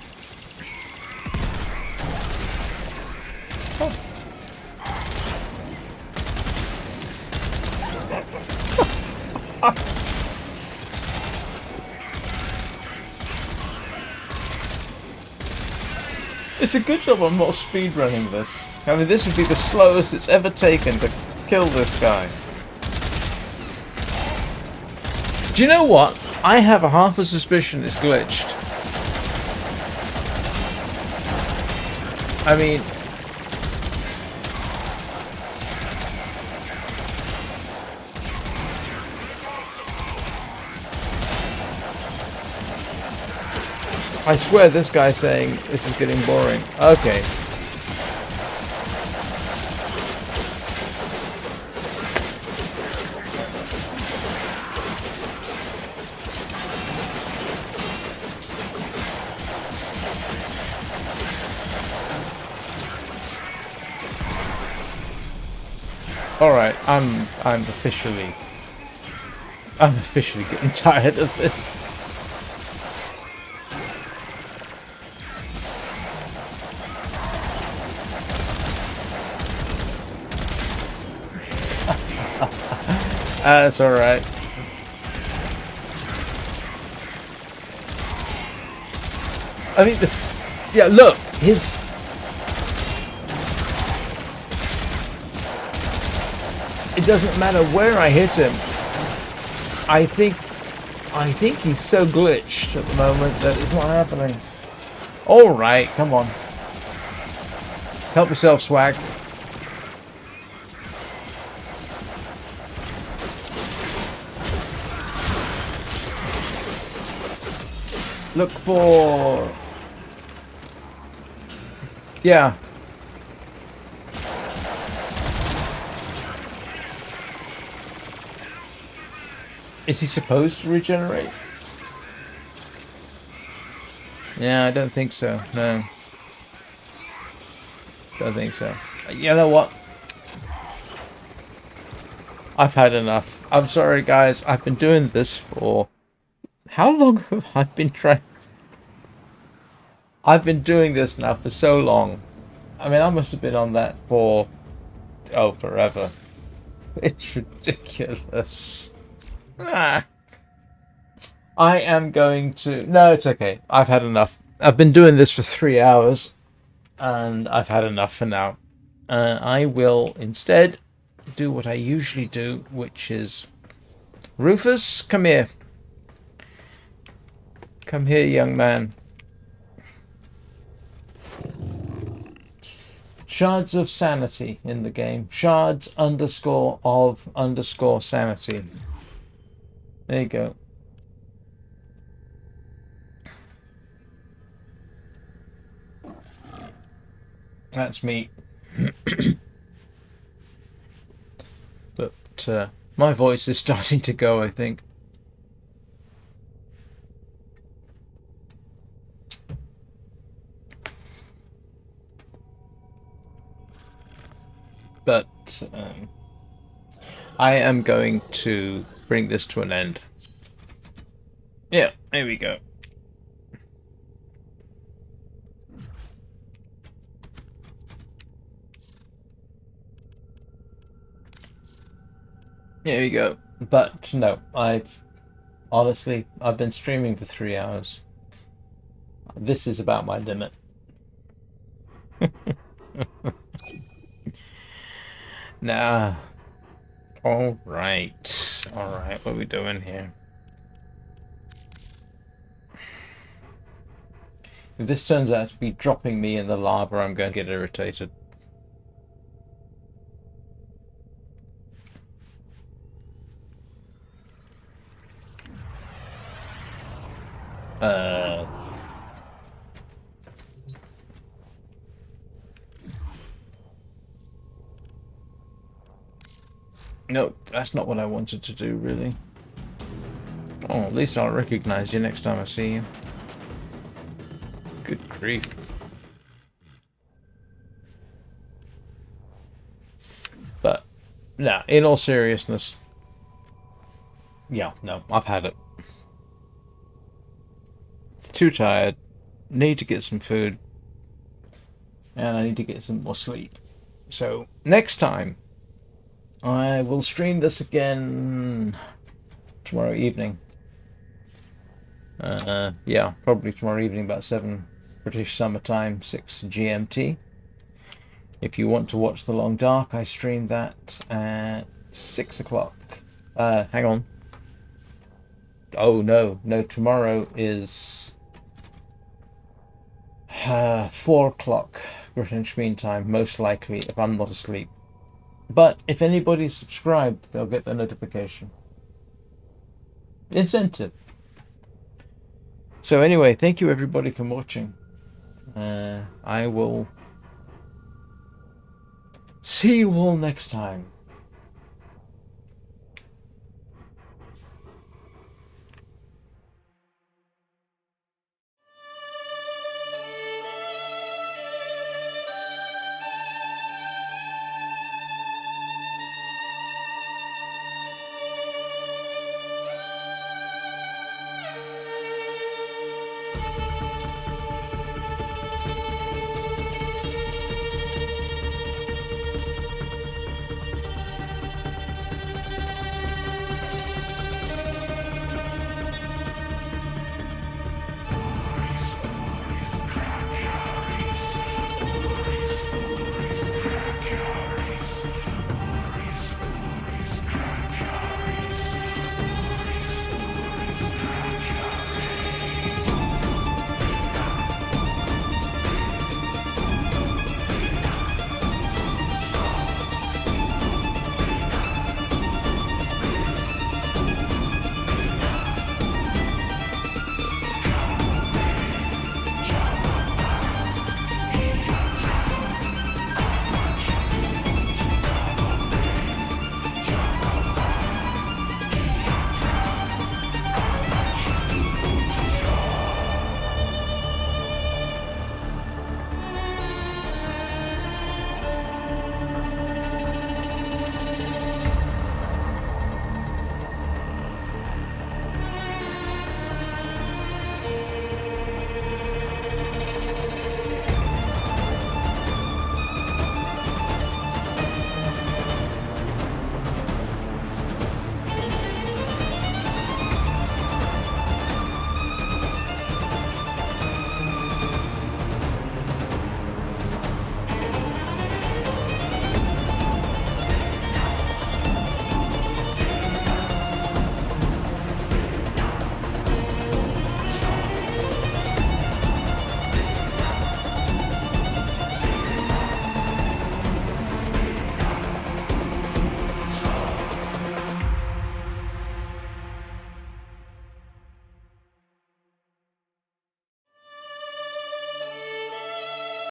It's a good job I'm not speedrunning this. I mean, this would be the slowest it's ever taken to kill this guy. Do you know what? I have a half a suspicion it's glitched. I mean... I swear this guy's saying this is getting boring. Okay. Alright, I'm officially getting tired of this. That's alright. I mean, this... Yeah, look! His... It doesn't matter where I hit him. I think he's so glitched at the moment that it's not happening. Alright, come on. Help yourself, swag. Look for... Yeah. Is he supposed to regenerate? Yeah, I don't think so. No. Don't think so. You know what? I've had enough. I'm sorry, guys. I've been doing this for... How long have I been trying? I've been doing this now for so long. I mean, I must have been on that for... Oh, forever. It's ridiculous. Ah. I am going to... No, it's okay. I've had enough. I've been doing this for 3 hours. And I've had enough for now. I will instead do what I usually do, which is... Rufus, come here. Come here, young man. Shards of sanity in the game. Shards _of_ sanity. There you go. That's me. But my voice is starting to go, I think. But I am going to bring this to an end. Yeah, there we go. There we go. But no, honestly, I've been streaming for 3 hours. This is about my limit. Nah. Alright. Alright, what are we doing here? If this turns out to be dropping me in the lava, I'm going to get irritated. Nope, that's not what I wanted to do, really. Oh, at least I'll recognize you next time I see you. Good grief. But, nah, in all seriousness, yeah, no, I've had it. Too tired. Need to get some food. And I need to get some more sleep. So, next time, I will stream this again tomorrow evening. Yeah, probably tomorrow evening about 7 British Summer Time, 6 GMT. If you want to watch The Long Dark, I stream that at 6 o'clock. Hang on. Oh, no, tomorrow is 4 o'clock Greenwich Mean Time, most likely, if I'm not asleep. But if anybody's subscribed, they'll get the notification. Incentive. So anyway, thank you everybody for watching. I will see you all next time.